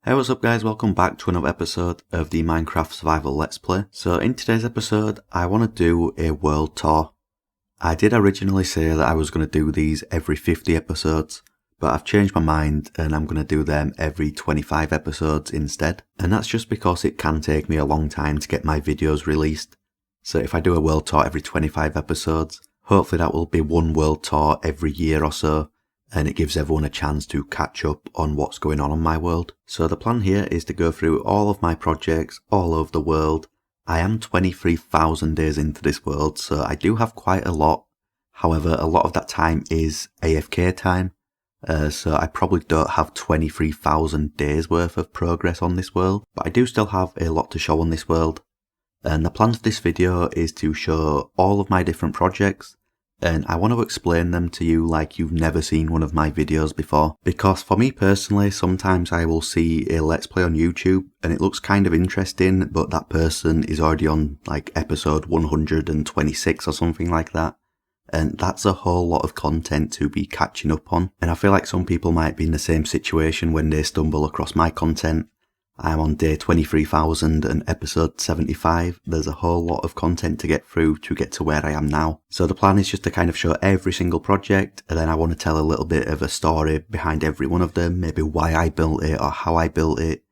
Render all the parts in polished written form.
Hey, what's up guys, welcome back to another episode of the Minecraft Survival Let's Play. So in today's episode, I want to do a world tour. I did originally say that I was going to do these every 50 episodes, but I've changed my mind and I'm going to do them every 25 episodes instead. And that's just because it can take me a long time to get my videos released. So if I do a world tour every 25 episodes, hopefully that will be one world tour every year or so. And it gives everyone a chance to catch up on what's going on my world. So the plan here is to go through all of my projects all over the world. I am 23,000 days into this world, so I do have quite a lot. However, a lot of that time is AFK time, so I probably don't have 23,000 days worth of progress on this world. But I do still have a lot to show on this world. And the plan for this video is to show all of my different projects. And I want to explain them to you like you've never seen one of my videos before. Because for me personally, sometimes I will see a Let's Play on YouTube and it looks kind of interesting, but that person is already on like episode 126 or something like that. And that's a whole lot of content to be catching up on. And I feel like some people might be in the same situation when they stumble across my content. I'm on day 23,000 and episode 75. There's a whole lot of content to get through to get to where I am now. So the plan is just to kind of show every single project, and then I want to tell a little bit of a story behind every one of them, maybe why I built it or how I built it,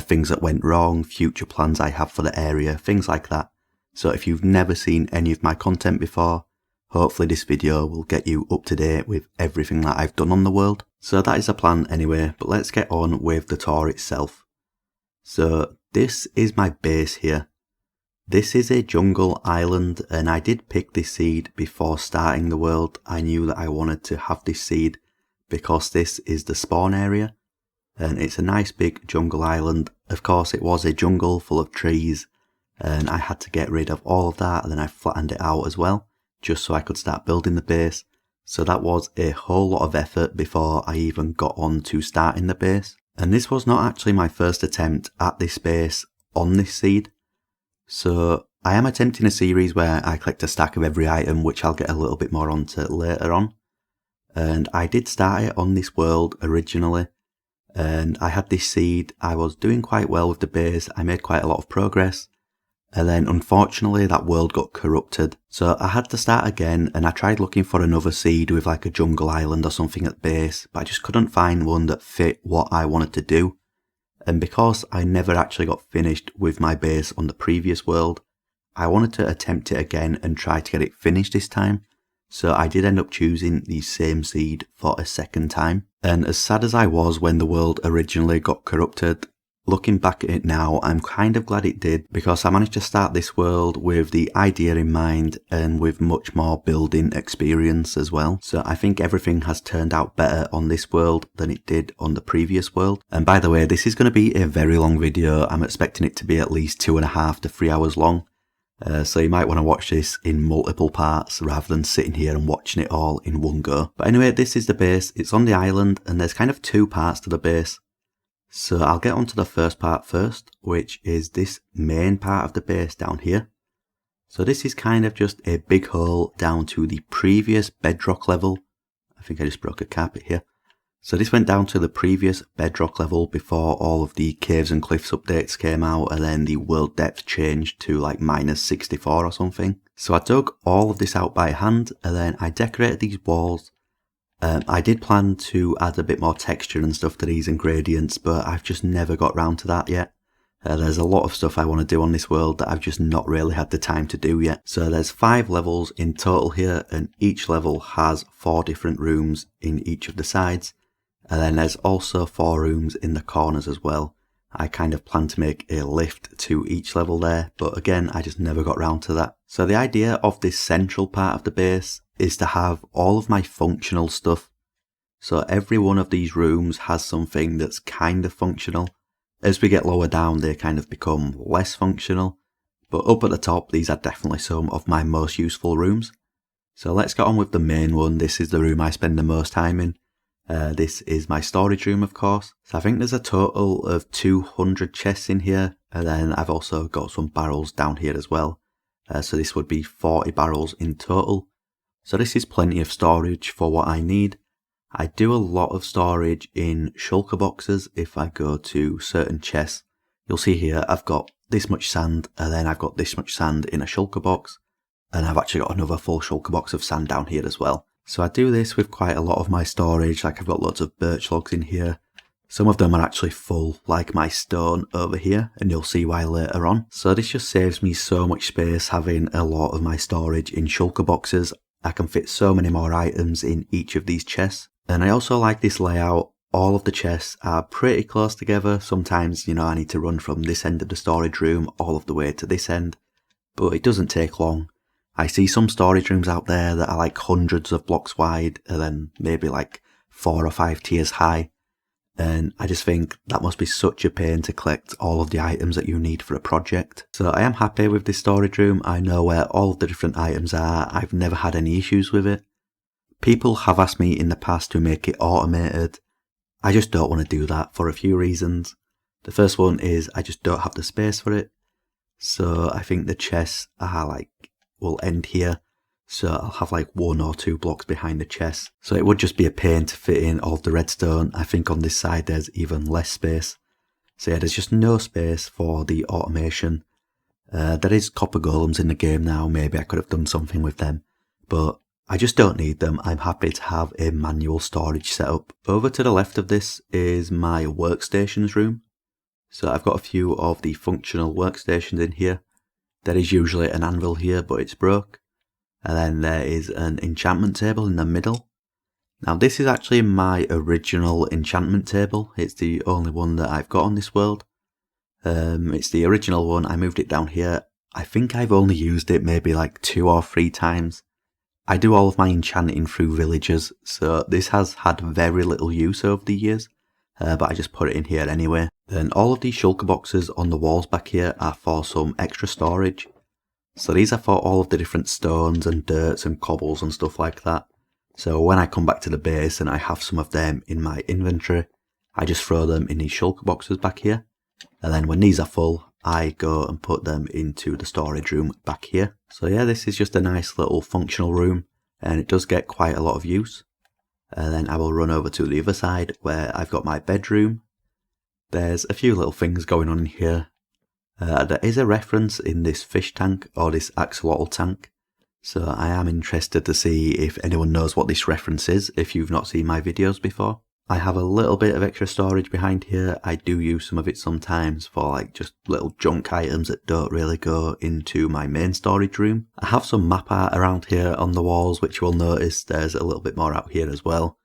things that went wrong, future plans I have for the area, things like that. So if you've never seen any of my content before, hopefully this video will get you up to date with everything that I've done on the world. So that is the plan anyway, but let's get on with the tour itself. So this is my base here. This is a jungle island, and I did pick this seed before starting the world. I knew that I wanted to have this seed because this is the spawn area and it's a nice big jungle island. Of course it was a jungle full of trees and I had to get rid of all of that, and then I flattened it out as well just so I could start building the base. So that was a whole lot of effort before I even got on to starting the base. And this was not actually my first attempt at this base on this seed. So I am attempting a series where I collect a stack of every item, which I'll get a little bit more onto later on. And I did start it on this world originally. And I had this seed. I was doing quite well with the base. I made quite a lot of progress. And then unfortunately that world got corrupted. So I had to start again, and I tried looking for another seed with like a jungle island or something at the base, but I just couldn't find one that fit what I wanted to do. And because I never actually got finished with my base on the previous world, I wanted to attempt it again and try to get it finished this time. So I did end up choosing the same seed for a second time. And as sad as I was when the world originally got corrupted, looking back at it now, I'm kind of glad it did, because I managed to start this world with the idea in mind and with much more building experience as well. So I think everything has turned out better on this world than it did on the previous world. And by the way, this is going to be a very long video. I'm expecting it to be at least 2.5 to 3 hours long. So you might want to watch this in multiple parts rather than sitting here and watching it all in one go. But anyway, this is the base. It's on the island and there's kind of two parts to the base. So I'll get onto the first part first, which is this main part of the base down here. So this is kind of just a big hole down to the previous bedrock level. I think I just broke a carpet here. So this went down to the previous bedrock level before all of the caves and cliffs updates came out, and then the world depth changed to like -64 or something. So I dug all of this out by hand, and then I decorated these walls. I did plan to add a bit more texture and stuff to these ingredients, but I've just never got round to that yet. There's a lot of stuff I want to do on this world that I've just not really had the time to do yet. So there's 5 levels in total here, and each level has 4 different rooms in each of the sides. And then there's also 4 rooms in the corners as well. I kind of plan to make a lift to each level there, but again, I just never got round to that. So the idea of this central part of the base is to have all of my functional stuff. So every one of these rooms has something that's kind of functional. As we get lower down, they kind of become less functional. But up at the top, these are definitely some of my most useful rooms. So let's get on with the main one. This is the room I spend the most time in. This is my storage room, of course. So I think there's a total of 200 chests in here. And then I've also got some barrels down here as well. So this would be 40 barrels in total. So this is plenty of storage for what I need. I do a lot of storage in shulker boxes. If I go to certain chests, you'll see here I've got this much sand, and then I've got this much sand in a shulker box, and I've actually got another full shulker box of sand down here as well. So I do this with quite a lot of my storage. Like I've got lots of birch logs in here. Some of them are actually full, like my stone over here, and you'll see why later on. So this just saves me so much space having a lot of my storage in shulker boxes. I can fit so many more items in each of these chests. And I also like this layout. All of the chests are pretty close together. Sometimes, I need to run from this end of the storage room all of the way to this end, but it doesn't take long. I see some storage rooms out there that are like hundreds of blocks wide and then maybe like 4 or 5 tiers high. And I just think that must be such a pain to collect all of the items that you need for a project. So I am happy with this storage room. I know where all of the different items are. I've never had any issues with it. People have asked me in the past to make it automated. I just don't want to do that for a few reasons. The first one is I just don't have the space for it. So I think the chests are will end here. So I'll have like 1 or 2 blocks behind the chest. So it would just be a pain to fit in all of the redstone. I think on this side there's even less space. So yeah, there's just no space for the automation. There is copper golems in the game now. Maybe I could have done something with them, but I just don't need them. I'm happy to have a manual storage setup. Over to the left of this is my workstations room. So I've got a few of the functional workstations in here. There is usually an anvil here, but it's broke. And then there is an enchantment table in the middle. Now this is actually my original enchantment table. It's the only one that I've got on this world. It's the original one. I moved it down here. I think I've only used it maybe like 2 or 3 times. I do all of my enchanting through villagers, so this has had very little use over the years, but I just put it in here anyway. Then all of these shulker boxes on the walls back here are for some extra storage. So these are for all of the different stones and dirts and cobbles and stuff like that. So when I come back to the base and I have some of them in my inventory, I just throw them in these shulker boxes back here. And then when these are full, I go and put them into the storage room back here. So yeah, this is just a nice little functional room, and it does get quite a lot of use. And then I will run over to the other side where I've got my bedroom. There's a few little things going on in here. There is a reference in this fish tank, or this axolotl tank, so I am interested to see if anyone knows what this reference is, if you've not seen my videos before. I have a little bit of extra storage behind here. I do use some of it sometimes for just little junk items that don't really go into my main storage room. I have some map art around here on the walls, which you will notice there's a little bit more out here as well.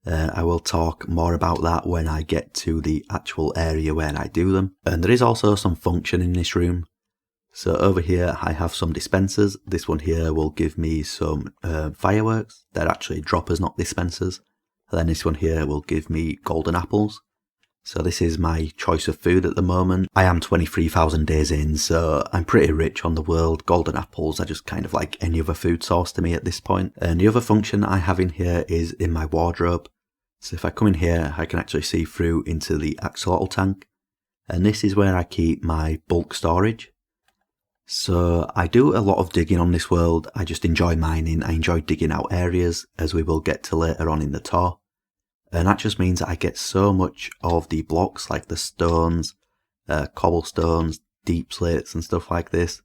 I will talk more about that when I get to the actual area where I do them. And there is also some function in this room. So over here I have some dispensers. This one here will give me some fireworks. They're actually droppers, not dispensers. And then this one here will give me golden apples. So this is my choice of food at the moment. I am 23,000 days in, so I'm pretty rich on the world. Golden apples are just kind of like any other food source to me at this point. And the other function I have in here is in my wardrobe. So if I come in here, I can actually see through into the axolotl tank. And this is where I keep my bulk storage. So I do a lot of digging on this world. I just enjoy mining. I enjoy digging out areas, as we will get to later on in the tour. And that just means that I get so much of the blocks, like the stones, cobblestones, deep slates and stuff like this.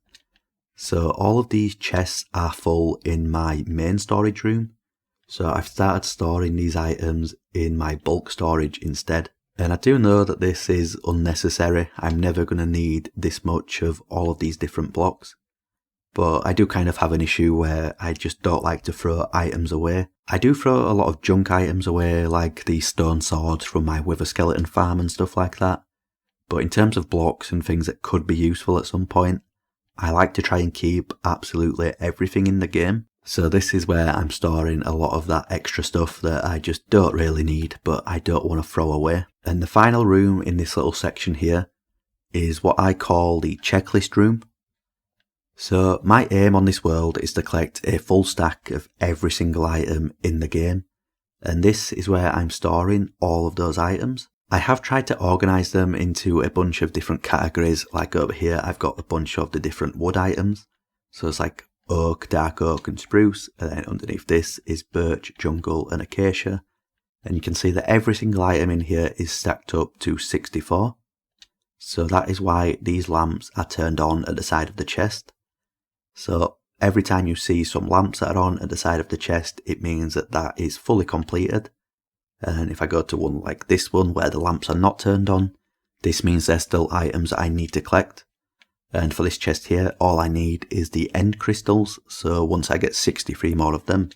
So all of these chests are full in my main storage room. So I've started storing these items in my bulk storage instead. And I do know that this is unnecessary. I'm never going to need this much of all of these different blocks. But I do kind of have an issue where I just don't like to throw items away. I do throw a lot of junk items away, like the stone swords from my wither skeleton farm and stuff like that. But in terms of blocks and things that could be useful at some point, I like to try and keep absolutely everything in the game. So this is where I'm storing a lot of that extra stuff that I just don't really need, but I don't want to throw away. And the final room in this little section here is what I call the checklist room. So my aim on this world is to collect a full stack of every single item in the game, and this is where I'm storing all of those items. I have tried to organise them into a bunch of different categories. Like over here I've got a bunch of the different wood items, so it's like oak, dark oak and spruce, and then underneath this is birch, jungle and acacia. And you can see that every single item in here is stacked up to 64. So that is why these lamps are turned on at the side of the chest. So every time you see some lamps that are on at the side of the chest, it means that that is fully completed. And if I go to one like this one where the lamps are not turned on, this means there's still items that I need to collect. And for this chest here, all I need is the end crystals. So once I get 63 more of them,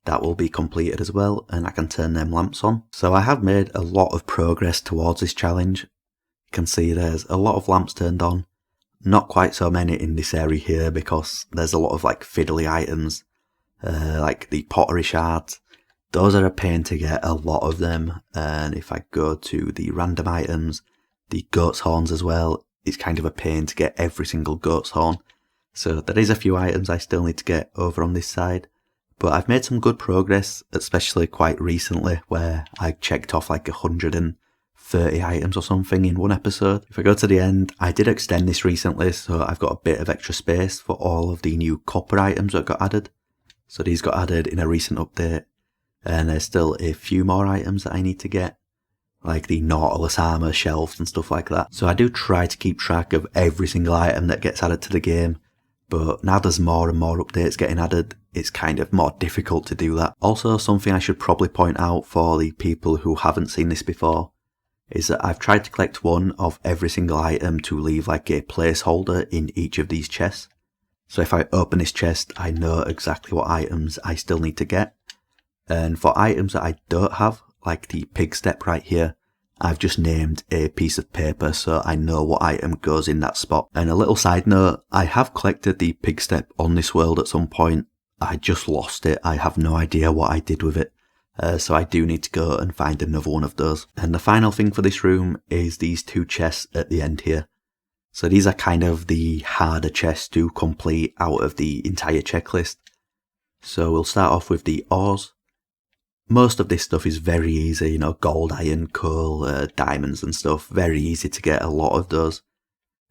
that will be completed as well, and I can turn them lamps on. So I have made a lot of progress towards this challenge. You can see there's a lot of lamps turned on. Not quite so many in this area here because there's a lot of like fiddly items, like the pottery shards. Those are a pain to get, a lot of them. And if I go to the random items, the goat's horns as well, it's kind of a pain to get every single goat's horn. So there is a few items I still need to get over on this side. But I've made some good progress, especially quite recently, where I checked off like 130 items or something in one episode. If I go to the end, I did extend this recently, so I've got a bit of extra space for all of the new copper items that got added. So these got added in a recent update, and there's still a few more items that I need to get, like the Nautilus armor, shelves and stuff like that. So I do try to keep track of every single item that gets added to the game, but now there's more and more updates getting added, it's kind of more difficult to do that. Also, something I should probably point out for the people who haven't seen this before is that I've tried to collect one of every single item to leave like a placeholder in each of these chests. So if I open this chest, I know exactly what items I still need to get. And for items that I don't have, like the pig step right here, I've just named a piece of paper so I know what item goes in that spot. And a little side note, I have collected the pig step on this world at some point. I just lost it. I have no idea what I did with it. So I do need to go and find another one of those. And the final thing for this room is these two chests at the end here. So these are kind of the harder chests to complete out of the entire checklist. So we'll start off with the ores. Most of this stuff is very easy, you know, gold, iron, coal, diamonds and stuff. Very easy to get a lot of those.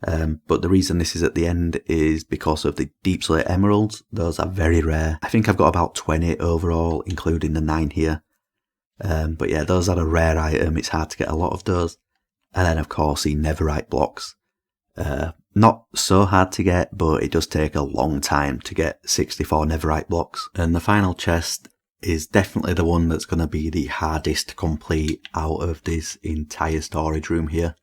But the reason this is at the end is because of the deep slate emeralds. Those are very rare. I think I've got about 20 overall, including the 9 here. But yeah, those are a rare item. It's hard to get a lot of those. And then of course the netherite blocks. Not so hard to get, but it does take a long time to get 64 netherite blocks. And the final chest is definitely the one that's going to be the hardest to complete out of this entire storage room here.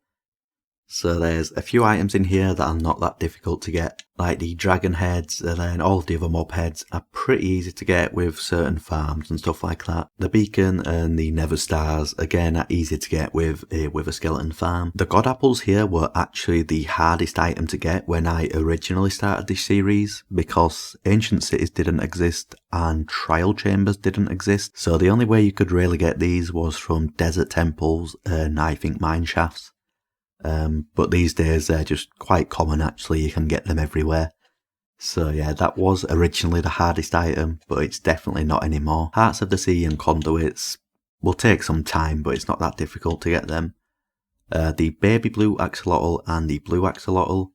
So there's a few items in here that are not that difficult to get, like the dragon heads, and then all of the other mob heads are pretty easy to get with certain farms and stuff like that. The beacon and the nether stars, again, are easy to get with a wither skeleton farm. The god apples here were actually the hardest item to get when I originally started this series, because ancient cities didn't exist and trial chambers didn't exist. So the only way you could really get these was from desert temples and I think mine shafts. But these days they're just quite common actually, you can get them everywhere. So yeah, that was originally the hardest item, but it's definitely not anymore. Hearts of the Sea and conduits will take some time, but it's not that difficult to get them. The baby blue axolotl and the blue axolotl,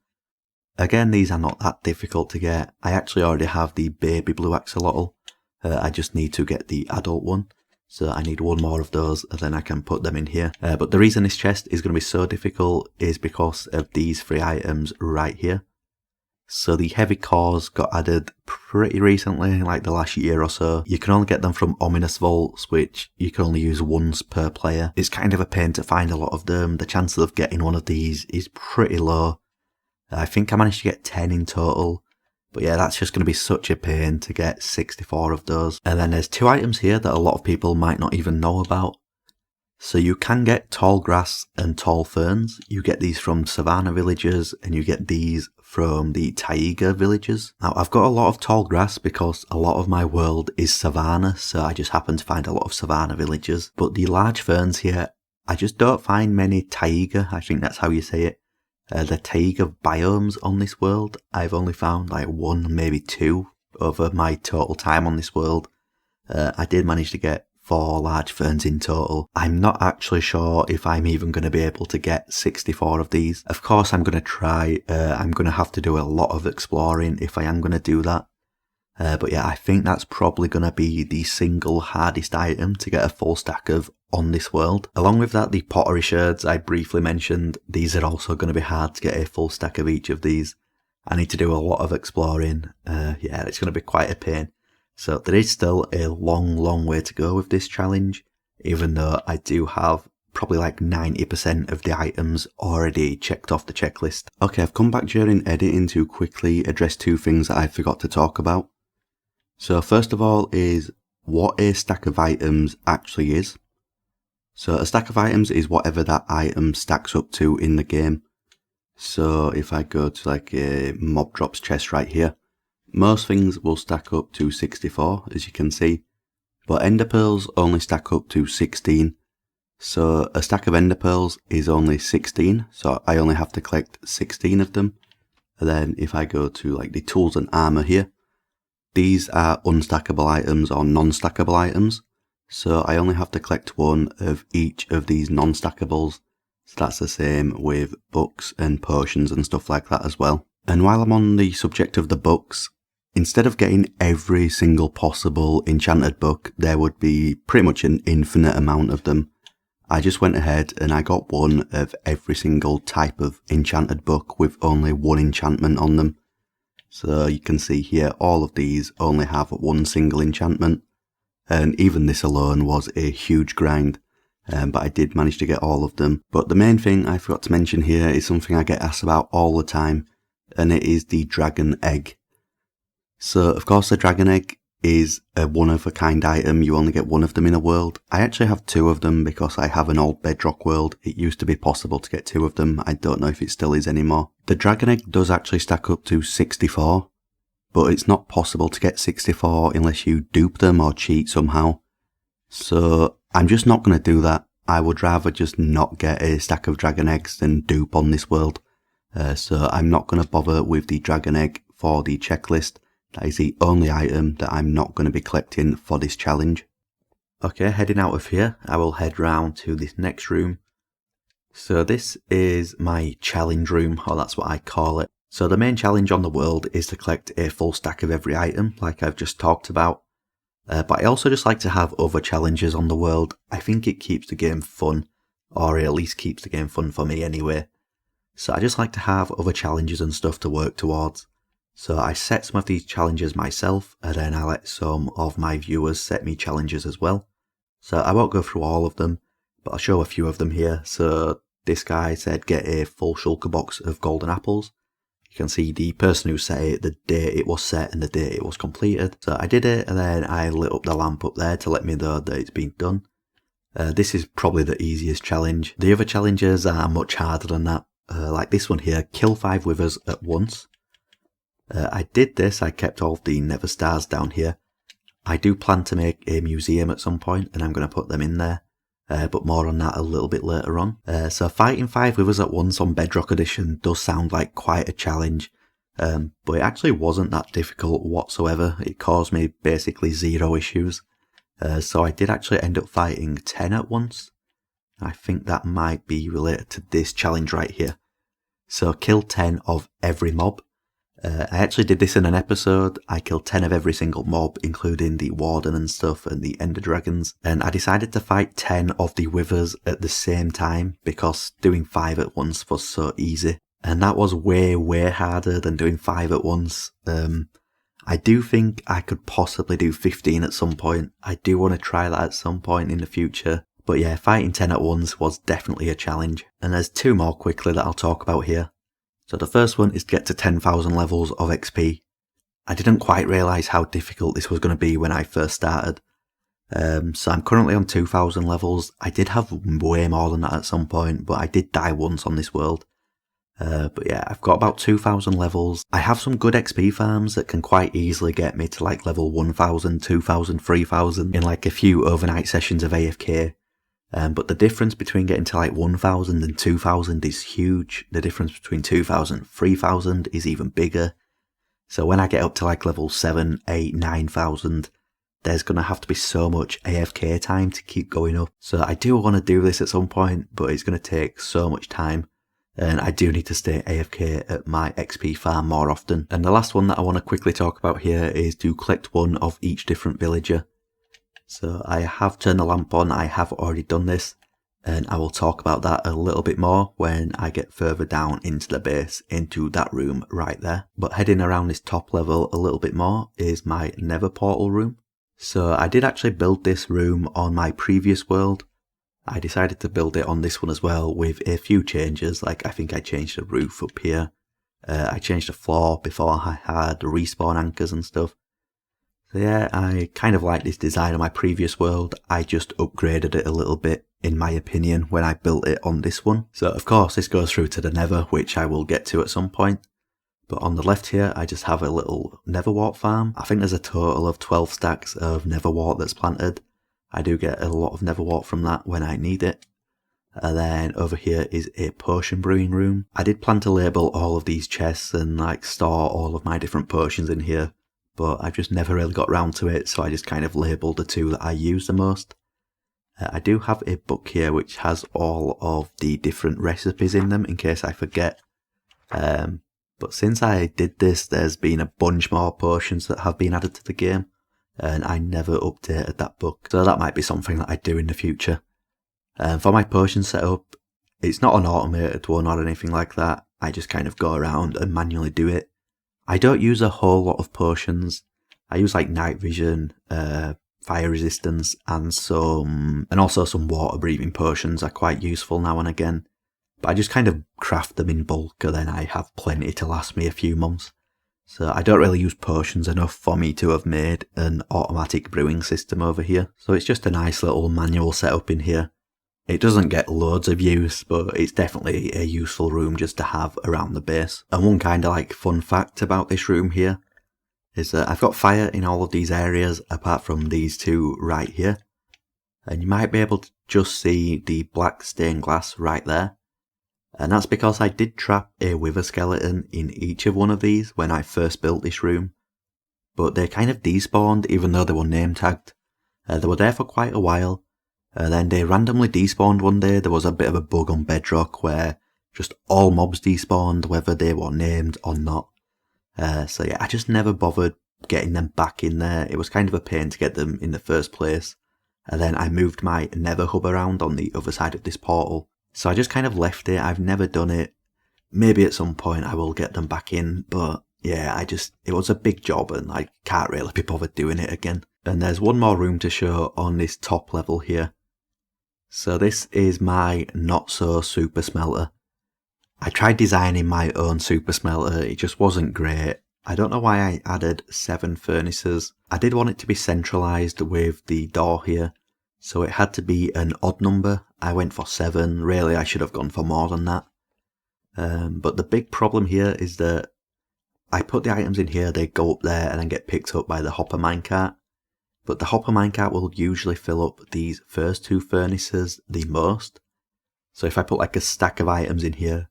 again these are not that difficult to get. I actually already have the baby blue axolotl, I just need to get the adult one. So I need one more of those and then I can put them in here. But the reason this chest is going to be so difficult is because of these 3 items right here. So the heavy cores got added pretty recently, like the last year or so. You can only get them from ominous vaults, which you can only use once per player. It's kind of a pain to find a lot of them. The chances of getting one of these is pretty low. I think I managed to get 10 in total. But yeah, that's just going to be such a pain to get 64 of those. And then there's 2 items here that a lot of people might not even know about. So you can get tall grass and tall ferns. You get these from savanna villagers and you get these from the taiga villagers. Now I've got a lot of tall grass because a lot of my world is savanna, so I just happen to find a lot of savanna villagers. But the large ferns here, I just don't find many taiga, I think that's how you say it. The taiga biomes on this world, I've only found like 1, maybe 2 over my total time on this world. I did manage to get 4 large ferns in total. I'm not actually sure if I'm even going to be able to get 64 of these. Of course I'm going to try. I'm going to have to do a lot of exploring if I am going to do that. But yeah, I think that's probably going to be the single hardest item to get a full stack of on this world. Along with that, the pottery sherds I briefly mentioned, these are also going to be hard to get a full stack of each of these. I need to do a lot of exploring. Yeah, it's going to be quite a pain. So there is still a long way to go with this challenge, even though I do have probably like 90% of the items already checked off the checklist. Okay, I've come back during editing to quickly address two things that I forgot to talk about. So first of all is what a stack of items actually is. So a stack of items is whatever that item stacks up to in the game. So if I go to like a mob drops chest right here, most things will stack up to 64, as you can see, but ender pearls only stack up to 16. So a stack of ender pearls is only 16, so I only have to collect 16 of them. And then if I go to like the tools and armor here, these are unstackable items or non-stackable items. So I only have to collect one of each of these non-stackables. So that's the same with books and potions and stuff like that as well. And while I'm on the subject of the books, instead of getting every single possible enchanted book, there would be pretty much an infinite amount of them. I just went ahead and I got one of every single type of enchanted book with only one enchantment on them. So you can see here all of these only have one single enchantment, and even this alone was a huge grind, but I did manage to get all of them. But the main thing I forgot to mention here is something I get asked about all the time, and it is the dragon egg. So of course the dragon egg is a one-of-a-kind item. You only get one of them in a world. I actually have two of them because I have an old bedrock world. It used to be possible to get two of them. I don't know if it still is anymore. The dragon egg does actually stack up to 64, but it's not possible to get 64 unless you dupe them or cheat somehow. So I'm just not going to do that. I would rather just not get a stack of dragon eggs than dupe on this world. So I'm not going to bother with the dragon egg for the checklist. That is the only item that I'm not going to be collecting for this challenge. Okay, heading out of here, I will head round to this next room. So this is my challenge room, or that's what I call it. So the main challenge on the world is to collect a full stack of every item, like I've just talked about. But I also just like to have other challenges on the world. I think it keeps the game fun, or at least keeps the game fun for me anyway. So I just like to have other challenges and stuff to work towards. So I set some of these challenges myself, and then I let some of my viewers set me challenges as well. So I won't go through all of them, but I'll show a few of them here. So this guy said get a full shulker box of golden apples. You can see the person who set it, the date it was set and the date it was completed. So I did it, and then I lit up the lamp up there to let me know that it's been done. This is probably the easiest challenge. The other challenges are much harder than that. Like this one here, kill 5 withers at once. I did this, I kept all of the nether stars down here. I do plan to make a museum at some point, and I'm going to put them in there, but more on that a little bit later on. So fighting 5 withers at once on Bedrock Edition does sound like quite a challenge, but it actually wasn't that difficult whatsoever. It caused me basically 0 issues. So I did actually end up fighting 10 at once. I think that might be related to this challenge right here. So kill 10 of every mob. I actually did this in an episode. I killed 10 of every single mob, including the warden and stuff and the ender dragons. And I decided to fight 10 of the withers at the same time because doing 5 at once was so easy. And that was way harder than doing 5 at once. I do think I could possibly do 15 at some point. I do want to try that at some point in the future. But yeah, fighting 10 at once was definitely a challenge. And there's 2 more quickly that I'll talk about here. So the first one is to get to 10,000 levels of XP. I didn't quite realise how difficult this was going to be when I first started. So I'm currently on 2,000 levels. I did have way more than that at some point, but I did die once on this world. But yeah, I've got about 2,000 levels. I have some good XP farms that can quite easily get me to like level 1,000, 2,000, 3,000 in like a few overnight sessions of AFK. But the difference between getting to like 1,000 and 2,000 is huge. The difference between 2,000 and 3,000 is even bigger. So when I get up to like level 7, 8, 9,000, there's going to have to be so much AFK time to keep going up. So I do want to do this at some point, but it's going to take so much time. And I do need to stay AFK at my XP farm more often. And the last one that I want to quickly talk about here is to collect one of each different villager. So I have turned the lamp on, I have already done this, and I will talk about that a little bit more when I get further down into the base, into that room right there. But heading around this top level a little bit more is my Nether portal room. So I did actually build this room on my previous world. I decided to build it on this one as well with a few changes, like I think I changed the roof up here. I changed the floor before I had respawn anchors and stuff. So yeah, I kind of like this design on my previous world. I just upgraded it a little bit, in my opinion, when I built it on this one. So of course this goes through to the Nether, which I will get to at some point. But on the left here, I just have a little Netherwort farm. I think there's a total of 12 stacks of Netherwort that's planted. I do get a lot of Netherwort from that when I need it. And then over here is a potion brewing room. I did plan to label all of these chests and like store all of my different potions in here, but I've just never really got round to it, so I just kind of labelled the two that I use the most. I do have a book here which has all of the different recipes in them in case I forget. But since I did this, there's been a bunch more potions that have been added to the game, and I never updated that book, so that might be something that I do in the future. For my potion setup, it's not an automated one or anything like that. I just kind of go around and manually do it. I don't use a whole lot of potions. I use like night vision, fire resistance, and also some water breathing potions are quite useful now and again. But I just kind of craft them in bulk, and then I have plenty to last me a few months. So I don't really use potions enough for me to have made an automatic brewing system over here. So it's just a nice little manual setup in here. It doesn't get loads of use, but it's definitely a useful room just to have around the base. And one kind of like fun fact about this room here is that I've got fire in all of these areas apart from these two right here. And you might be able to just see the black stained glass right there. And that's because I did trap a wither skeleton in each of one of these when I first built this room. But they kind of despawned even though they were name tagged. They were there for quite a while. Then they randomly despawned one day. There was a bit of a bug on Bedrock where just all mobs despawned whether they were named or not. So yeah, I just never bothered getting them back in there. It was kind of a pain to get them in the first place. And then I moved my Nether hub around on the other side of this portal. So I just kind of left it. I've never done it. Maybe at some point I will get them back in, but yeah, it was a big job and I can't really be bothered doing it again. And there's one more room to show on this top level here. So this is my not so super smelter. I tried designing my own super smelter, it just wasn't great. I don't know why I added 7 furnaces. I did want it to be centralised with the door here, so it had to be an odd number. I went for 7, really I should have gone for more than that. But the big problem here is that I put the items in here, they go up there and then get picked up by the hopper minecart. But the hopper minecart will usually fill up these first 2 furnaces the most. So if I put like a stack of items in here,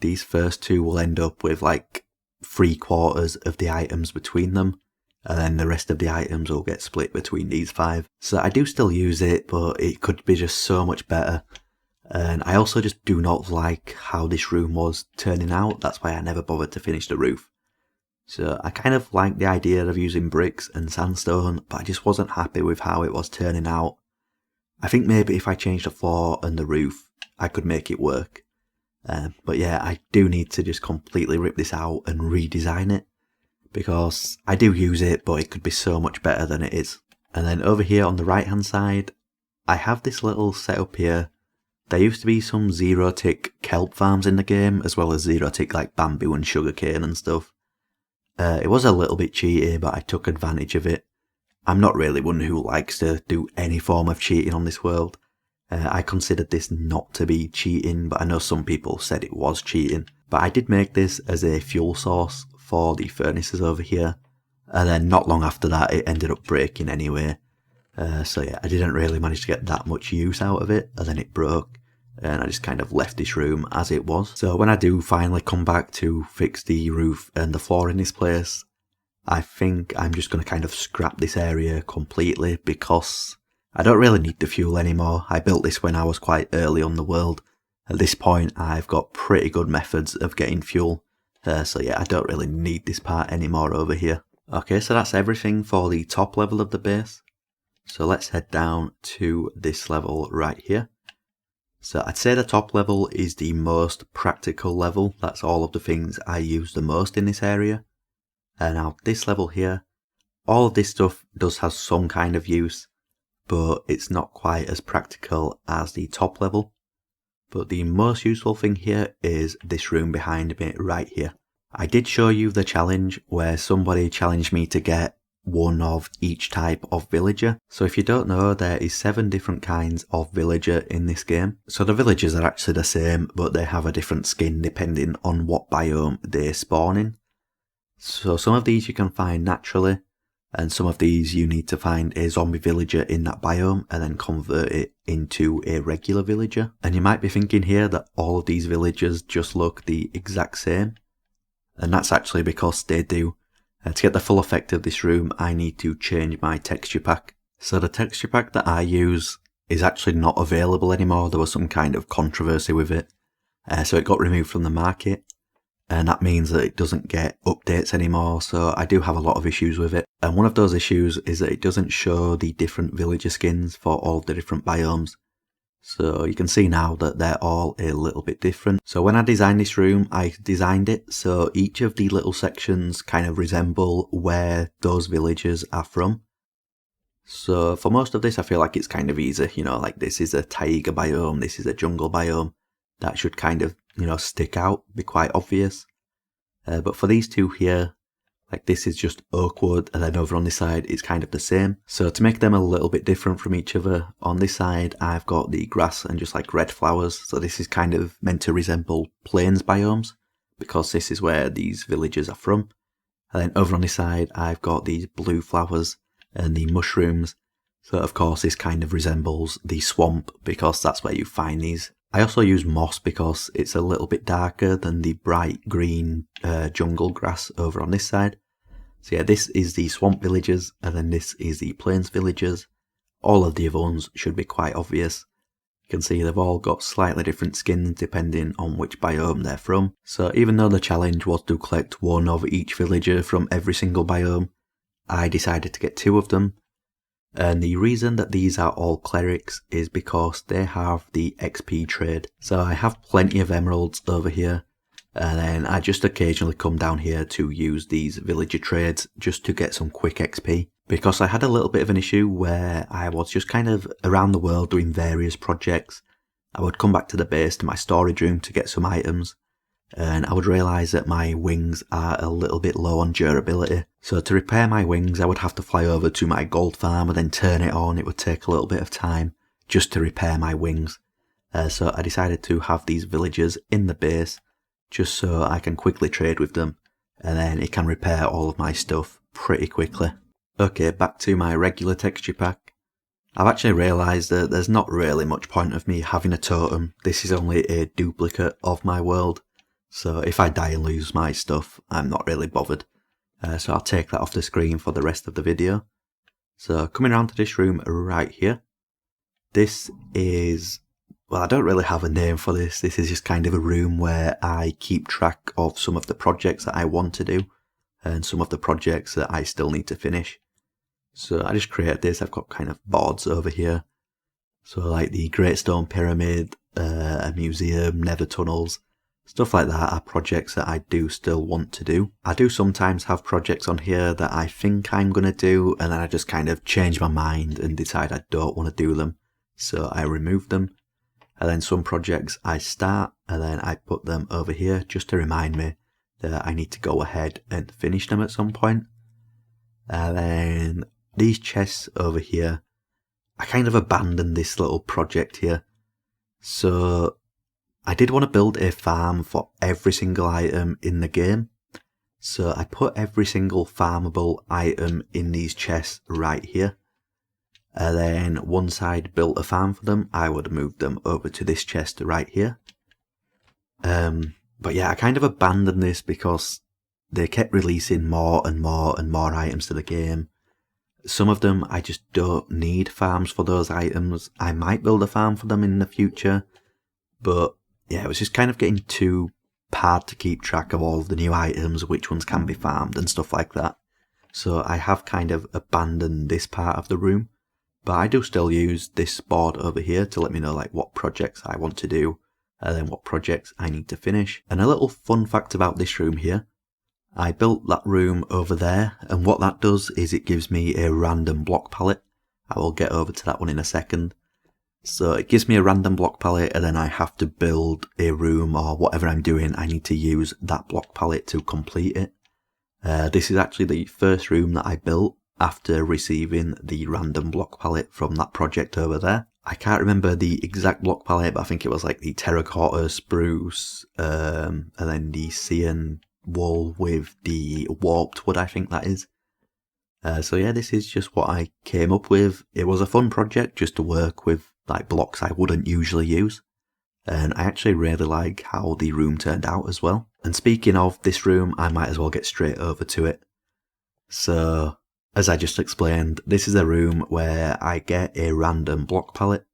these first 2 will end up with like 3/4 of the items between them. And then the rest of the items will get split between these 5. So I do still use it, but it could be just so much better. And I also just do not like how this room was turning out. That's why I never bothered to finish the roof. So I kind of like the idea of using bricks and sandstone, but I just wasn't happy with how it was turning out. I think maybe if I changed the floor and the roof, I could make it work. But yeah, I do need to just completely rip this out and redesign it, because I do use it, but it could be so much better than it is. And then over here on the right hand side, I have this little setup here. There used to be some 0-tick kelp farms in the game, as well as 0-tick like bamboo and sugarcane and stuff. It was a little bit cheaty, but I took advantage of it. I'm not really one who likes to do any form of cheating on this world. I considered this not to be cheating, but I know some people said it was cheating. But I did make this as a fuel source for the furnaces over here, and then not long after that it ended up breaking anyway. So yeah, I didn't really manage to get that much use out of it, and then it broke. And I just kind of left this room as it was. So when I do finally come back to fix the roof and the floor in this place, I think I'm just going to kind of scrap this area completely, because I don't really need the fuel anymore. I built this when I was quite early on the world. At this point I've got pretty good methods of getting fuel. So yeah, I don't really need this part anymore over here. Okay, so that's everything for the top level of the base. So let's head down to this level right here. So I'd say the top level is the most practical level. That's all of the things I use the most in this area. And now this level here, all of this stuff does have some kind of use, but it's not quite as practical as the top level. But the most useful thing here is this room behind me right here. I did show you the challenge where somebody challenged me to get one of each type of villager. So if you don't know, there is 7 different kinds of villager in this game. So the villagers are actually the same, but they have a different skin depending on what biome they spawn in. So some of these you can find naturally, and some of these you need to find a zombie villager in that biome and then convert it into a regular villager. And you might be thinking here that all of these villagers just look the exact same. And that's actually because they do. To get the full effect of this room, I need to change my texture pack. So the texture pack that I use is actually not available anymore. There was some kind of controversy with it. So it got removed from the market. And that means that it doesn't get updates anymore. So I do have a lot of issues with it. And one of those issues is that it doesn't show the different villager skins for all of the different biomes. So you can see now that they're all a little bit different. So when I designed this room, I designed it so each of the little sections kind of resemble where those villagers are from. So for most of this, I feel like it's kind of easy, you know, like this is a taiga biome, this is a jungle biome. That should kind of, you know, stick out, be quite obvious. But for these two here, like this is just oak wood, and then over on this side it's kind of the same. So to make them a little bit different from each other, on this side I've got the grass and just like red flowers. So this is kind of meant to resemble plains biomes, because this is where these villagers are from. And then over on this side I've got these blue flowers and the mushrooms. So of course this kind of resembles the swamp, because that's where you find these. I also use moss because it's a little bit darker than the bright green jungle grass over on this side. So yeah, this is the swamp villagers, and then this is the plains villagers. All of the other ones should be quite obvious. You can see they've all got slightly different skins depending on which biome they're from. So even though the challenge was to collect one of each villager from every single biome, I decided to get 2 of them. And the reason that these are all clerics is because they have the XP trade. So I have plenty of emeralds over here, and then I just occasionally come down here to use these villager trades just to get some quick XP. Because I had a little bit of an issue where I was just kind of around the world doing various projects. I would come back to the base, to my storage room to get some items, and I would realise that my wings are a little bit low on durability. So to repair my wings, I would have to fly over to my gold farm and then turn it on. It would take a little bit of time just to repair my wings. So I decided to have these villagers in the base just so I can quickly trade with them, and then it can repair all of my stuff pretty quickly. Okay, back to my regular texture pack. I've actually realised that there's not really much point of me having a totem. This is only a duplicate of my world. So if I die and lose my stuff, I'm not really bothered. So I'll take that off the screen for the rest of the video. So coming around to this room right here. This is, well, I don't really have a name for this. This is just kind of a room where I keep track of some of the projects that I want to do and some of the projects that I still need to finish. So I just created this. I've got kind of boards over here. So like the Great Stone Pyramid, a museum, Nether tunnels. Stuff like that are projects that I do still want to do. I do sometimes have projects on here that I think I'm going to do, and then I just kind of change my mind and decide I don't want to do them. So I remove them. And then some projects I start, and then I put them over here just to remind me that I need to go ahead and finish them at some point. And then these chests over here, I kind of abandoned this little project here. So I did want to build a farm for every single item in the game. So I put every single farmable item in these chests right here. And then once I'd built a farm for them, I would move them over to this chest right here. But yeah, I kind of abandoned this because they kept releasing more and more and more items to the game. Some of them I just don't need farms for those items. I might build a farm for them in the future, but yeah, it was just kind of getting too hard to keep track of all of the new items, which ones can be farmed and stuff like that. So I have kind of abandoned this part of the room. But I do still use this board over here to let me know like what projects I want to do and then what projects I need to finish. And a little fun fact about this room here, I built that room over there, and what that does is it gives me a random block palette. I will get over to that one in a second. So it gives me a random block palette, and then I have to build a room or whatever I'm doing. I need to use that block palette to complete it. This is actually the first room that I built after receiving the random block palette from that project over there. I can't remember the exact block palette, but I think it was like the terracotta, spruce, and then the cyan wool with the warped wood, I think that is. So yeah, this is just what I came up with. It was a fun project just to work with like blocks I wouldn't usually use. And I actually really like how the room turned out as well. And speaking of this room, I might as well get straight over to it. So, as I just explained, this is a room where I get a random block palette.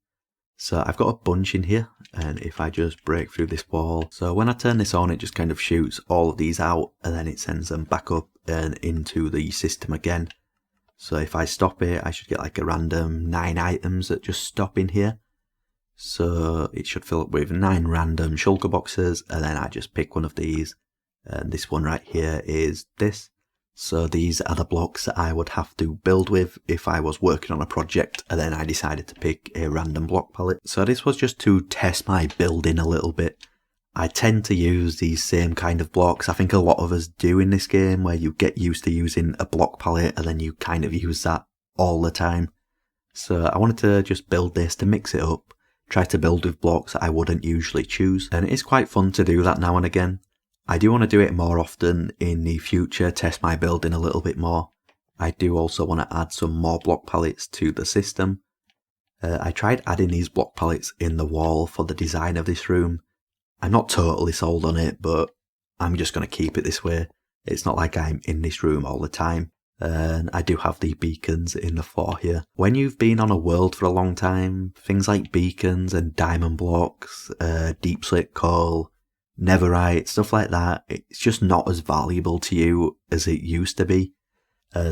So I've got a bunch in here, and if I just break through this wall, so when I turn this on, it just kind of shoots all of these out, and then it sends them back up and into the system again. So if I stop it, I should get like a random 9 items that just stop in here. So it should fill up with 9 random shulker boxes, and then I just pick one of these, and this one right here is this. So these are the blocks that I would have to build with if I was working on a project, and then I decided to pick a random block palette. So this was just to test my building a little bit. I tend to use these same kind of blocks. I think a lot of us do in this game, where you get used to using a block palette and then you kind of use that all the time. So I wanted to just build this to mix it up, try to build with blocks that I wouldn't usually choose. And it is quite fun to do that now and again. I do want to do it more often in the future, test my building a little bit more. I do also want to add some more block palettes to the system. I tried adding these block palettes in the wall for the design of this room. I'm not totally sold on it, but I'm just going to keep it this way. It's not like I'm in this room all the time. And I do have the beacons in the floor here. When you've been on a world for a long time, things like beacons and diamond blocks, deep slit coal, netherite, stuff like that, it's just not as valuable to you as it used to be.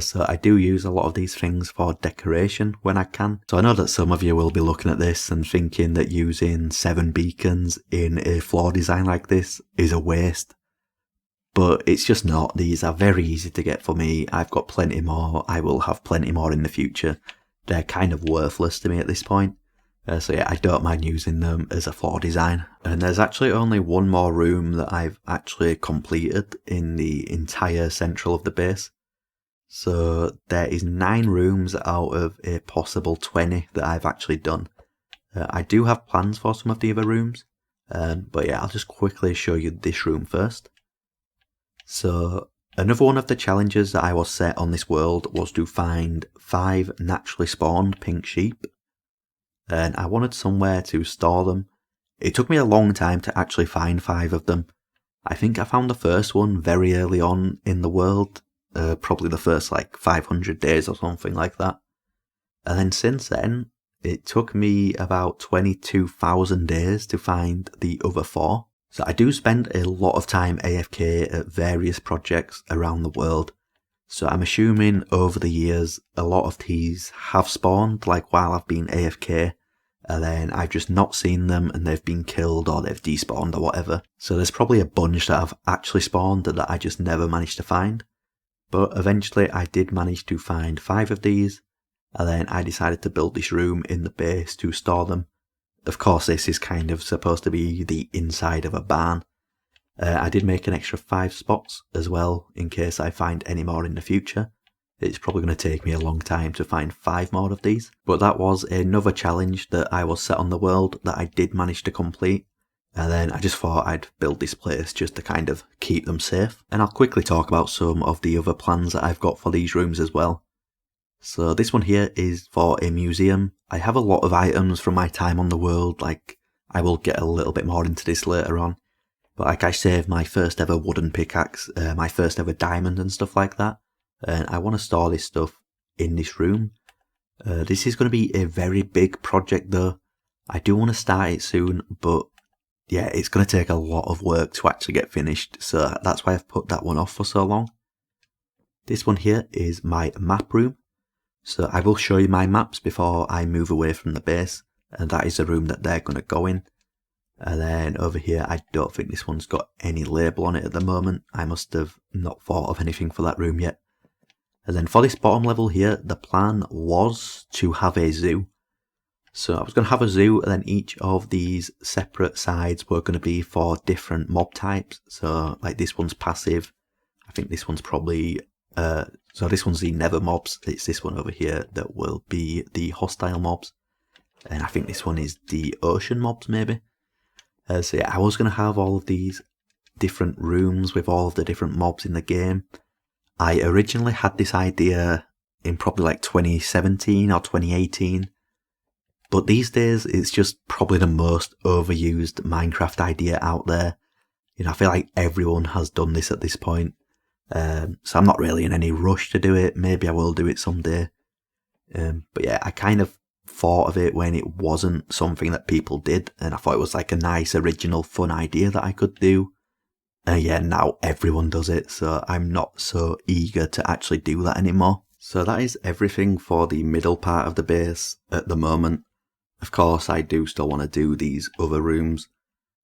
So I do use a lot of these things for decoration when I can. So I know that some of you will be looking at this and thinking that using 7 beacons in a floor design like this is a waste. But it's just not. These are very easy to get for me. I've got plenty more. I will have plenty more in the future. They're kind of worthless to me at this point. So yeah, I don't mind using them as a floor design. And there's actually only one more room that I've actually completed in the entire central of the base. So there is 9 rooms out of a possible 20 that I've actually done. I do have plans for some of the other rooms. But yeah, I'll just quickly show you this room first. So another one of the challenges that I was set on this world was to find 5 naturally spawned pink sheep. And I wanted somewhere to store them. It took me a long time to actually find 5 of them. I think I found the first one very early on in the world, probably the first like 500 days or something like that. And then since then, it took me about 22,000 days to find the other 4. So I do spend a lot of time AFK at various projects around the world. So I'm assuming over the years, a lot of these have spawned, like while I've been AFK, and then I've just not seen them and they've been killed or they've despawned or whatever. So there's probably a bunch that have actually spawned that I just never managed to find. But eventually I did manage to find 5 of these, and then I decided to build this room in the base to store them. Of course, this is kind of supposed to be the inside of a barn. I did make an extra 5 spots as well, in case I find any more in the future. It's probably going to take me a long time to find 5 more of these. But that was another challenge that I was set on the world that I did manage to complete. And then I just thought I'd build this place just to kind of keep them safe. And I'll quickly talk about some of the other plans that I've got for these rooms as well. So this one here is for a museum. I have a lot of items from my time on the world, like I will get a little bit more into this later on. But like I saved my first ever wooden pickaxe, my first ever diamond and stuff like that. And I want to store this stuff in this room. This is going to be a very big project though. I do want to start it soon, but yeah, it's going to take a lot of work to actually get finished. So that's why I've put that one off for so long. This one here is my map room. So I will show you my maps before I move away from the base, and that is the room that they're going to go in. And then over here, I don't think this one's got any label on it at the moment. I must have not thought of anything for that room yet. And then for this bottom level here, the plan was to have a zoo. So I was going to have a zoo, and then each of these separate sides were going to be for different mob types. So like this one's passive. I think this one's probably, so this one's the Nether mobs. It's this one over here that will be the hostile mobs. And I think this one is the ocean mobs maybe. So yeah, I was going to have all of these different rooms with all of the different mobs in the game. I originally had this idea in probably like 2017 or 2018. But these days, it's just probably the most overused Minecraft idea out there. You know, I feel like everyone has done this at this point. So I'm not really in any rush to do it. Maybe I will do it someday. But yeah, I kind of thought of it when it wasn't something that people did. And I thought it was like a nice, original, fun idea that I could do. And yeah, now everyone does it. So I'm not so eager to actually do that anymore. So that is everything for the middle part of the base at the moment. Of course, I do still want to do these other rooms.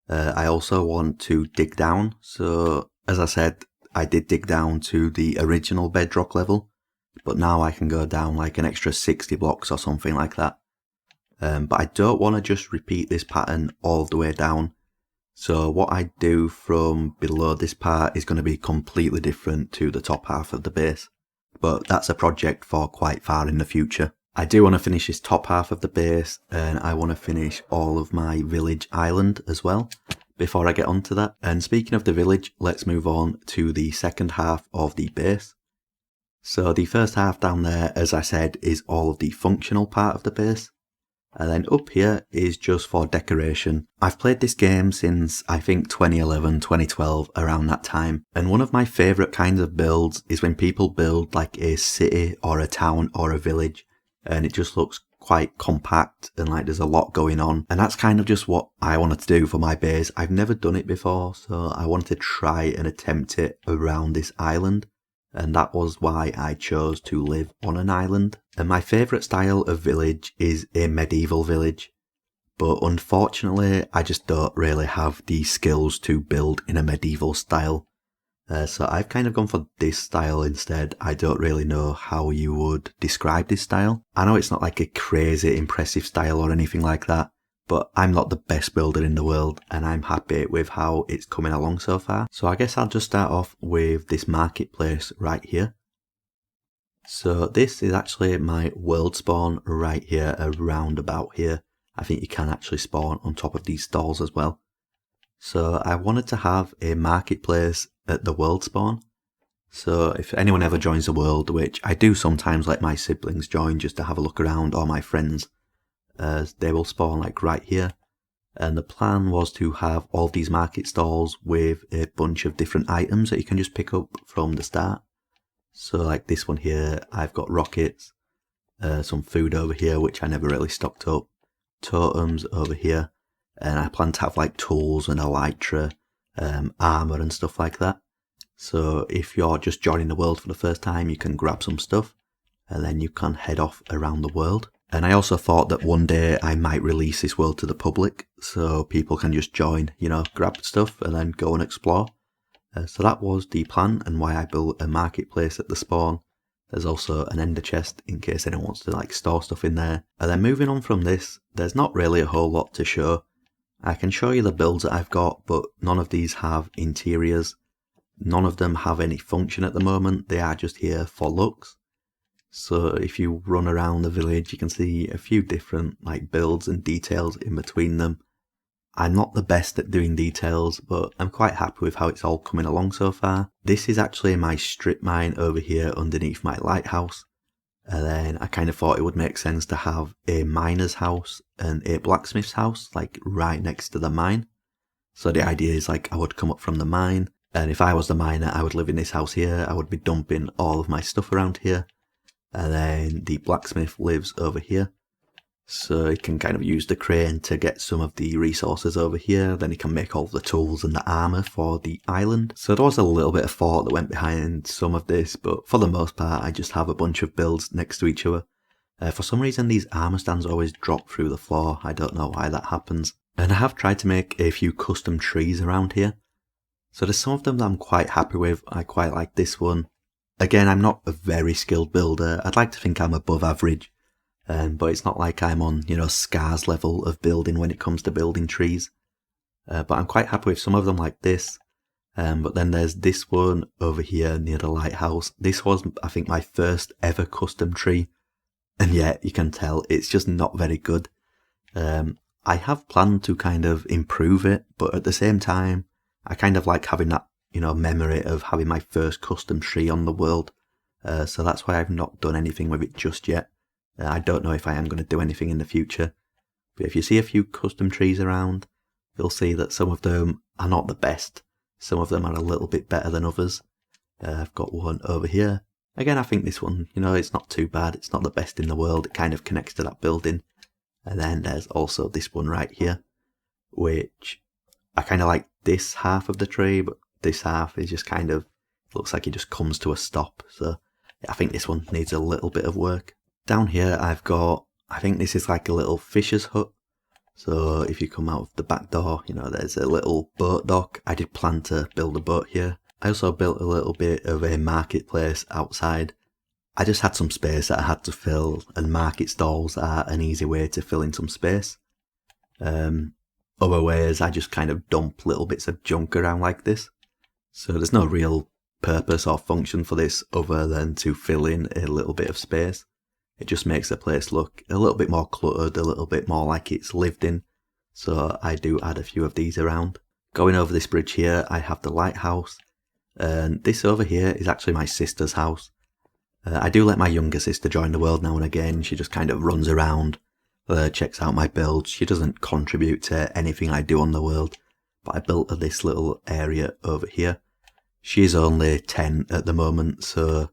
I also want to dig down. So, as I said, I did dig down to the original bedrock level. But now I can go down like an extra 60 blocks or something like that. But I don't want to just repeat this pattern all the way down. So what I do from below this part is going to be completely different to the top half of the base. But that's a project for quite far in the future. I do want to finish this top half of the base, and I want to finish all of my village island as well before I get onto that. And speaking of the village, let's move on to the second half of the base. So the first half down there, as I said, is all of the functional part of the base. And then up here is just for decoration. I've played this game since I think 2011, 2012, around that time. And one of my favourite kinds of builds is when people build like a city or a town or a village. And it just looks quite compact and like there's a lot going on. And that's kind of just what I wanted to do for my base. I've never done it before, so I wanted to try and attempt it around this island. And that was why I chose to live on an island. And my favourite style of village is a medieval village. But unfortunately, I just don't really have the skills to build in a medieval style. So I've kind of gone for this style instead. I don't really know how you would describe this style. I know it's not like a crazy impressive style or anything like that, but I'm not the best builder in the world and I'm happy with how it's coming along so far. So I guess I'll just start off with this marketplace right here. So this is actually my world spawn right here, around about here. I think you can actually spawn on top of these stalls as well. So I wanted to have a marketplace at the world spawn. So if anyone ever joins the world, which I do sometimes let my siblings join just to have a look around, or my friends, they will spawn like right here. And the plan was to have all these market stalls with a bunch of different items that you can just pick up from the start. So like this one here, I've got rockets, some food over here, which I never really stocked up, totems over here. And I plan to have like tools and elytra, armour and stuff like that. So if you're just joining the world for the first time, you can grab some stuff and then you can head off around the world. And I also thought that one day I might release this world to the public so people can just join, you know, grab stuff and then go and explore. So that was the plan and why I built a marketplace at the spawn. There's also an ender chest in case anyone wants to like store stuff in there. And then moving on from this, there's not really a whole lot to show. I can show you the builds that I've got, but none of these have interiors. None of them have any function at the moment. They are just here for looks. So if you run around the village, you can see a few different like builds and details in between them. I'm not the best at doing details, but I'm quite happy with how it's all coming along so far. This is actually my strip mine over here underneath my lighthouse. And then I kind of thought it would make sense to have a miner's house and a blacksmith's house, like right next to the mine. So the idea is like I would come up from the mine, and if I was the miner, I would live in this house here. I would be dumping all of my stuff around here. And then the blacksmith lives over here. So he can kind of use the crane to get some of the resources over here. Then he can make all the tools and the armour for the island. So there was a little bit of thought that went behind some of this, but for the most part I just have a bunch of builds next to each other. For some reason these armour stands always drop through the floor. I don't know why that happens. And I have tried to make a few custom trees around here. So there's some of them that I'm quite happy with. I quite like this one. Again, I'm not a very skilled builder. I'd like to think I'm above average. But it's not like I'm on, Scar's level of building when it comes to building trees. But I'm quite happy with some of them like this. But then there's this one over here near the lighthouse. This was, I think, my first ever custom tree. And yet, you can tell it's just not very good. I have planned to kind of improve it, but at the same time, I kind of like having that, memory of having my first custom tree on the world. So that's why I've not done anything with it just yet. I don't know if I am going to do anything in the future. But if you see a few custom trees around, you'll see that some of them are not the best. Some of them are a little bit better than others. I've got one over here. Again, I think this one, it's not too bad. It's not the best in the world. It kind of connects to that building. And then there's also this one right here, which I kind of like this half of the tree, but this half is just kind of, looks like it just comes to a stop. So yeah, I think this one needs a little bit of work. Down here I've got, I think this is like a little fisher's hut. So if you come out of the back door, there's a little boat dock. I did plan to build a boat here. I also built a little bit of a marketplace outside. I just had some space that I had to fill, and market stalls are an easy way to fill in some space. Other ways, I just kind of dump little bits of junk around like this. So there's no real purpose or function for this other than to fill in a little bit of space. It just makes the place look a little bit more cluttered, a little bit more like it's lived in. So I do add a few of these around. Going over this bridge here, I have the lighthouse. And this over here is actually my sister's house. I do let my younger sister join the world now and again. She just kind of runs around, checks out my builds. She doesn't contribute to anything I do on the world. But I built this little area over here. She's only 10 at the moment, so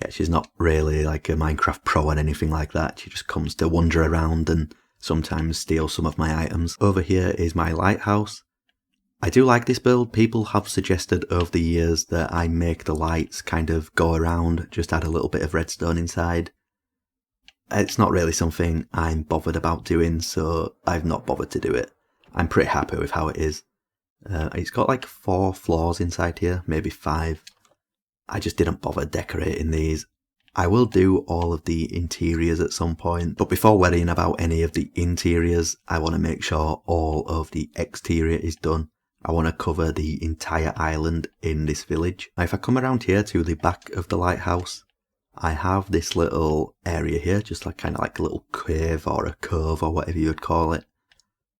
yeah, she's not really like a Minecraft pro and anything like that. She just comes to wander around and sometimes steal some of my items. Over here is my lighthouse. I do like this build. People have suggested over the years that I make the lights kind of go around, just add a little bit of redstone inside. It's not really something I'm bothered about doing, so I've not bothered to do it. I'm pretty happy with how it is. It's got like 4 floors inside here, maybe 5. I just didn't bother decorating these. I will do all of the interiors at some point, but before worrying about any of the interiors, I want to make sure all of the exterior is done. I want to cover the entire island in this village. Now if I come around here to the back of the lighthouse, I have this little area here, just like kind of like a little cave or a cove or whatever you would call it.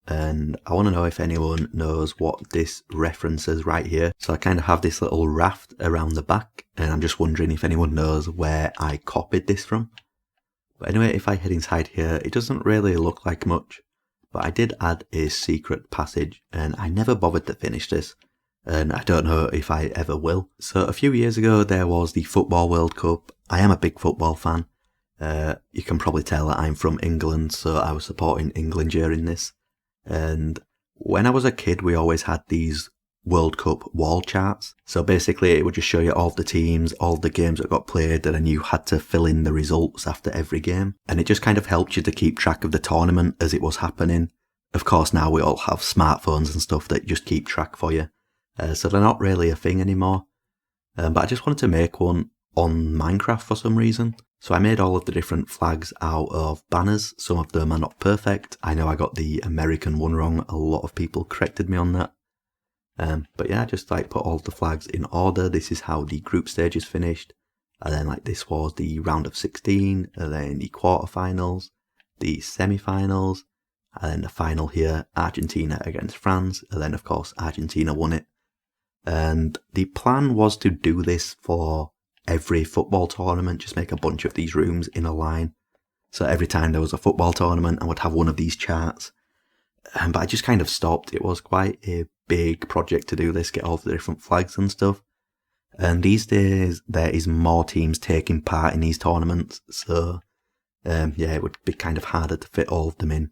And I want to know if anyone knows what this references right here. So I kind of have this little raft around the back, and I'm just wondering if anyone knows where I copied this from. But anyway, if I head inside here, it doesn't really look like much, but I did add a secret passage, and I never bothered to finish this, and I don't know if I ever will. So a few years ago, there was the Football World Cup. I am a big football fan. You can probably tell that I'm from England, so I was supporting England during this. And when I was a kid, we always had these World Cup wall charts. So basically it would just show you all of the teams, all of the games that got played, and then you had to fill in the results after every game. And it just kind of helped you to keep track of the tournament as it was happening. Of course, now we all have smartphones and stuff that just keep track for you. So they're not really a thing anymore. But I just wanted to make one on Minecraft for some reason. So I made all of the different flags out of banners. Some of them are not perfect. I know I got the American one wrong. A lot of people corrected me on that. But yeah, just like put all of the flags in order. This is how the group stage is finished. And then like this was the round of 16, and then the quarterfinals, the semi-finals, and then the final here, Argentina against France. And then of course Argentina won it. And the plan was to do this for every football tournament, just make a bunch of these rooms in a line. So every time there was a football tournament, I would have one of these charts. But I just kind of stopped. It was quite a big project to do this, get all the different flags and stuff. And these days, there is more teams taking part in these tournaments. So yeah, it would be kind of harder to fit all of them in.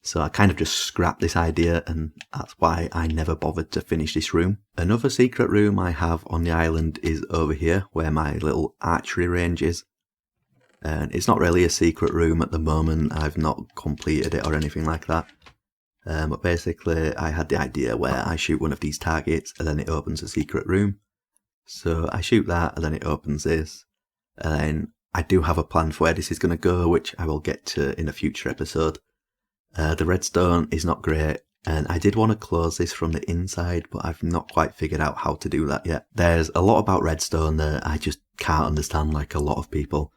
So I kind of just scrapped this idea, and that's why I never bothered to finish this room. Another secret room I have on the island is over here, where my little archery range is. And it's not really a secret room at the moment, I've not completed it or anything like that. But basically I had the idea where I shoot one of these targets and then it opens a secret room. So I shoot that and then it opens this. And then I do have a plan for where this is going to go, which I will get to in a future episode. The redstone is not great, and I did want to close this from the inside, but I've not quite figured out how to do that yet. There's a lot about redstone that I just can't understand, like a lot of people.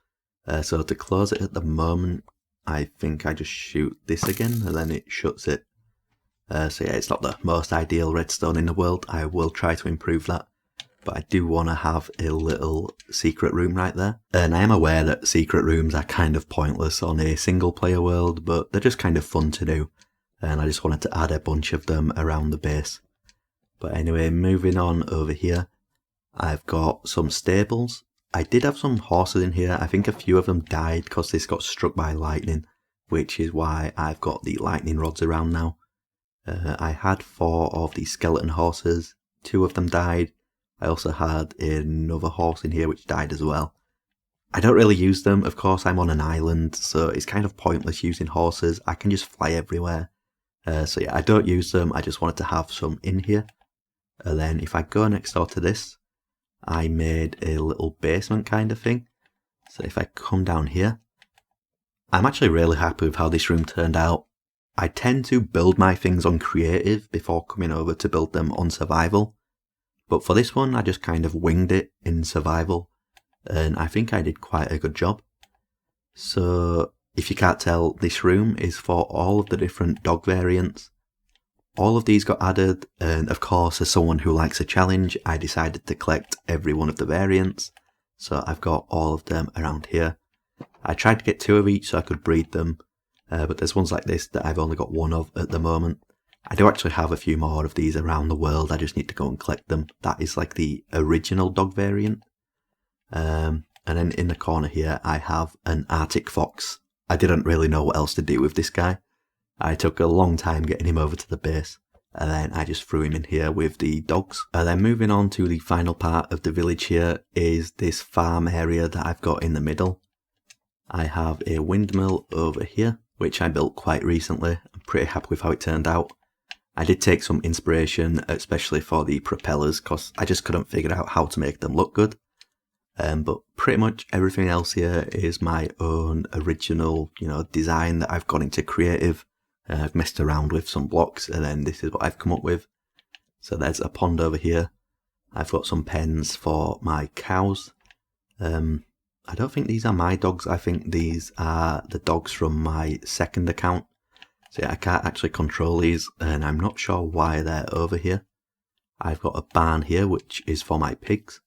So to close it at the moment, I think I just shoot this again, and then it shuts it. So yeah, it's not the most ideal redstone in the world. I will try to improve that. But I do want to have a little secret room right there. And I am aware that secret rooms are kind of pointless on a single player world, but they're just kind of fun to do. And I just wanted to add a bunch of them around the base. But anyway, moving on over here, I've got some stables. I did have some horses in here. I think a few of them died because this got struck by lightning, which is why I've got the lightning rods around now. I had 4 of these skeleton horses. 2 of them died. I also had another horse in here which died as well. I don't really use them, of course I'm on an island, so it's kind of pointless using horses. I can just fly everywhere. So yeah, I don't use them, I just wanted to have some in here. And then if I go next door to this, I made a little basement kind of thing. So if I come down here, I'm actually really happy with how this room turned out. I tend to build my things on creative before coming over to build them on survival. But for this one, I just kind of winged it in survival, and I think I did quite a good job. So, if you can't tell, this room is for all of the different dog variants. All of these got added, and of course, as someone who likes a challenge, I decided to collect every one of the variants. So I've got all of them around here. I tried to get 2 of each so I could breed them, but there's ones like this that I've only got 1 of at the moment. I do actually have a few more of these around the world, I just need to go and collect them. That is like the original dog variant. And then in the corner here I have an Arctic fox. I didn't really know what else to do with this guy. I took a long time getting him over to the base, and then I just threw him in here with the dogs. And then moving on to the final part of the village here is this farm area that I've got in the middle. I have a windmill over here, which I built quite recently. I'm pretty happy with how it turned out. I did take some inspiration, especially for the propellers, because I just couldn't figure out how to make them look good. But pretty much everything else here is my own original, design that I've got into creative. I've messed around with some blocks, and then this is what I've come up with. So there's a pond over here. I've got some pens for my cows. I don't think these are my dogs. I think these are the dogs from my second account. So yeah, I can't actually control these, and I'm not sure why they're over here. I've got a barn here, which is for my pigs.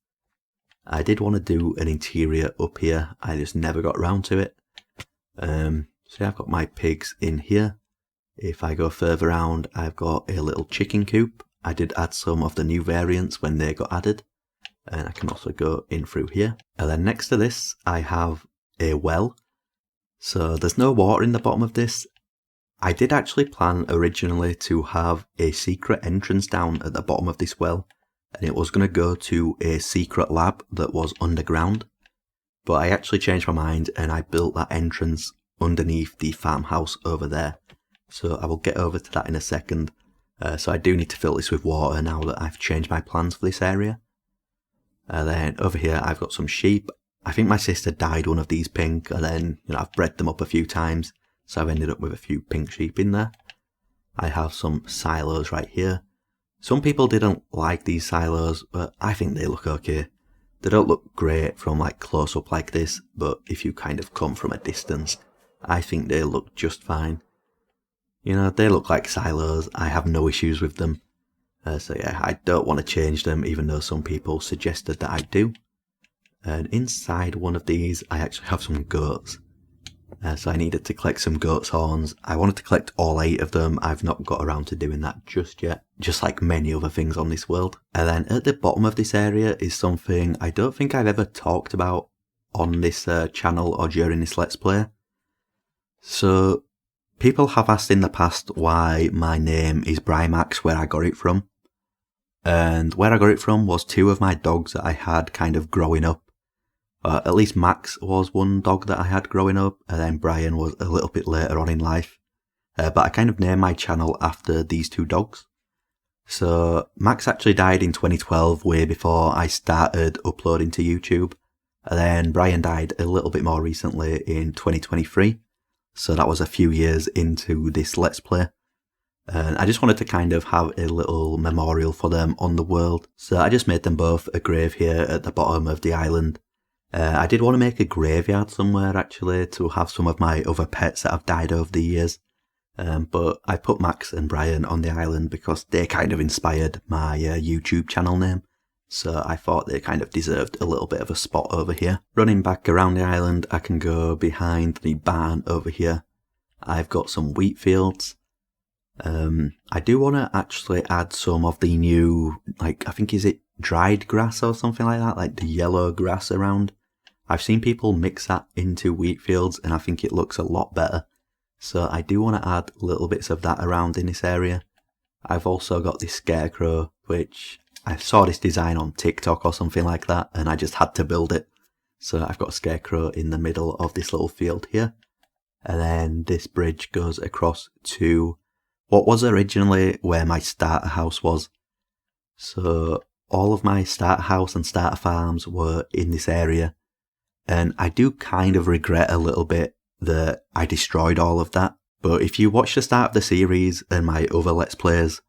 I did want to do an interior up here, I just never got around to it. So yeah, I've got my pigs in here. If I go further around, I've got a little chicken coop. I did add some of the new variants when they got added. And I can also go in through here. And then next to this, I have a well. So there's no water in the bottom of this. I did actually plan originally to have a secret entrance down at the bottom of this well, and it was going to go to a secret lab that was underground. But I actually changed my mind and I built that entrance underneath the farmhouse over there. So I will get over to that in a second. So I do need to fill this with water now that I've changed my plans for this area. Then over here I've got some sheep. I think my sister dyed one of these pink, and then I've bred them up a few times. So I've ended up with a few pink sheep in there. I have some silos right here. Some people didn't like these silos, but I think they look okay. They don't look great from like close up like this, but if you kind of come from a distance, I think they look just fine. They look like silos. I have no issues with them. So yeah, I don't want to change them, even though some people suggested that I do. And inside one of these, I actually have some goats. So I needed to collect some goat's horns. I wanted to collect all 8 of them. I've not got around to doing that just yet, just like many other things on this world. And then at the bottom of this area is something I don't think I've ever talked about on this channel or during this Let's Play. So, people have asked in the past why my name is Brymax, where I got it from. And where I got it from was two of my dogs that I had kind of growing up. At least Max was one dog that I had growing up, and then Brian was a little bit later on in life. But I kind of named my channel after these two dogs. So Max actually died in 2012, way before I started uploading to YouTube. And then Brian died a little bit more recently in 2023. So that was a few years into this Let's Play. And I just wanted to kind of have a little memorial for them on the world. So I just made them both a grave here at the bottom of the island. I did want to make a graveyard somewhere actually to have some of my other pets that have died over the years. But I put Max and Brian on the island because they kind of inspired my YouTube channel name. So I thought they kind of deserved a little bit of a spot over here. Running back around the island, I can go behind the barn over here. I've got some wheat fields. I do want to actually add some of the new, like, I think is it dried grass or something like that? Like the yellow grass around. I've seen people mix that into wheat fields and I think it looks a lot better. So I do want to add little bits of that around in this area. I've also got this scarecrow, which I saw this design on TikTok or something like that, and I just had to build it. So I've got a scarecrow in the middle of this little field here. And then this bridge goes across to what was originally where my starter house was. So all of my starter house and starter farms were in this area. And I do kind of regret a little bit that I destroyed all of that. But if you watch the start of the series and my other Let's Plays,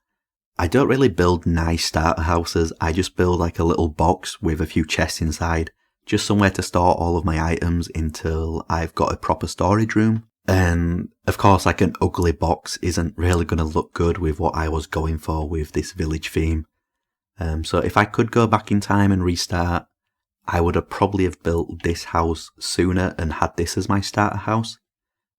I don't really build nice starter houses. I just build like a little box with a few chests inside, just somewhere to store all of my items until I've got a proper storage room. And of course, like an ugly box isn't really going to look good with what I was going for with this village theme. So if I could go back in time and restart, I would have probably have built this house sooner and had this as my starter house.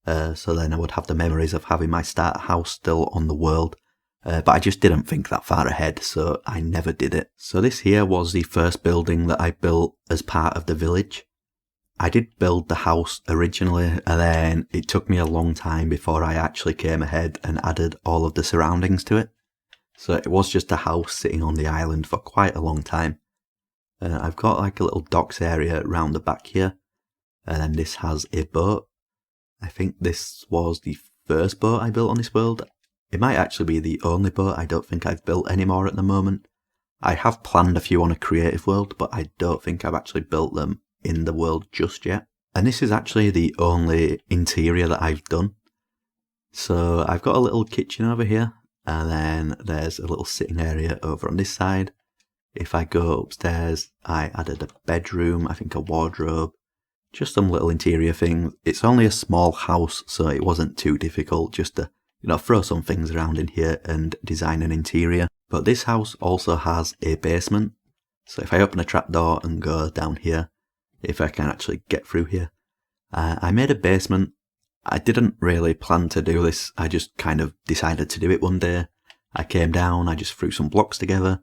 So then I would have the memories of having my starter house still on the world. But I just didn't think that far ahead, so I never did it. So this here was the first building that I built as part of the village. I did build the house originally, and then it took me a long time before I actually came ahead and added all of the surroundings to it. So it was just a house sitting on the island for quite a long time. I've got like a little docks area around the back here, and then this has a boat. I think this was the first boat I built on this world. It might actually be the only boat I don't think I've built anymore at the moment. I have planned a few on a creative world, but I don't think I've actually built them in the world just yet. And this is actually the only interior that I've done. So I've got a little kitchen over here, and then there's a little sitting area over on this side. If I go upstairs, I added a bedroom, I think a wardrobe, just some little interior things. It's only a small house, so it wasn't too difficult just to, throw some things around in here and design an interior. But this house also has a basement. So if I open a trapdoor and go down here, if I can actually get through here, I made a basement. I didn't really plan to do this. I just kind of decided to do it one day. I came down, I just threw some blocks together.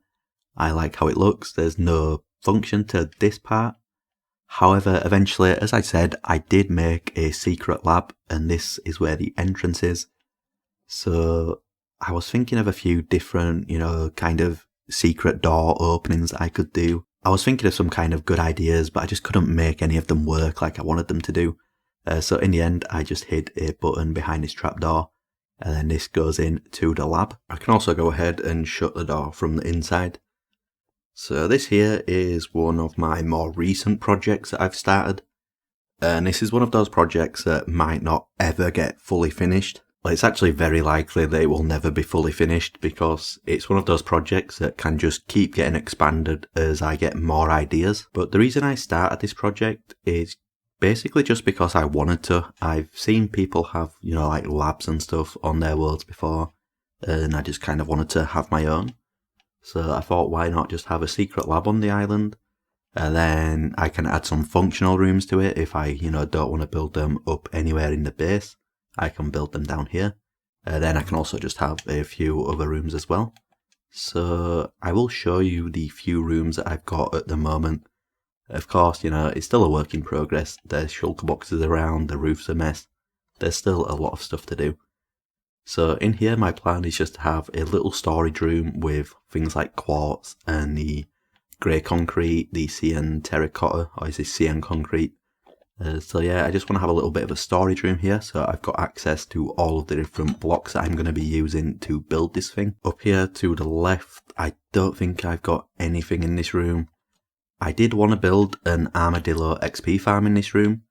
I like how it looks. There's no function to this part. However, eventually, as I said, I did make a secret lab, and this is where the entrance is. So I was thinking of a few different, kind of secret door openings that I could do. I was thinking of some kind of good ideas, but I just couldn't make any of them work like I wanted them to do. So in the end, I just hid a button behind this trapdoor, and then this goes in to the lab. I can also go ahead and shut the door from the inside. So this here is one of my more recent projects that I've started. And this is one of those projects that might not ever get fully finished. Well, it's actually very likely they will never be fully finished because it's one of those projects that can just keep getting expanded as I get more ideas. But the reason I started this project is basically just because I wanted to. I've seen people have, like labs and stuff on their worlds before, and I just kind of wanted to have my own. So I thought, why not just have a secret lab on the island, and then I can add some functional rooms to it if I, don't want to build them up anywhere in the base. I can build them down here. Then I can also just have a few other rooms as well. So I will show you the few rooms that I've got at the moment. Of course, it's still a work in progress. There's shulker boxes around, the roof's a mess. there's still a lot of stuff to do. So in here, my plan is just to have a little storage room with things like quartz and the grey concrete, the cyan terracotta, or is this cyan concrete? So yeah, I just want to have a little bit of a storage room here, so I've got access to all of the different blocks that I'm going to be using to build this thing. Up here to the left, I don't think I've got anything in this room. I did want to build an Armadillo XP farm in this room,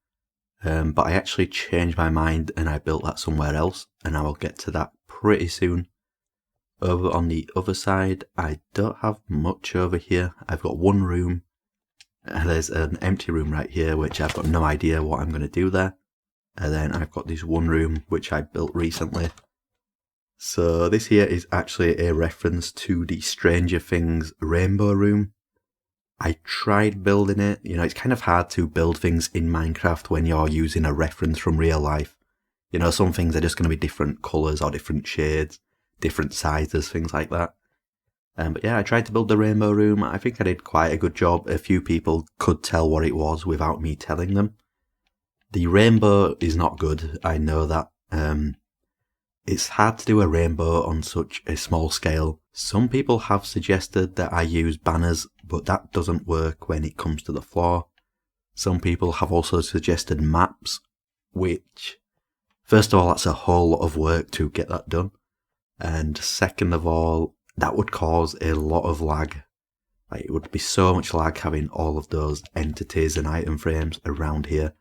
but I actually changed my mind and I built that somewhere else, and I will get to that pretty soon. Over on the other side, I don't have much over here. I've got one room. There's an empty room right here, which I've got no idea what I'm going to do there. And then I've got this one room, which I built recently. So this here is actually a reference to the Stranger Things rainbow room. I tried building it. You know, it's kind of hard to build things in Minecraft when you're using a reference from real life. You know, some things are just going to be different colours or different shades, different sizes, things like that. But yeah, I tried to build the rainbow room. I think I did quite a good job. A few people could tell what it was without me telling them. The rainbow is not good, I know that. It's hard to do a rainbow on such a small scale. Some people have suggested that I use banners, but that doesn't work when it comes to the floor. Some people have also suggested maps, which, first of all, that's a whole lot of work to get that done. And second of all, that would cause a lot of lag. Like, it would be so much lag having all of those entities and item frames around here.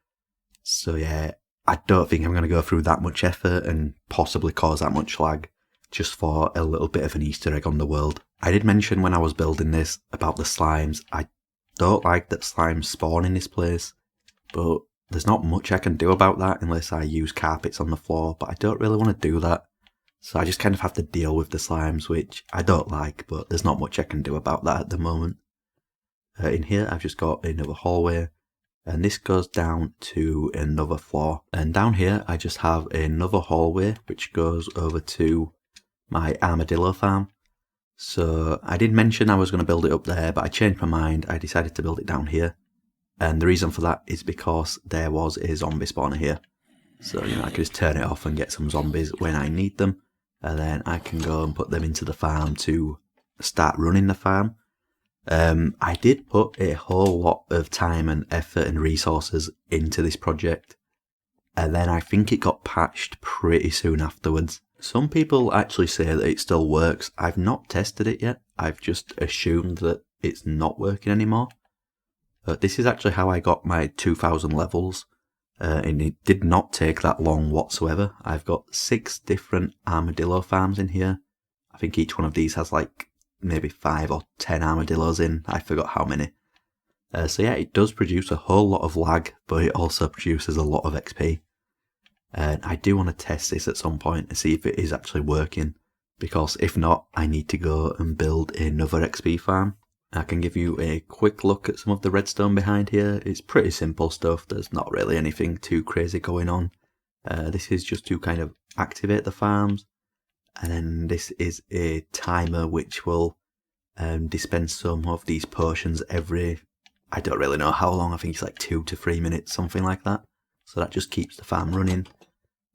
So yeah, I don't think I'm going to go through that much effort and possibly cause that much lag just for a little bit of an Easter egg on the world. I did mention when I was building this about the slimes. I don't like that slimes spawn in this place, but there's not much I can do about that unless I use carpets on the floor, but I don't really want to do that. So I just kind of have to deal with the slimes, which I don't like, but there's not much I can do about that at the moment. In here, I've just got another hallway, and this goes down to another floor. And down here, I just have another hallway, which goes over to my Armadillo farm. So I did mention I was going to build it up there, but I changed my mind. I decided to build it down here. And the reason for that is because there was a zombie spawner here. So, you know, I can just turn it off and get some zombies when I need them. And then I can go and put them into the farm to start running the farm. I did put a whole lot of time and effort and resources into this project. And then I think it got patched pretty soon afterwards. Some people actually say that it still works. I've not tested it yet. I've just assumed that it's not working anymore. This is actually how I got my 2000 levels. And it did not take that long whatsoever. I've got 6 different armadillo farms in here. I think each one of these has like maybe 5 or 10 armadillos in. I forgot how many. So yeah, it does produce a whole lot of lag, but it also produces a lot of XP. And I do want to test this at some point and see if it is actually working, because if not, I need to go and build another XP farm. I can give you a quick look at some of the redstone behind here. It's pretty simple stuff. There's not really anything too crazy going on. This is just to kind of activate the farms. And then this is a timer which will dispense some of these potions every, I don't really know how long, I think it's like 2 to 3 minutes, something like that. So that just keeps the farm running.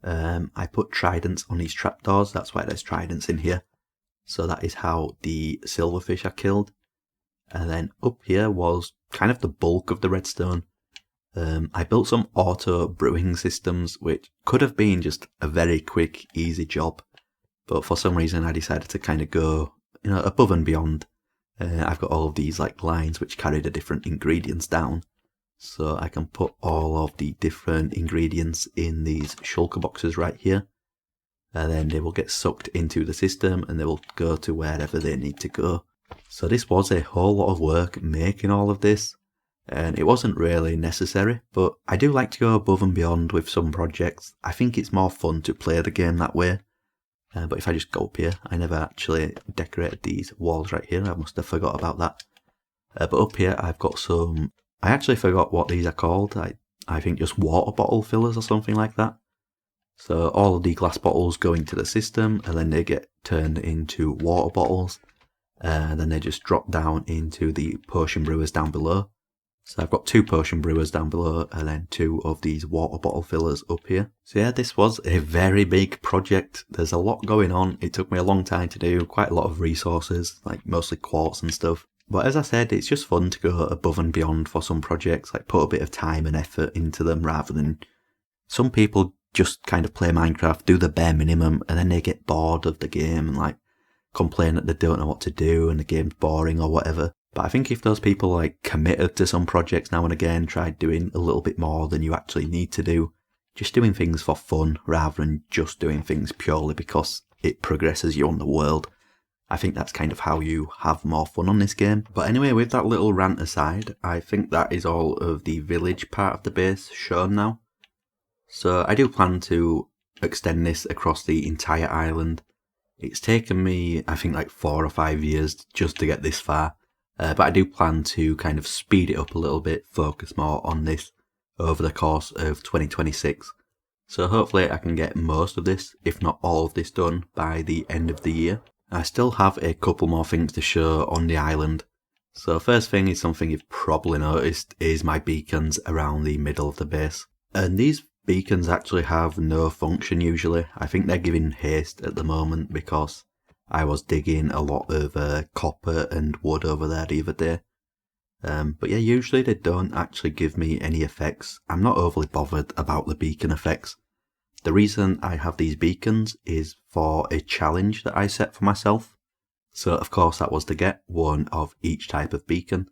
I put tridents on these trapdoors, that's why there's tridents in here. So that is how the silverfish are killed. And then up here was kind of the bulk of the redstone. I built some auto brewing systems, which could have been just a very quick, easy job. But for some reason I decided to kind of go, you know, above and beyond. I've got all of these like lines which carry the different ingredients down. So I can put all of the different ingredients in these shulker boxes right here. And then they will get sucked into the system and they will go to wherever they need to go. So this was a whole lot of work making all of this, and it wasn't really necessary, but I do like to go above and beyond with some projects. I think it's more fun to play the game that way. But if I just go up here, I never actually decorated these walls right here. I must have forgot about that. But up here I've got some, I actually forgot what these are called. I think just water bottle fillers or something like that. So all of the glass bottles go into the system and then they get turned into water bottles. And then they just drop down into the potion brewers down below. So I've got 2 potion brewers down below and then 2 of these water bottle fillers up here. So yeah, this was a very big project. There's a lot going on. It took me a long time to do, quite a lot of resources, like mostly quartz and stuff. But as I said, it's just fun to go above and beyond for some projects, like put a bit of time and effort into them rather than some people just kind of play Minecraft, do the bare minimum, and then they get bored of the game and like complain that they don't know what to do and the game's boring or whatever. But I think if those people like committed to some projects now and again, tried doing a little bit more than you actually need to do, just doing things for fun rather than just doing things purely because it progresses you on the world, I think that's kind of how you have more fun on this game. But anyway, with that little rant aside, I think that is all of the village part of the base shown now. So I do plan to extend this across the entire island. It's taken me, I think, like 4 or 5 years just to get this far. But I do plan to kind of speed it up a little bit, focus more on this over the course of 2026. So hopefully I can get most of this, if not all of this, done by the end of the year. I still have a couple more things to show on the island. So first thing is something you've probably noticed is my beacons around the middle of the base. And these beacons actually have no function usually. I think they're giving haste at the moment because I was digging a lot of copper and wood over there the other day. But yeah, usually they don't actually give me any effects. I'm not overly bothered about the beacon effects. The reason I have these beacons is for a challenge that I set for myself. So of course that was to get one of each type of beacon.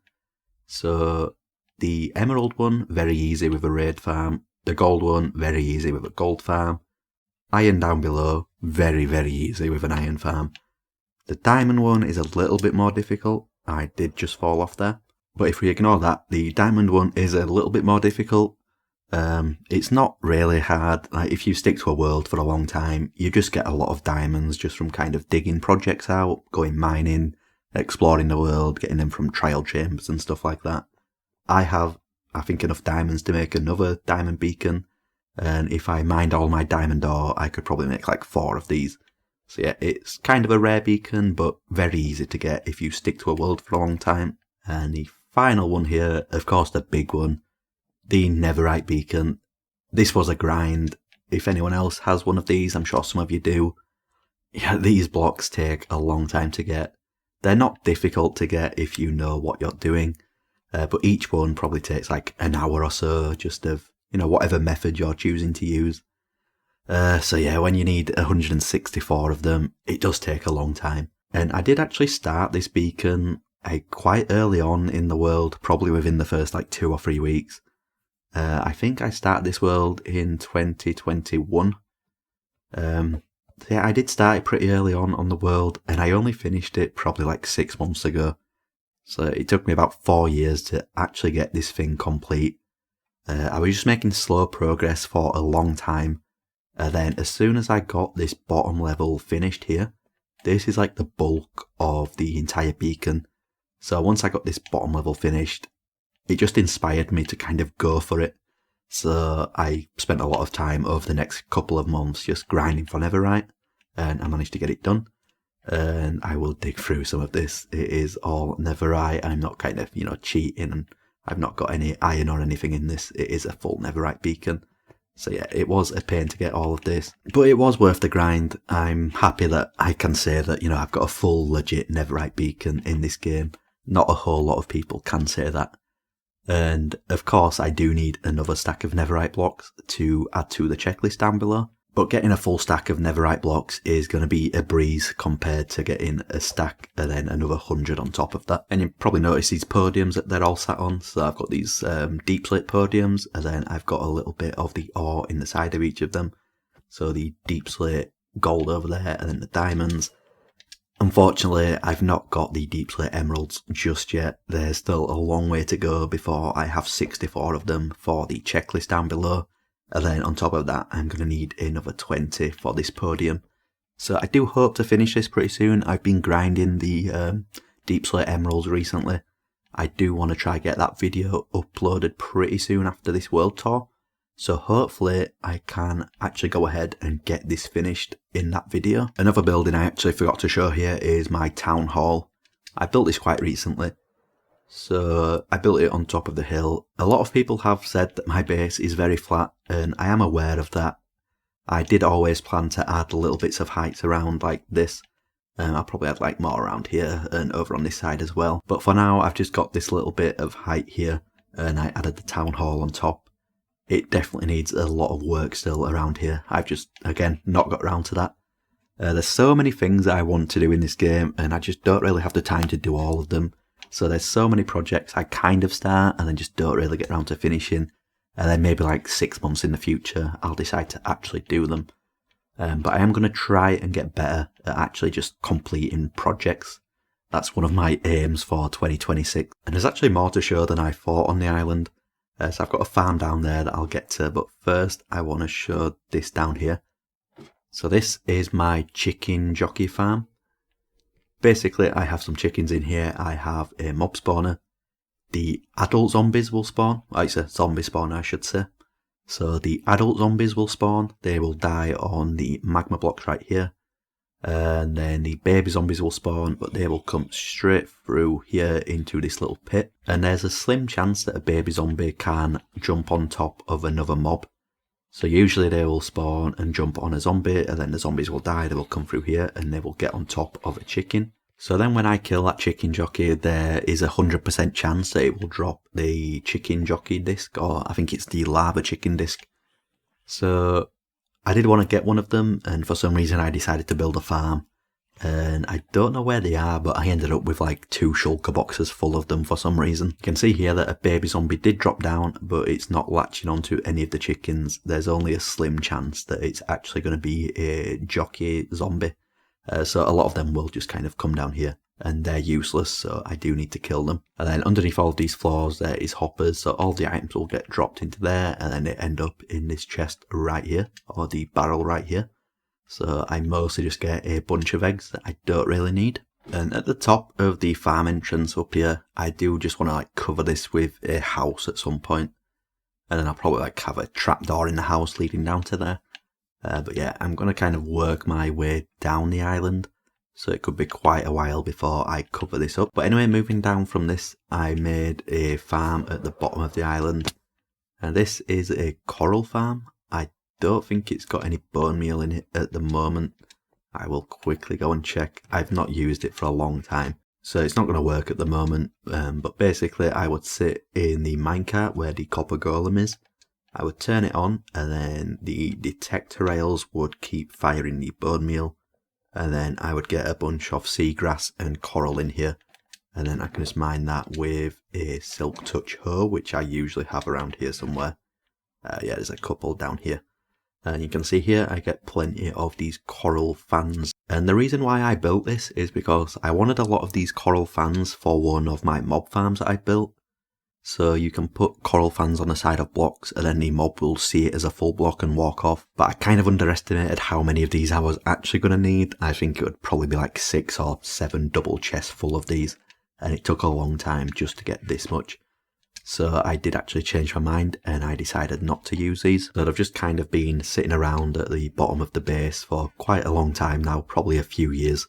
So the emerald one, very easy with a raid farm. The gold one, very easy with a gold farm. Iron down below, very, very easy with an iron farm. The diamond one is a little bit more difficult. I did just fall off there. But if we ignore that, the diamond one is a little bit more difficult. It's not really hard. Like if you stick to a world for a long time, you just get a lot of diamonds just from kind of digging projects out, going mining, exploring the world, getting them from trial chambers and stuff like that. I have, I think, enough diamonds to make another diamond beacon. And if I mined all my diamond ore, I could probably make like 4 of these. So yeah, it's kind of a rare beacon, but very easy to get if you stick to a world for a long time. And the final one here, of course the big one, the Netherite beacon. This was a grind. If anyone else has one of these, I'm sure some of you do. Yeah, these blocks take a long time to get. They're not difficult to get if you know what you're doing, but each one probably takes like an hour or so just of, whatever method you're choosing to use. So yeah, when you need 164 of them, it does take a long time. And I did actually start this beacon quite early on in the world, probably within the first like 2 or 3 weeks. I think I started this world in 2021. So yeah, I did start it pretty early on the world, and I only finished it probably like 6 months ago. So it took me about 4 years to actually get this thing complete. I was just making slow progress for a long time. And then as soon as I got this bottom level finished here, this is like the bulk of the entire beacon. So once I got this bottom level finished, it just inspired me to kind of go for it. So I spent a lot of time over the next couple of months just grinding for Netherite, and I managed to get it done. And I will dig through some of this. It is all Netherite. I'm not kind of, cheating, and I've not got any iron or anything in this. It is a full Netherite beacon. So yeah, it was a pain to get all of this, but it was worth the grind. I'm happy that I can say that, I've got a full legit Netherite beacon in this game. Not a whole lot of people can say that. And of course I do need another stack of Netherite blocks to add to the checklist down below. But getting a full stack of Netherite blocks is going to be a breeze compared to getting a stack and then another 100 on top of that. And you probably notice these podiums that they're all sat on. So I've got these deep slate podiums, and then I've got a little bit of the ore in the side of each of them. So the deep slate gold over there, and then the diamonds. Unfortunately, I've not got the deep slate emeralds just yet. There's still a long way to go before I have 64 of them for the checklist down below. And then on top of that, I'm going to need another 20 for this podium. So I do hope to finish this pretty soon. I've been grinding the deep slate emeralds recently. I do want to try get that video uploaded pretty soon after this world tour. So hopefully I can actually go ahead and get this finished in that video. Another building I actually forgot to show here is my town hall. I built this quite recently. So I built it on top of the hill. A lot of people have said that my base is very flat, and I am aware of that. I did always plan to add little bits of heights around like this. I'll probably add like more around here and over on this side as well. But for now, I've just got this little bit of height here, and I added the town hall on top. It definitely needs a lot of work still around here. I've just, again, not got around to that. There's so many things I want to do in this game, and I just don't really have the time to do all of them. So there's so many projects I kind of start and then just don't really get around to finishing. And then maybe like 6 months in the future, I'll decide to actually do them. But I am going to try and get better at actually just completing projects. That's one of my aims for 2026. And there's actually more to show than I thought on the island. So I've got a farm down there that I'll get to. But first, I want to show this down here. So this is my chicken jockey farm. Basically, I have some chickens in here. I have a mob spawner. The adult zombies will spawn. Well, it's a zombie spawner, I should say. So the adult zombies will spawn. They will die on the magma blocks right here. And then the baby zombies will spawn, but they will come straight through here into this little pit. And there's a slim chance that a baby zombie can jump on top of another mob. So usually they will spawn and jump on a zombie, and then the zombies will die. They will come through here and they will get on top of a chicken. So then when I kill that chicken jockey, there is a 100% chance that it will drop the chicken jockey disc, or I think it's the lava chicken disc. So I did want to get one of them, and for some reason I decided to build a farm. And I don't know where they are, but I ended up with like 2 shulker boxes full of them for some reason. You can see here that a baby zombie did drop down, but it's not latching onto any of the chickens. There's only a slim chance that it's actually going to be a jockey zombie. So a lot of them will just kind of come down here, and they're useless, so I do need to kill them. And then underneath all of these floors there is hoppers, so all the items will get dropped into there, and then they end up in this chest right here, or the barrel right here. So I mostly just get a bunch of eggs that I don't really need. And at the top of the farm entrance up here, I do just want to like cover this with a house at some point. And then I'll probably like have a trapdoor in the house leading down to there. But yeah, I'm going to kind of work my way down the island. So it could be quite a while before I cover this up. But anyway, moving down from this, I made a farm at the bottom of the island. And this is a coral farm. I don't think it's got any bone meal in it at the moment. I will quickly go and check. I've not used it for a long time, so it's not going to work at the moment. But basically I would sit in the minecart where the copper golem is. I would turn it on, and then the detector rails would keep firing the bone meal. And then I would get a bunch of seagrass and coral in here. And then I can just mine that with a silk touch hoe, which I usually have around here somewhere. Yeah, there's a couple down here. And you can see here I get plenty of these coral fans. And the reason why I built this is because I wanted a lot of these coral fans for one of my mob farms that I built. So you can put coral fans on the side of blocks, and then the mob will see it as a full block and walk off. But I kind of underestimated how many of these I was actually going to need. I think it would probably be like 6 or 7 double chests full of these. And it took a long time just to get this much. So I did actually change my mind, and I decided not to use these. So they've just kind of been sitting around at the bottom of the base for quite a long time now, probably a few years.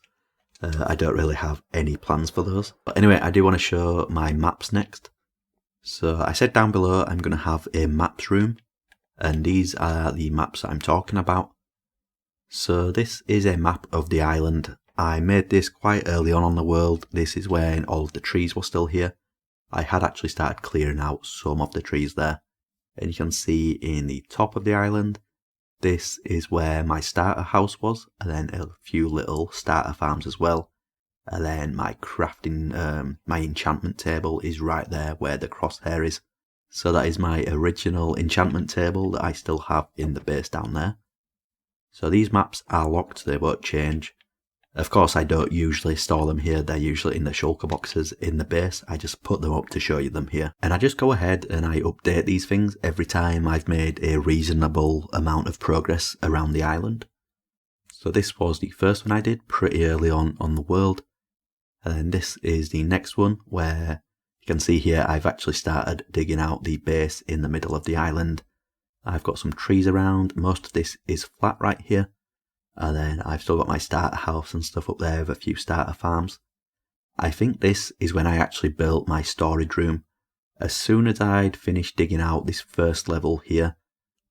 I don't really have any plans for those. But anyway, I do want to show my maps next. So I said down below I'm going to have a maps room, and these are the maps that I'm talking about. So this is a map of the island. I made this quite early on the world. This is when all of the trees were still here. I had actually started clearing out some of the trees there. And you can see in the top of the island, this is where my starter house was, and then a few little starter farms as well. And then my crafting, my enchantment table is right there where the crosshair is. So that is my original enchantment table that I still have in the base down there. So these maps are locked, they won't change. Of course, I don't usually store them here. They're usually in the shulker boxes in the base. I just put them up to show you them here. And I just go ahead and I update these things every time I've made a reasonable amount of progress around the island. So this was the first one I did pretty early on the world. And then this is the next one, where you can see here I've actually started digging out the base in the middle of the island. I've got some trees around. Most of this is flat right here. And then I've still got my starter house and stuff up there with a few starter farms. I think this is when I actually built my storage room. As soon as I'd finished digging out this first level here,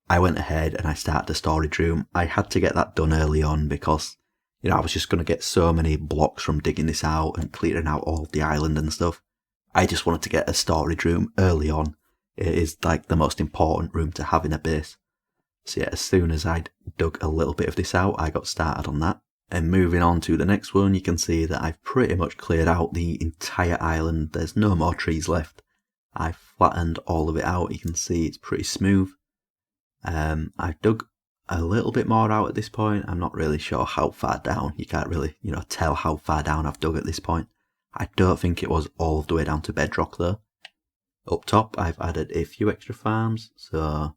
I went ahead and I started the storage room. I had to get that done early on because, I was just going to get so many blocks from digging this out and clearing out all of the island and stuff. I just wanted to get a storage room early on. It is like the most important room to have in a base. So yeah, as soon as I'd dug a little bit of this out, I got started on that. And moving on to the next one, you can see that I've pretty much cleared out the entire island. There's no more trees left. I've flattened all of it out. You can see it's pretty smooth. I've dug a little bit more out at this point. I'm not really sure how far down. You can't really, tell how far down I've dug at this point. I don't think it was all of the way down to bedrock though. Up top, I've added a few extra farms. So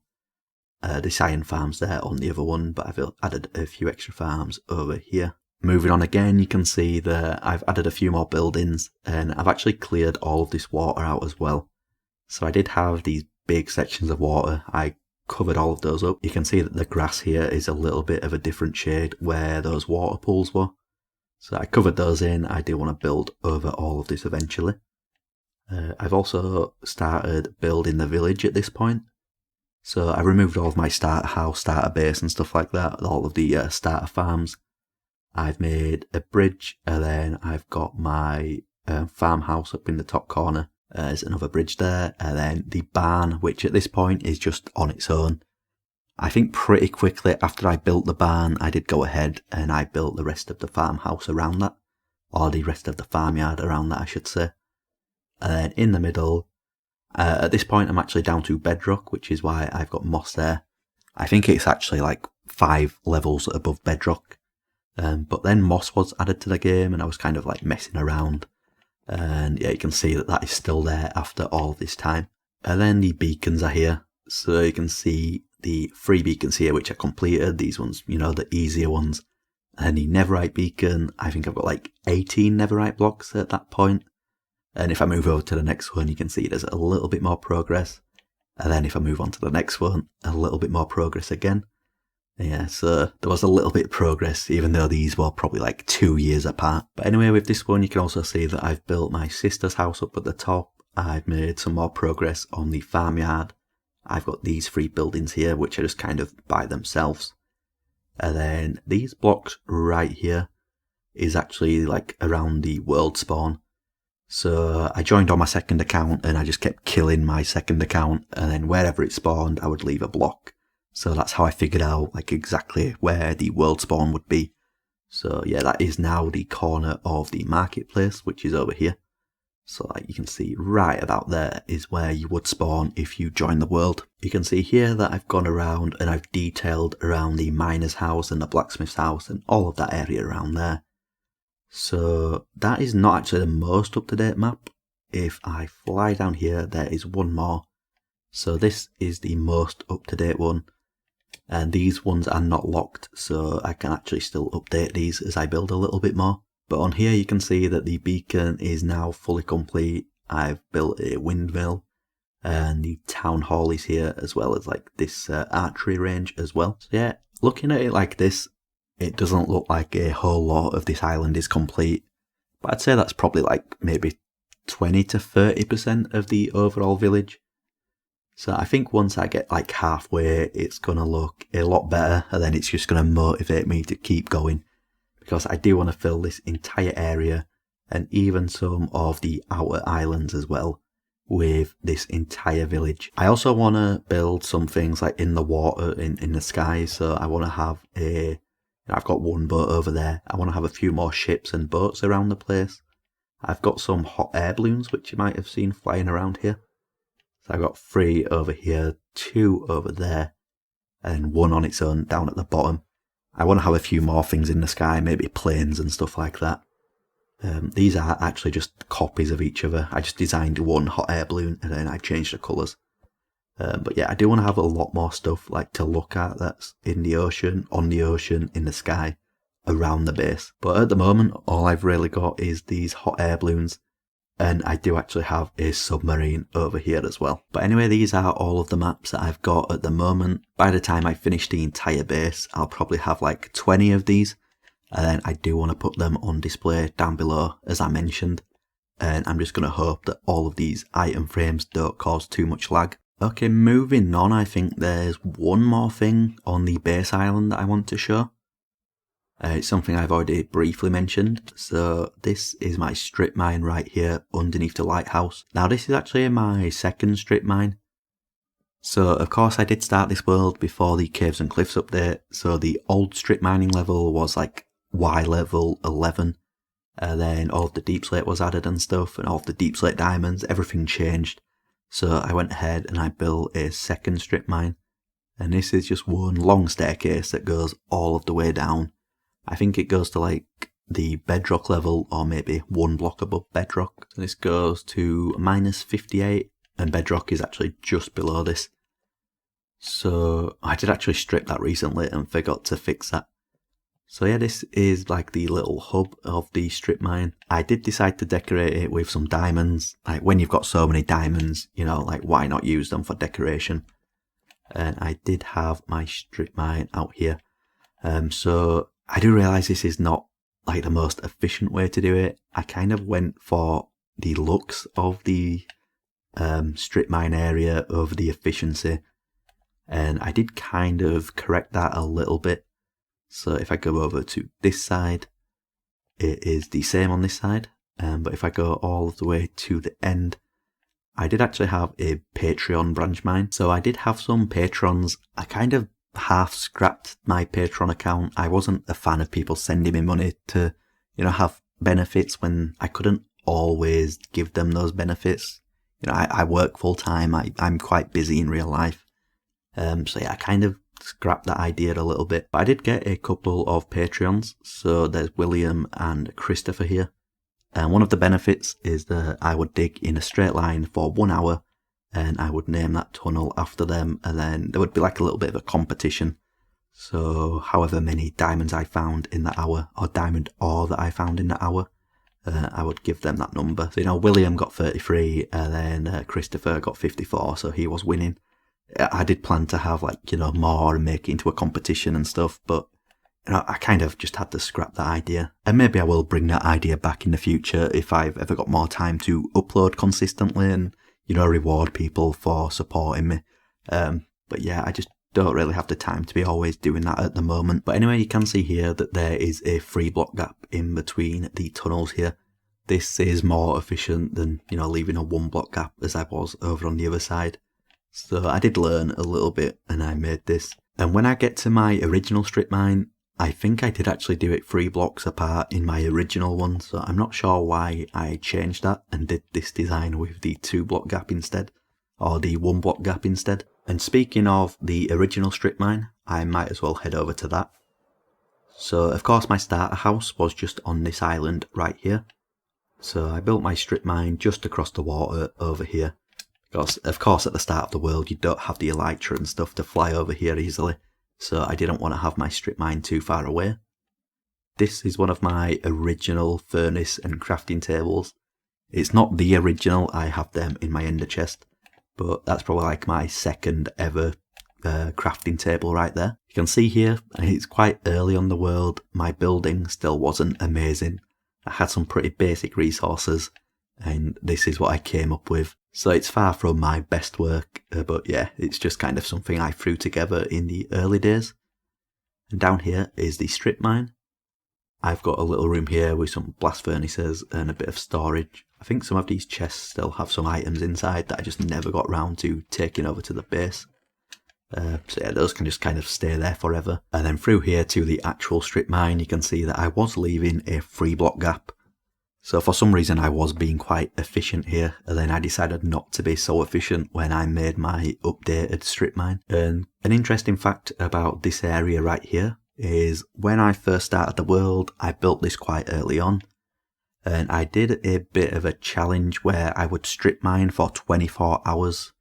this iron farm's there on the other one, but I've added a few extra farms over here. Moving on again, you can see that I've added a few more buildings, and I've actually cleared all of this water out as well. So I did have these big sections of water. I covered all of those up. You can see that the grass here is a little bit of a different shade where those water pools were. So I covered those in. I do want to build over all of this eventually. I've also started building the village at this point. So I removed all of my starter house, starter base and stuff like that, all of the starter farms. I've made a bridge, and then I've got my farmhouse up in the top corner. There's another bridge there, and then the barn, which at this point is just on its own. I think pretty quickly after I built the barn, I did go ahead and I built the rest of the farmhouse around that, or the rest of the farmyard around that, I should say. And then in the middle, at this point I'm actually down to bedrock, which is why I've got moss there. I think it's actually like 5 levels above bedrock. But then moss was added to the game and I was kind of like messing around. And yeah, you can see that is still there after all this time. And then the beacons are here. So you can see the 3 beacons here which are completed. These ones, the easier ones. And the netherite beacon, I think I've got like 18 netherite blocks at that point. And if I move over to the next one, you can see there's a little bit more progress. And then if I move on to the next one, a little bit more progress again. Yeah, so there was a little bit of progress, even though these were probably like 2 years apart. But anyway, with this one, you can also see that I've built my sister's house up at the top. I've made some more progress on the farmyard. I've got these 3 buildings here, which are just kind of by themselves. And then these blocks right here is actually like around the world spawn. So I joined on my second account and I just kept killing my second account, and then wherever it spawned I would leave a block. So that's how I figured out like exactly where the world spawn would be. So yeah, that is now the corner of the marketplace, which is over here. So like you can see right about there is where you would spawn if you join the world. You can see here that I've gone around and I've detailed around the miner's house and the blacksmith's house and all of that area around there. So that is not actually the most up-to-date map. If I fly down here, there is one more. So this is the most up-to-date one. And these ones are not locked, so I can actually still update these as I build a little bit more. But on here you can see that the beacon is now fully complete. I've built a windmill, and the town hall is here, as well as like this archery range as well. So yeah, looking at it like this, it doesn't look like a whole lot of this island is complete, but I'd say that's probably like maybe 20 to 30% of the overall village. So I think once I get like halfway, it's going to look a lot better, and then it's just going to motivate me to keep going, because I do want to fill this entire area and even some of the outer islands as well with this entire village. I also want to build some things like in the water, in the sky. So I want to have I've got one boat over there. I want to have a few more ships and boats around the place. I've got some hot air balloons, which you might have seen flying around here. So I've got 3 over here, 2 over there, and 1 on its own down at the bottom. I want to have a few more things in the sky, maybe planes and stuff like that. These are actually just copies of each other. I just designed one hot air balloon and then I changed the colours. But yeah, I do want to have a lot more stuff like to look at that's in the ocean, on the ocean, in the sky, around the base. But at the moment, all I've really got is these hot air balloons, and I do actually have a submarine over here as well. But anyway, these are all of the maps that I've got at the moment. By the time I finish the entire base, I'll probably have like 20 of these, and then I do want to put them on display down below, as I mentioned. and I'm just going to hope that all of these item frames don't cause too much lag. Okay, moving on, I think there's one more thing on the base island that I want to show. It's something I've already briefly mentioned. So this is my strip mine right here underneath the lighthouse. Now this is actually my second strip mine. So of course I did start this world before the Caves and Cliffs update. So the old strip mining level was like Y level 11. Then all of the deep slate was added and stuff, and all of the deep slate diamonds, everything changed. So I went ahead and I built a second strip mine. And this is just one long staircase that goes all of the way down. I think it goes to like the bedrock level, or maybe one block above bedrock. So this goes to minus 58, and bedrock is actually just below this. So I did actually strip that recently and forgot to fix that. So yeah, this is like the little hub of the strip mine. I did decide to decorate it with some diamonds. Like when you've got so many diamonds, you know, like why not use them for decoration? And I did have my strip mine out here. So I do realise this is not like the most efficient way to do it. I kind of went for the looks of the strip mine area over the efficiency. And I did kind of correct that a little bit. So if I go over to this side, it is the same on this side. But if I go all the way to the end, I did actually have a Patreon branch mine. So I did have some patrons. I kind of half scrapped my Patreon account. I wasn't a fan of people sending me money to, you know, have benefits when I couldn't always give them those benefits. You know, I work full time. I'm quite busy in real life. So yeah, I kind of scrapped that idea a little bit. But I did get a couple of Patreons. So there's William and Christopher here. And one of the benefits is that I would dig in a straight line for 1 hour, and I would name that tunnel after them, and then there would be like a little bit of a competition. So however many diamonds I found in that hour, or diamond ore that I found in that hour, I would give them that number. So, you know, William got 33, and then Christopher got 54, so he was winning. I did plan to have like, you know, more and make it into a competition and stuff, but you know, I kind of just had to scrap that idea. And maybe I will bring that idea back in the future if I've ever got more time to upload consistently and, you know, reward people for supporting me. But yeah, I just don't really have the time to be always doing that at the moment. But anyway, you can see here that there is a 3 block gap in between the tunnels here. This is more efficient than, you know, leaving a 1 block gap as I was over on the other side. So I did learn a little bit and I made this. And when I get to my original strip mine, I think I did actually do it 3 blocks apart in my original one, so I'm not sure why I changed that and did this design with the 2 block gap instead, or the 1 block gap instead. And speaking of the original strip mine, I might as well head over to that. So of course my starter house was just on this island right here. So I built my strip mine just across the water over here. Because of course at the start of the world you don't have the elytra and stuff to fly over here easily. So I didn't want to have my strip mine too far away. This is one of my original furnace and crafting tables. It's not the original, I have them in my ender chest, but that's probably like my second ever crafting table right there. You can see here, it's quite early on the world, my building still wasn't amazing. I had some pretty basic resources, and this is what I came up with. So it's far from my best work, but yeah, it's just kind of something I threw together in the early days. And down here is the strip mine. I've got a little room here with some blast furnaces and a bit of storage. I think some of these chests still have some items inside that I just never got round to taking over to the base. So yeah, those can just kind of stay there forever. And then through here to the actual strip mine, you can see that I was leaving a 3 block gap. So for some reason I was being quite efficient here, and then I decided not to be so efficient when I made my updated strip mine. And an interesting fact about this area right here is when I first started the world, I built this quite early on. And I did a bit of a challenge where I would strip mine for 24 hours.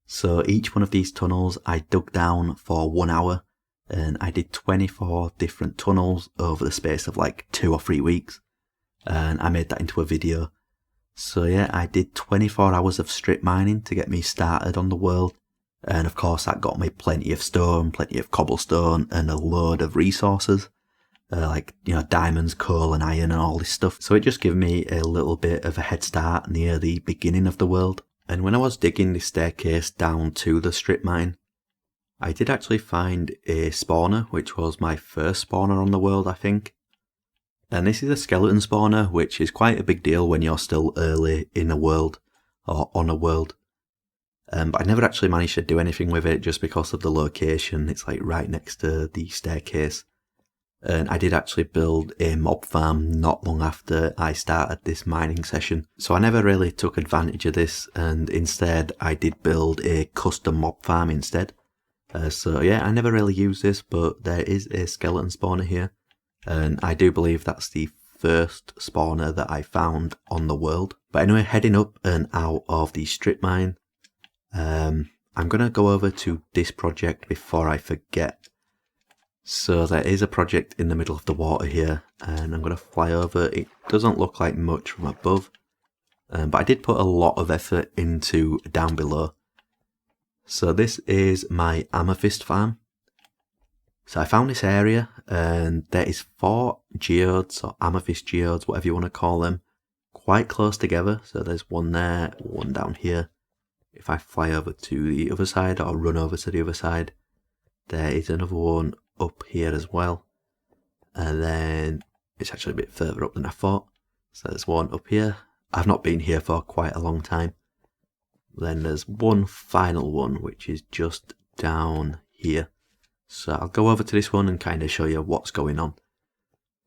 So each one of these tunnels I dug down for 1 hour, and I did 24 different tunnels over the space of like 2 or 3 weeks. And I made that into a video. So yeah, I did 24 hours of strip mining to get me started on the world. And of course that got me plenty of stone, plenty of cobblestone and a load of resources. like, you know, diamonds, coal and iron and all this stuff. So it just gave me a little bit of a head start near the beginning of the world. And when I was digging this staircase down to the strip mine, I did actually find a spawner, which was my first spawner on the world, I think. And this is a skeleton spawner, which is quite a big deal when you're still early in a world, or on a world. But I never actually managed to do anything with it just because of the location. It's like right next to the staircase. And I did actually build a mob farm not long after I started this mining session. So I never really took advantage of this, and instead I did build a custom mob farm instead. So yeah, I never really used this, but there is a skeleton spawner here. And I do believe that's the first spawner that I found on the world. But anyway, heading up and out of the strip mine, I'm going to go over to this project before I forget. So there is a project in the middle of the water here, and I'm going to fly over. It doesn't look like much from above, but I did put a lot of effort into down below. So this is my Amethyst farm. So I found this area, and there is 4 geodes, or amethyst geodes, whatever you want to call them, quite close together. So there's one there, one down here. If I fly over to the other side, or run over to the other side, there is another one up here as well. And then it's actually a bit further up than I thought. So there's one up here. I've not been here for quite a long time. Then there's one final one, which is just down here. So I'll go over to this one and kind of show you what's going on.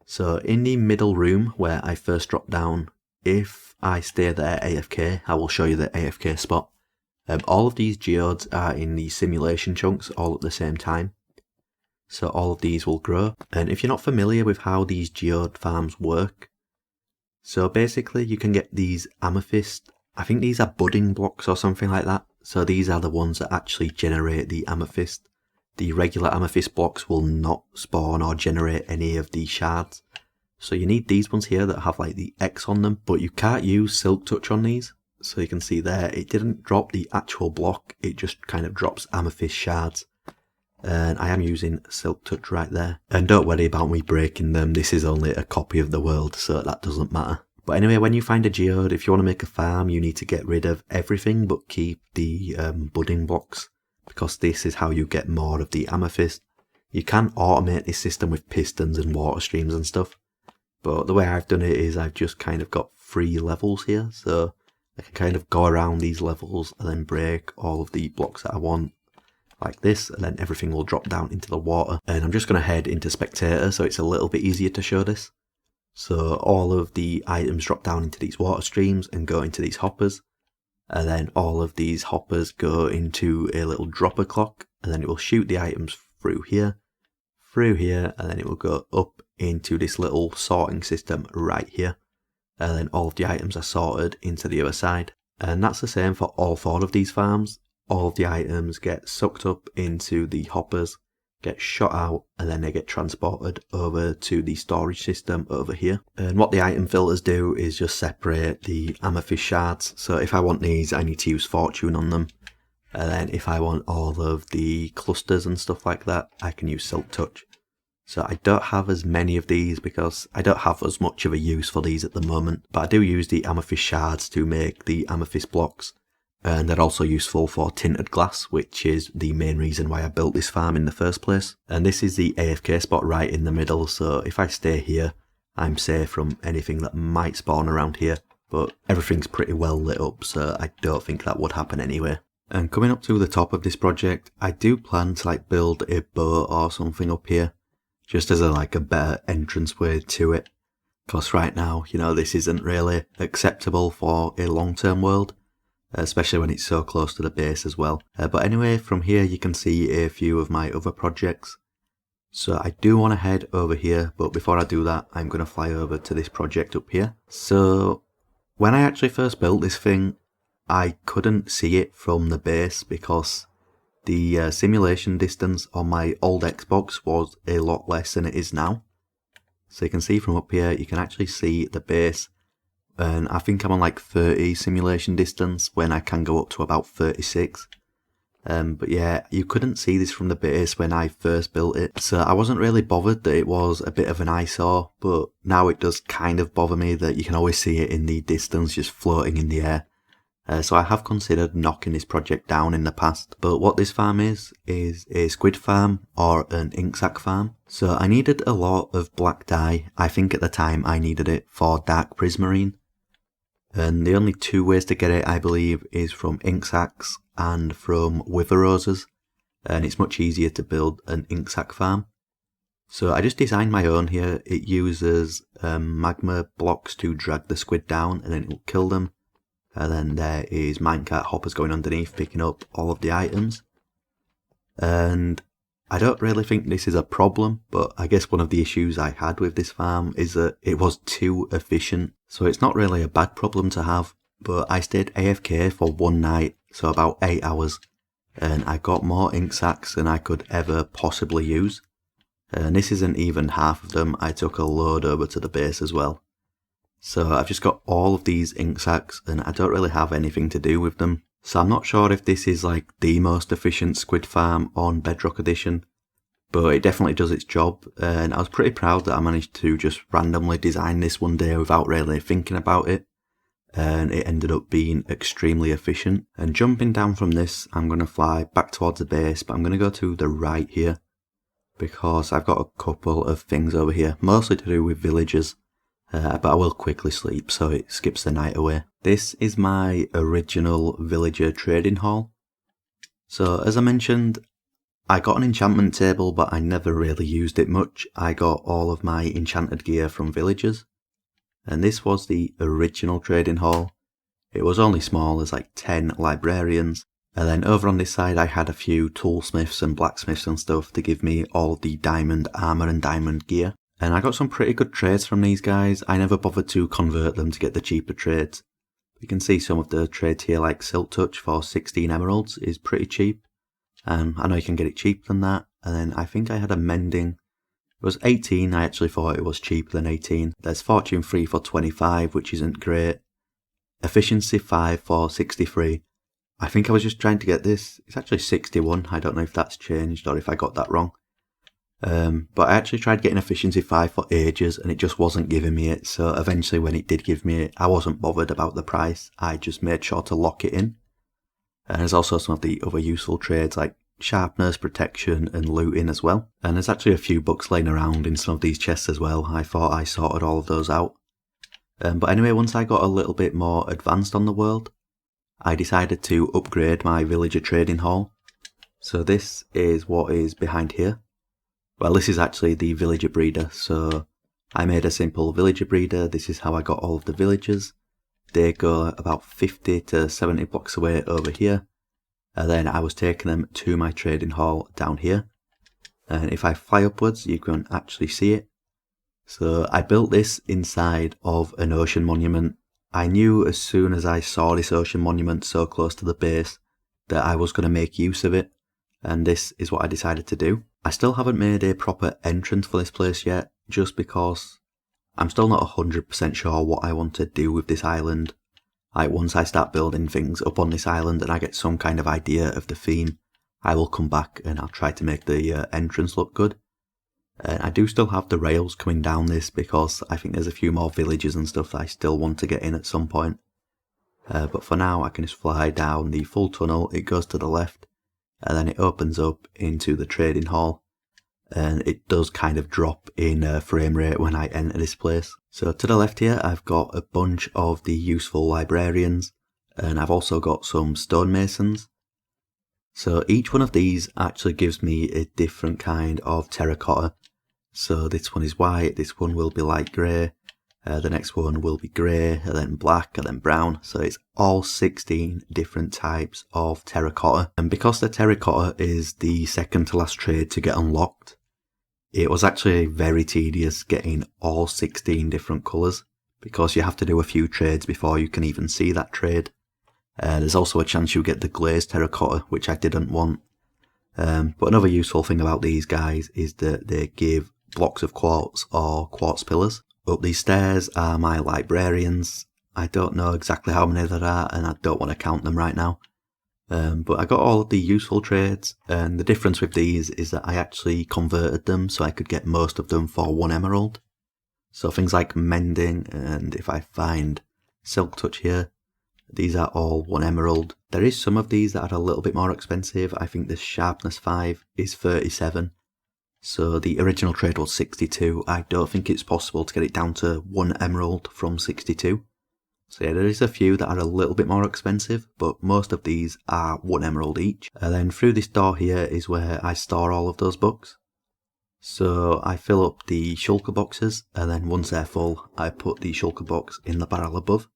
So in the middle room where I first dropped down, if I stay there AFK, I will show you the AFK spot. All of these geodes are in the simulation chunks all at the same time. So all of these will grow. And if you're not familiar with how these geode farms work, so basically you can get these amethyst, I think these are budding blocks or something like that. So these are the ones that actually generate the amethyst. The regular amethyst blocks will not spawn or generate any of these shards. So you need these ones here that have like the X on them, but you can't use silk touch on these. So you can see there, it didn't drop the actual block, it just kind of drops amethyst shards. And I am using silk touch right there. And don't worry about me breaking them, this is only a copy of the world, so that doesn't matter. But anyway, when you find a geode, if you want to make a farm, you need to get rid of everything but keep the budding blocks, because this is how you get more of the amethyst. You can automate this system with pistons and water streams and stuff, but the way I've done it is I've just kind of got 3 levels here, so I can kind of go around these levels and then break all of the blocks that I want like this, and then everything will drop down into the water. And I'm just going to head into spectator so it's a little bit easier to show this. So all of the items drop down into these water streams and go into these hoppers, and then all of these hoppers go into a little dropper clock, and then it will shoot the items through here, and then it will go up into this little sorting system right here, and then all of the items are sorted into the other side. And that's the same for all 4 of these farms. All of the items get sucked up into the hoppers, get shot out, and then they get transported over to the storage system over here. And what the item filters do is just separate the amethyst shards. So if I want these, I need to use fortune on them. And then if I want all of the clusters and stuff like that, I can use silk touch. So I don't have as many of these because I don't have as much of a use for these at the moment. But I do use the amethyst shards to make the amethyst blocks. And they're also useful for tinted glass, which is the main reason why I built this farm in the first place. And this is the AFK spot right in the middle, so if I stay here, I'm safe from anything that might spawn around here. But everything's pretty well lit up, so I don't think that would happen anyway. And coming up to the top of this project, I do plan to like build a boat or something up here, just as a better entrance way to it. Because right now, you know, this isn't really acceptable for a long-term world, especially when it's so close to the base as well. But anyway, from here you can see a few of my other projects. So I do want to head over here, but before I do that, I'm going to fly over to this project up here. So when I actually first built this thing, I couldn't see it from the base because the simulation distance on my old Xbox was a lot less than it is now. So you can see from up here, you can actually see the base. And I think I'm on like 30 simulation distance when I can go up to about 36. But yeah, you couldn't see this from the base when I first built it, so I wasn't really bothered that it was a bit of an eyesore, but now it does kind of bother me that you can always see it in the distance just floating in the air. So I have considered knocking this project down in the past, but what this farm is a squid farm or an ink sac farm. So I needed a lot of black dye. I think at the time I needed it for dark prismarine. And the only two ways to get it, I believe, is from ink sacs and from wither roses. And it's much easier to build an ink sac farm. So I just designed my own here. It uses magma blocks to drag the squid down and then it will kill them. And then there is minecart hoppers going underneath picking up all of the items. And I don't really think this is a problem, but I guess one of the issues I had with this farm is that it was too efficient. So it's not really a bad problem to have, but I stayed AFK for one night, so about 8 hours, and I got more ink sacs than I could ever possibly use. And this isn't even half of them. I took a load over to the base as well. So I've just got all of these ink sacs and I don't really have anything to do with them. So I'm not sure if this is like the most efficient squid farm on Bedrock Edition, but it definitely does its job. And I was pretty proud that I managed to just randomly design this one day without really thinking about it. And it ended up being extremely efficient. And jumping down from this, I'm going to fly back towards the base, but I'm going to go to the right here because I've got a couple of things over here, mostly to do with villagers. But I will quickly sleep, so it skips the night away. This is my original villager trading hall. So as I mentioned, I got an enchantment table, but I never really used it much. I got all of my enchanted gear from villagers. And this was the original trading hall. It was only small, there's like 10 librarians. And then over on this side I had a few toolsmiths and blacksmiths and stuff to give me all of the diamond armour and diamond gear. And I got some pretty good trades from these guys. I never bothered to convert them to get the cheaper trades. You can see some of the trades here, like Silk Touch for 16 emeralds is pretty cheap. I know you can get it cheaper than that. And then I think I had a mending. It was 18, I actually thought it was cheaper than 18. There's Fortune 3 for 25, which isn't great. Efficiency 5 for 63. I think I was just trying to get this. It's actually 61. I don't know if that's changed or if I got that wrong. But I actually tried getting efficiency 5 for ages and it just wasn't giving me it, so eventually when it did give me it, I wasn't bothered about the price, I just made sure to lock it in. And there's also some of the other useful trades like sharpness, protection and looting as well. And there's actually a few books laying around in some of these chests as well. I thought I sorted all of those out. But anyway, once I got a little bit more advanced on the world, I decided to upgrade my villager trading hall. So this is what is behind here. Well, this is actually the villager breeder, so I made a simple villager breeder. This is how I got all of the villagers. They go about 50 to 70 blocks away over here. And then I was taking them to my trading hall down here. And if I fly upwards, you can actually see it. So I built this inside of an ocean monument. I knew as soon as I saw this ocean monument so close to the base that I was going to make use of it. And this is what I decided to do. I still haven't made a proper entrance for this place yet, just because I'm still not 100% sure what I want to do with this island. Like once I start building things up on this island and I get some kind of idea of the theme, I will come back and I'll try to make the entrance look good. I do still have the rails coming down this because I think there's a few more villages and stuff that I still want to get in at some point. But for now I can just fly down the full tunnel, it goes to the left. And then it opens up into the trading hall and it does kind of drop in frame rate when I enter this place. So to the left here I've got a bunch of the useful librarians and I've also got some stonemasons. So each one of these actually gives me a different kind of terracotta. So this one is white, this one will be light grey, the next one will be grey, and then black, and then brown. So it's all 16 different types of terracotta. And because the terracotta is the second to last trade to get unlocked, it was actually very tedious getting all 16 different colours, because you have to do a few trades before you can even see that trade. There's also a chance you'll get the glazed terracotta, which I didn't want. But another useful thing about these guys is that they give blocks of quartz or quartz pillars. Up these stairs are my librarians. I don't know exactly how many there are and I don't want to count them right now. But I got all of the useful trades, and the difference with these is that I actually converted them so I could get most of them for 1 emerald. So things like mending, and if I find silk touch here, these are all 1 emerald. There is some of these that are a little bit more expensive. I think the sharpness 5 is 37. So the original trade was 62. I don't think it's possible to get it down to 1 emerald from 62. So yeah, there is a few that are a little bit more expensive, but most of these are 1 emerald each. And then through this door here is where I store all of those books. So I fill up the shulker boxes, and then once they're full, I put the shulker box in the barrel above.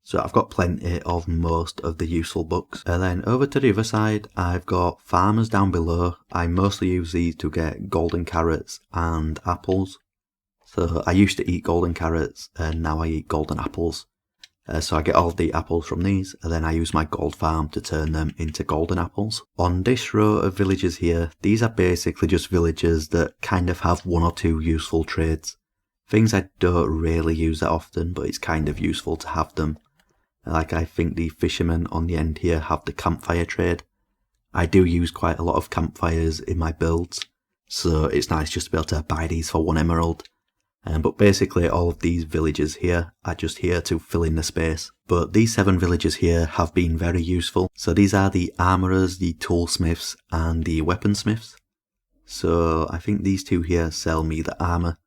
So I've got plenty of most of the useful books. And then over to the other side, I've got farmers down below. I mostly use these to get golden carrots and apples. So I used to eat golden carrots, and now I eat golden apples. So I get all of the apples from these, and then I use my gold farm to turn them into golden apples. On this row of villages here, these are basically just villages that kind of have 1 or 2 useful trades. Things I don't really use that often, but it's kind of useful to have them. Like I think the fishermen on the end here have the campfire trade. I do use quite a lot of campfires in my builds, so it's nice just to be able to buy these for 1 emerald. But basically all of these villages here are just here to fill in the space. But these 7 villages here have been very useful. So these are the armourers, the toolsmiths and the weaponsmiths. So I think these 2 here sell me the armour.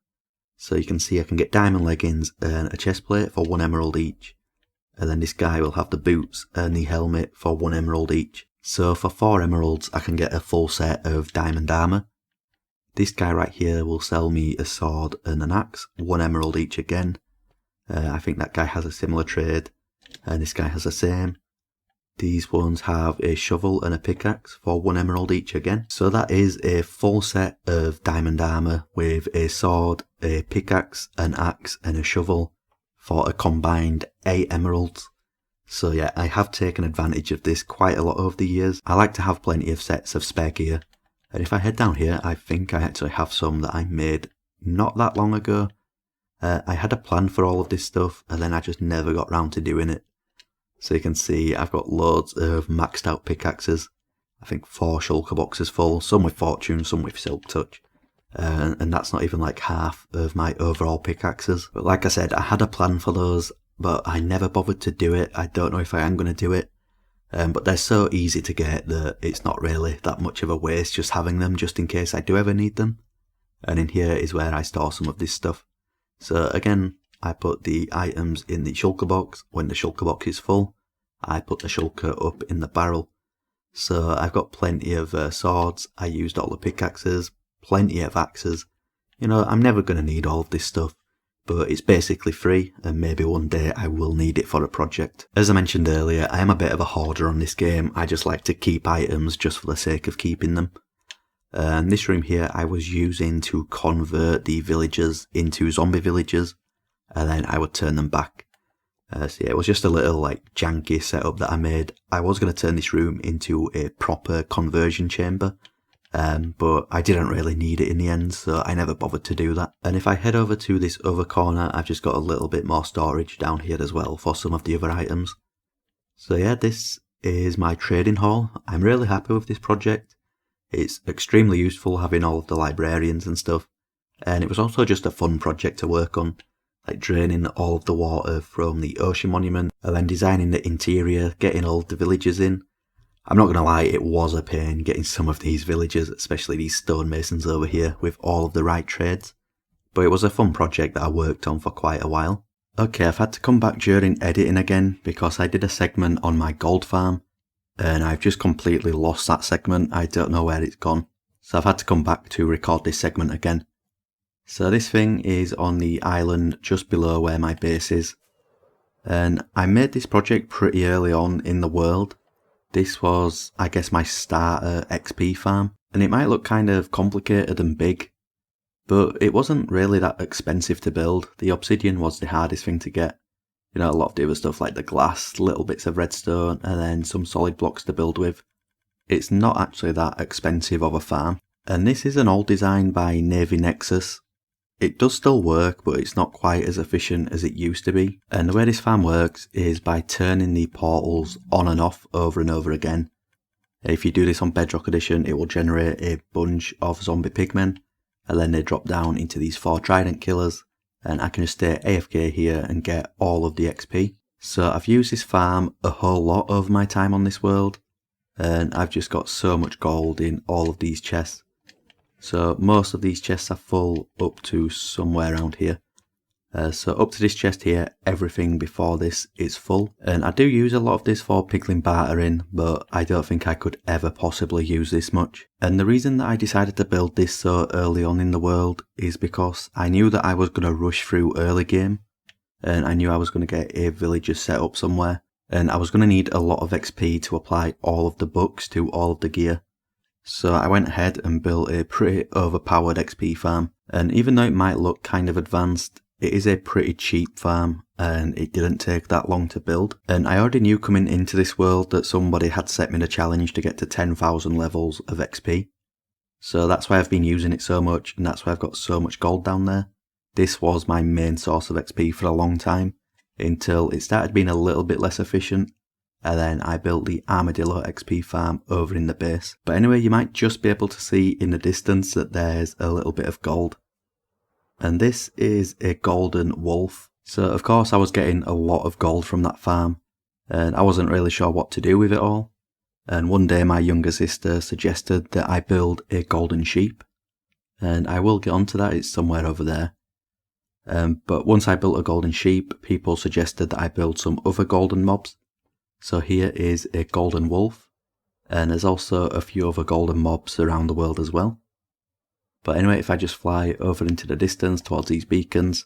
So you can see I can get diamond leggings and a chest plate for 1 emerald each. And then this guy will have the boots and the helmet for 1 emerald each. So for 4 emeralds I can get a full set of diamond armour. This guy right here will sell me a sword and an axe, 1 emerald each again. I think that guy has a similar trade, and this guy has the same. These ones have a shovel and a pickaxe for 1 emerald each again. So that is a full set of diamond armour with a sword, a pickaxe, an axe and a shovel for a combined 8 emeralds. So yeah, I have taken advantage of this quite a lot over the years. I like to have plenty of sets of spare gear. And if I head down here, I think I actually have some that I made not that long ago. I had a plan for all of this stuff, and then I just never got round to doing it. So you can see I've got loads of maxed out pickaxes. I think 4 shulker boxes full, some with fortune, some with silk touch. And that's not even like half of my overall pickaxes. But like I said, I had a plan for those, but I never bothered to do it. I don't know if I am going to do it. But they're so easy to get that it's not really that much of a waste just having them, just in case I do ever need them. And in here is where I store some of this stuff. So again, I put the items in the shulker box. When the shulker box is full, I put the shulker up in the barrel. So I've got plenty of swords. I used all the pickaxes, plenty of axes. You know, I'm never going to need all of this stuff. But it's basically free, and maybe one day I will need it for a project. As I mentioned earlier, I am a bit of a hoarder on this game. I just like to keep items just for the sake of keeping them. And this room here I was using to convert the villagers into zombie villagers, and then I would turn them back. So yeah, it was just a little like janky setup that I made. I was going to turn this room into a proper conversion chamber. But I didn't really need it in the end, so I never bothered to do that. And if I head over to this other corner, I've just got a little bit more storage down here as well for some of the other items. So yeah, this is my trading hall. I'm really happy with this project. It's extremely useful having all of the librarians and stuff. And it was also just a fun project to work on, like draining all of the water from the ocean monument, and then designing the interior, getting all of the villagers in. I'm not going to lie, it was a pain getting some of these villagers, especially these stonemasons over here, with all of the right trades. But it was a fun project that I worked on for quite a while. Okay, I've had to come back during editing again, because I did a segment on my gold farm, and I've just completely lost that segment. I don't know where it's gone. So I've had to come back to record this segment again. So this thing is on the island just below where my base is. And I made this project pretty early on in the world. This was, I guess, my starter XP farm, and it might look kind of complicated and big, but it wasn't really that expensive to build. The obsidian was the hardest thing to get. You know, a lot of the other stuff like the glass, little bits of redstone, and then some solid blocks to build with. It's not actually that expensive of a farm. And this is an old design by Navy Nexus. It does still work, but it's not quite as efficient as it used to be. And the way this farm works is by turning the portals on and off over and over again. If you do this on Bedrock Edition, it will generate a bunch of zombie pigmen, and then they drop down into these 4 trident killers, and I can just stay AFK here and get all of the XP. So I've used this farm a whole lot over my time on this world, and I've just got so much gold in all of these chests. So most of these chests are full up to somewhere around here. So up to this chest here, everything before this is full. And I do use a lot of this for piglin bartering, but I don't think I could ever possibly use this much. And the reason that I decided to build this so early on in the world is because I knew that I was going to rush through early game. And I knew I was going to get a villager set up somewhere. And I was going to need a lot of XP to apply all of the books to all of the gear. So I went ahead and built a pretty overpowered XP farm. And even though it might look kind of advanced, it is a pretty cheap farm, and it didn't take that long to build. And I already knew coming into this world that somebody had set me the challenge to get to 10,000 levels of XP. So that's why I've been using it so much, and that's why I've got so much gold down there. This was my main source of XP for a long time, until it started being a little bit less efficient, and then I built the Armadillo XP farm over in the base. But anyway, you might just be able to see in the distance that there's a little bit of gold. And this is a golden wolf. So of course I was getting a lot of gold from that farm, and I wasn't really sure what to do with it all. And one day my younger sister suggested that I build a golden sheep, and I will get onto that, it's somewhere over there. But once I built a golden sheep, people suggested that I build some other golden mobs. So here is a golden wolf, and there's also a few other golden mobs around the world as well. But anyway, if I just fly over into the distance towards these beacons,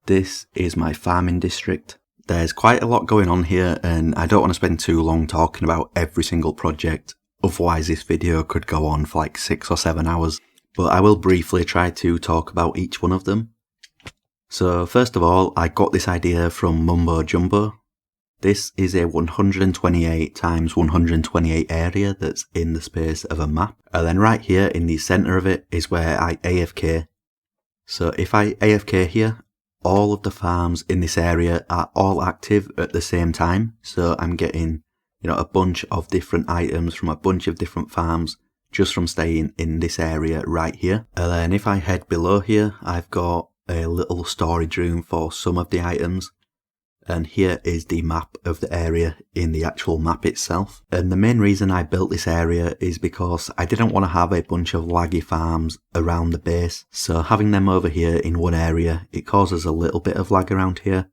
this is my farming district. There's quite a lot going on here, and I don't want to spend too long talking about every single project, otherwise this video could go on for like 6 or 7 hours. But I will briefly try to talk about each one of them. So first of all, I got this idea from Mumbo Jumbo. This is a 128 times 128 area that's in the space of a map. And then right here in the center of it is where I AFK. So if I AFK here, all of the farms in this area are all active at the same time. So I'm getting, a bunch of different items from a bunch of different farms just from staying in this area right here. And then if I head below here, I've got a little storage room for some of the items. And here is the map of the area in the actual map itself. And the main reason I built this area is because I didn't want to have a bunch of laggy farms around the base. So having them over here in one area, it causes a little bit of lag around here.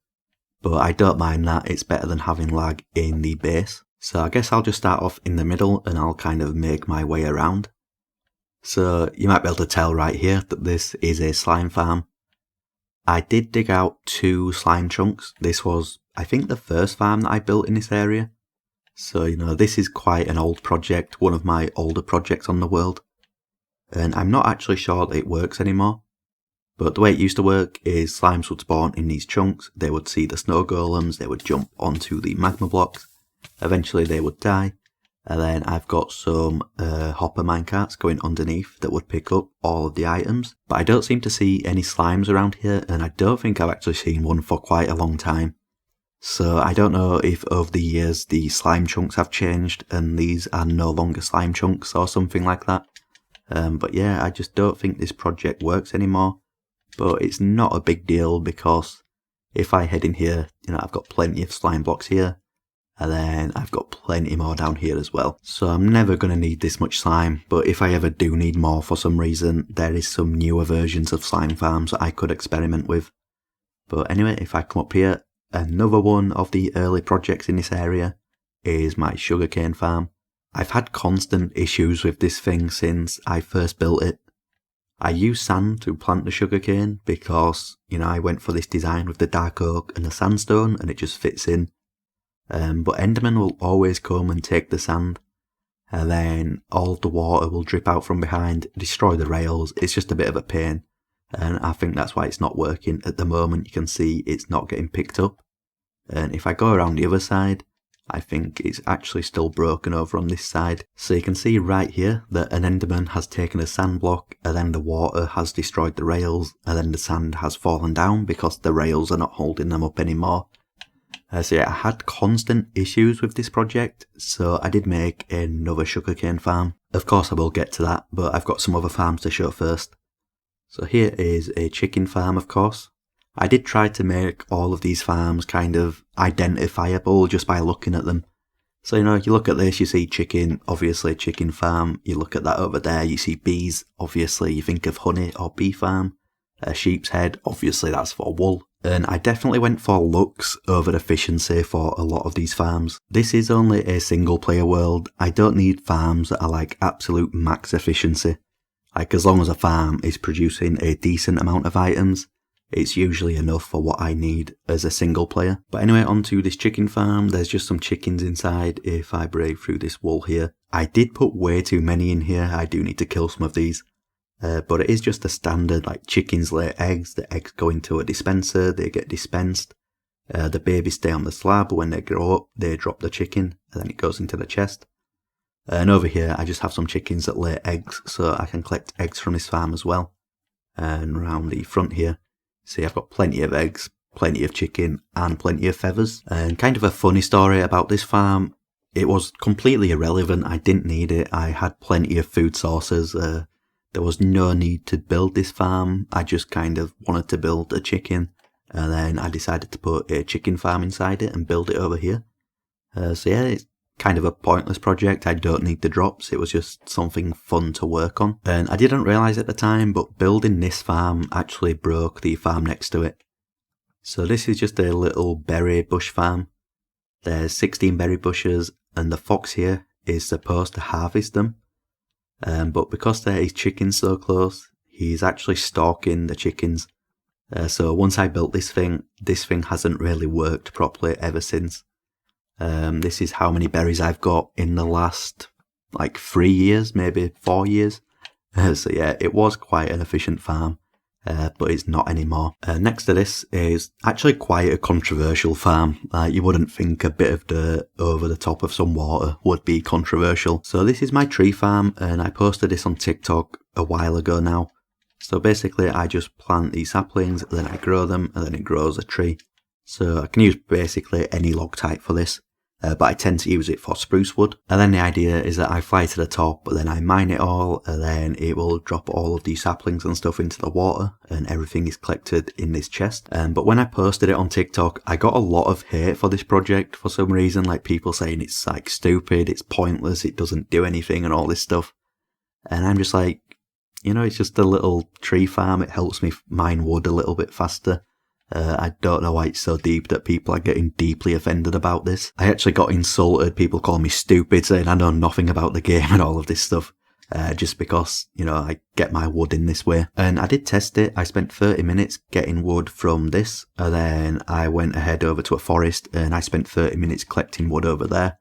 But I don't mind that, it's better than having lag in the base. So I guess I'll just start off in the middle and I'll kind of make my way around. So you might be able to tell right here that this is a slime farm. I did dig out 2 slime chunks. This was, I think, the first farm that I built in this area. So, this is quite an old project, one of my older projects on the world. And I'm not actually sure that it works anymore. But the way it used to work is slimes would spawn in these chunks, they would see the snow golems, they would jump onto the magma blocks, eventually they would die. And then I've got some hopper minecarts going underneath that would pick up all of the items. But I don't seem to see any slimes around here, and I don't think I've actually seen one for quite a long time. So I don't know if over the years the slime chunks have changed and these are no longer slime chunks or something like that. But yeah, I just don't think this project works anymore. But it's not a big deal because if I head in here, I've got plenty of slime blocks here. And then I've got plenty more down here as well. So I'm never going to need this much slime, but if I ever do need more for some reason, there is some newer versions of slime farms that I could experiment with. But anyway, if I come up here, another one of the early projects in this area is my sugarcane farm. I've had constant issues with this thing since I first built it. I use sand to plant the sugarcane because, I went for this design with the dark oak and the sandstone and it just fits in. But Endermen will always come and take the sand, and then all of the water will drip out from behind, destroy the rails. It's just a bit of a pain, and I think that's why it's not working at the moment. You can see it's not getting picked up, and if I go around the other side, I think it's actually still broken over on this side. So you can see right here that an Enderman has taken a sand block, and then the water has destroyed the rails, and then the sand has fallen down because the rails are not holding them up anymore. So yeah, I had constant issues with this project, so I did make another sugarcane farm. Of course I will get to that, but I've got some other farms to show first. So here is a chicken farm, of course. I did try to make all of these farms kind of identifiable just by looking at them. So, you know, you look at this, you see chicken, obviously chicken farm. You look at that over there, you see bees, obviously you think of honey or bee farm. A sheep's head, obviously that's for wool. And I definitely went for looks over efficiency for a lot of these farms. This is only a single player world. I don't need farms that are like absolute max efficiency. Like as long as a farm is producing a decent amount of items, it's usually enough for what I need as a single player. But anyway, onto this chicken farm. There's just some chickens inside if I break through this wall here. I did put way too many in here. I do need to kill some of these. But it is just a standard, like chickens lay eggs, the eggs go into a dispenser, they get dispensed. The babies stay on the slab. When they grow up, they drop the chicken and then it goes into the chest. And over here, I just have some chickens that lay eggs, so I can collect eggs from this farm as well. And around the front here, see, I've got plenty of eggs, plenty of chicken, and plenty of feathers. And kind of a funny story about this farm, it was completely irrelevant. I didn't need it. I had plenty of food sources. There was no need to build this farm. I just kind of wanted to build a chicken. And then I decided to put a chicken farm inside it and build it over here. So yeah, it's kind of a pointless project. I don't need the drops. It was just something fun to work on. And I didn't realise at the time, but building this farm actually broke the farm next to it. So this is just a little berry bush farm. There's 16 berry bushes and the fox here is supposed to harvest them. But because there is chickens so close, he's actually stalking the chickens. So once I built this thing hasn't really worked properly ever since. This is how many berries I've got in the last like 3 years, maybe 4 years. So yeah, it was quite an efficient farm, but it's not anymore. Next to this is actually quite a controversial farm. You wouldn't think a bit of dirt over the top of some water would be controversial. So this is my tree farm, and I posted this on TikTok a while ago now. So basically I just plant these saplings, then I grow them, and then it grows a tree. So I can use basically any log type for this. But I tend to use it for spruce wood. And then the idea is that I fly to the top, then I mine it all, and then it will drop all of these saplings and stuff into the water, and everything is collected in this chest. But when I posted it on TikTok, I got a lot of hate for this project for some reason, like people saying it's like stupid, it's pointless, it doesn't do anything and all this stuff. And I'm just like, you know, it's just a little tree farm, it helps me mine wood a little bit faster. I don't know why it's so deep that people are getting deeply offended about this. I actually got insulted, people call me stupid, saying I know nothing about the game and all of this stuff, just because, you know, I get my wood in this way. And I did test it. I spent 30 minutes getting wood from this, and then I went ahead over to a forest and I spent 30 minutes collecting wood over there.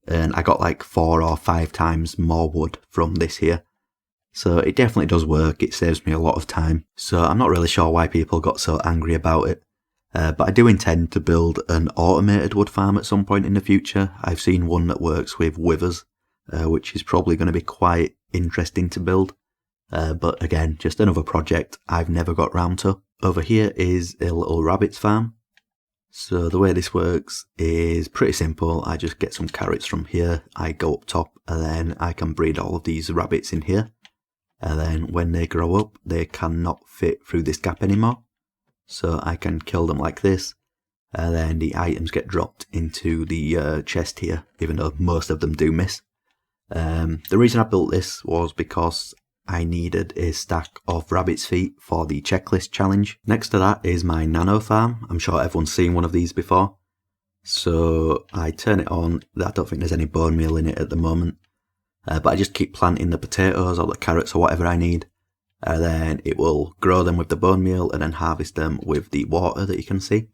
And I got like 4 or 5 times more wood from this here. So it definitely does work, it saves me a lot of time. So I'm not really sure why people got so angry about it. But I do intend to build an automated wood farm at some point in the future. I've seen one that works with withers, which is probably going to be quite interesting to build. But again, just another project I've never got round to. Over here is a little rabbits farm. So the way this works is pretty simple. I just get some carrots from here, I go up top, and then I can breed all of these rabbits in here. And then when they grow up, they cannot fit through this gap anymore. So I can kill them like this. And then the items get dropped into the chest here, even though most of them do miss. The reason I built this was because I needed a stack of rabbit's feet for the checklist challenge. Next to that is my Nano farm. I'm sure everyone's seen one of these before. So I turn it on. I don't think there's any bone meal in it at the moment. But I just keep planting the potatoes or the carrots or whatever I need. And then it will grow them with the bone meal and then harvest them with the water that you can see.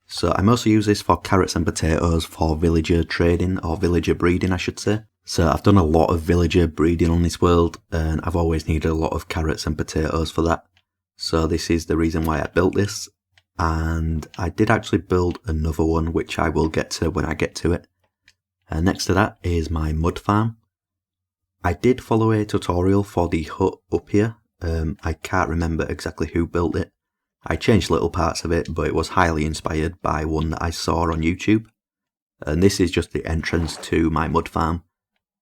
So I mostly use this for carrots and potatoes for villager trading, or villager breeding I should say. So I've done a lot of villager breeding on this world, and I've always needed a lot of carrots and potatoes for that. So this is the reason why I built this. And I did actually build another one, which I will get to when I get to it. Next to that is my mud farm. I did follow a tutorial for the hut up here. I can't remember exactly who built it. I changed little parts of it, but it was highly inspired by one that I saw on YouTube. And this is just the entrance to my mud farm.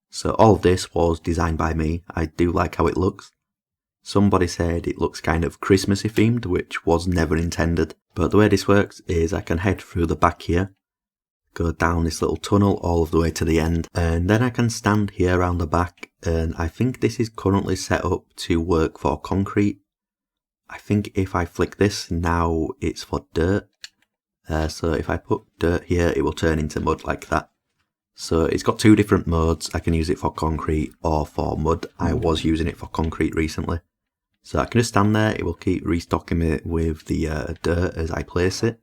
So all of this was designed by me. I do like how it looks. Somebody said it looks kind of Christmassy themed, which was never intended. But the way this works is I can head through the back here, go down this little tunnel all of the way to the end, and then I can stand here around the back, and I think this is currently set up to work for concrete. I think if I flick this, now it's for dirt. So if I put dirt here, it will turn into mud like that. So it's got two different modes. I can use it for concrete or for mud. I was using it for concrete recently. So I can just stand there, it will keep restocking it with the dirt as I place it.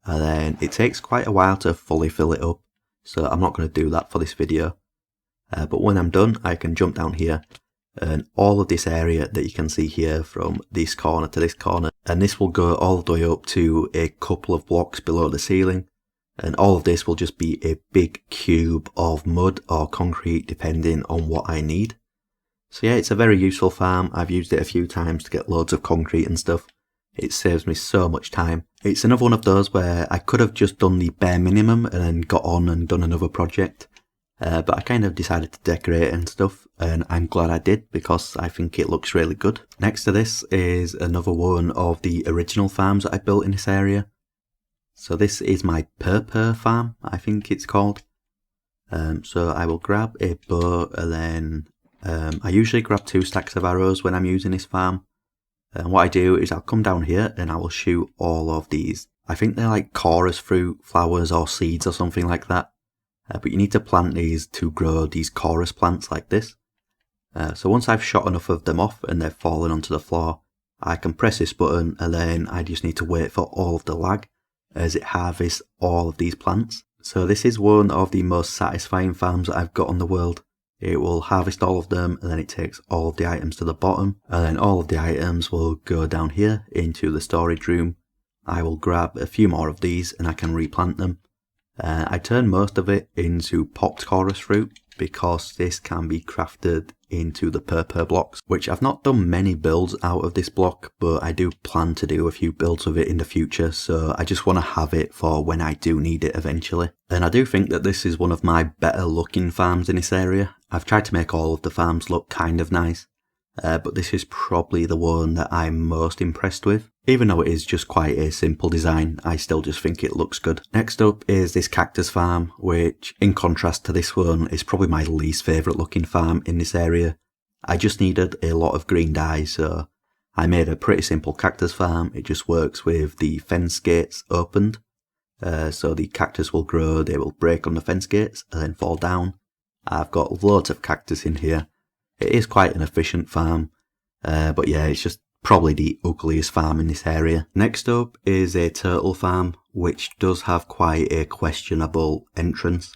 And then it takes quite a while to fully fill it up, so I'm not going to do that for this video. But when I'm done, I can jump down here, and all of this area that you can see here from this corner to this corner, and this will go all the way up to a couple of blocks below the ceiling. And all of this will just be a big cube of mud or concrete depending on what I need. So yeah, it's a very useful farm. I've used it a few times to get loads of concrete and stuff. It saves me so much time. It's another one of those where I could have just done the bare minimum and then got on and done another project. But I kind of decided to decorate it and stuff, and I'm glad I did because I think it looks really good. Next to this is another one of the original farms that I built in this area. So this is my purple farm, I think it's called. So I will grab a bow, and then I usually grab 2 stacks of arrows when I'm using this farm. And what I do is I'll come down here and I will shoot all of these. I think they're like chorus fruit, flowers or seeds or something like that. But you need to plant these to grow these chorus plants like this. So once I've shot enough of them off and they've fallen onto the floor, I can press this button, and then I just need to wait for all of the lag as it harvests all of these plants. So this is one of the most satisfying farms that I've got on the world. It will harvest all of them, and then it takes all of the items to the bottom, and then all of the items will go down here into the storage room. I will grab a few more of these and I can replant them. I turn most of it into popped chorus fruit because this can be crafted into the purple blocks, which I've not done many builds out of this block, but I do plan to do a few builds of it in the future, so I just want to have it for when I do need it eventually. And I do think that this is one of my better looking farms in this area. I've tried to make all of the farms look kind of nice, but this is probably the one that I'm most impressed with. Even though it is just quite a simple design, I still just think it looks good. Next up is this cactus farm, which in contrast to this one is probably my least favourite looking farm in this area. I just needed a lot of green dye, so I made a pretty simple cactus farm. It just works with the fence gates opened. So the cactus will grow, they will break on the fence gates and then fall down. I've got loads of cactus in here. It is quite an efficient farm, but yeah, it's just probably the ugliest farm in this area. Next up is a turtle farm, which does have quite a questionable entrance.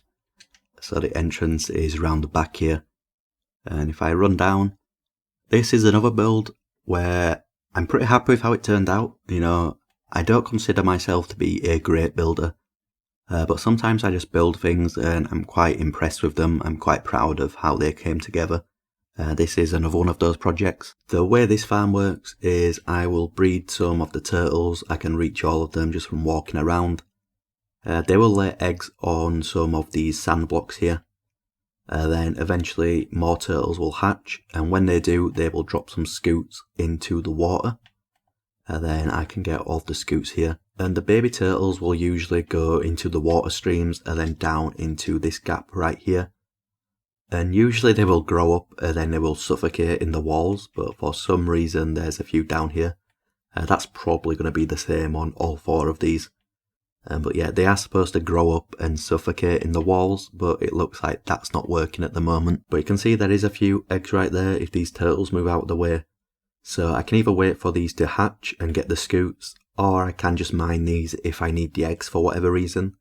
So the entrance is around the back here. And if I run down, this is another build where I'm pretty happy with how it turned out. You know, I don't consider myself to be a great builder, but sometimes I just build things and I'm quite impressed with them. I'm quite proud of how they came together. This is another one of those projects. The way this farm works is I will breed some of the turtles. I can reach all of them just from walking around. They will lay eggs on some of these sand blocks here. Then eventually more turtles will hatch, and when they do, they will drop some scoots into the water. Then I can get all the scoots here. And the baby turtles will usually go into the water streams and then down into this gap right here. And usually they will grow up and then they will suffocate in the walls, but for some reason there's a few down here. That's probably going to be the same on all 4 of these. But yeah, they are supposed to grow up and suffocate in the walls, but it looks like that's not working at the moment. But you can see there is a few eggs right there if these turtles move out of the way. So I can either wait for these to hatch and get the scoots, or I can just mine these if I need the eggs for whatever reason.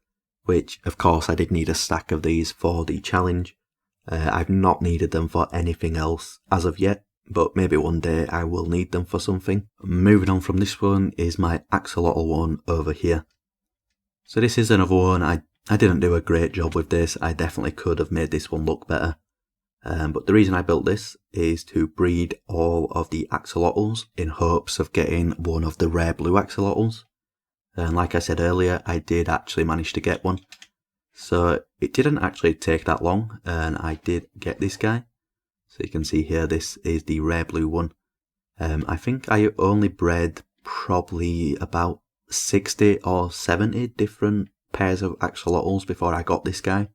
Which, of course, I did need a stack of these for the challenge. I've not needed them for anything else as of yet, but maybe one day I will need them for something. Moving on from this one is my Axolotl one over here. So this is another one. I didn't do a great job with this. I definitely could have made this one look better. But the reason I built this is to breed all of the axolotls in hopes of getting one of the rare blue axolotls. And like I said earlier, I did actually manage to get one. So it didn't actually take that long, and I did get this guy. So you can see here, this is the rare blue one. I think I only bred probably about 60 or 70 different pairs of axolotls before I got this guy.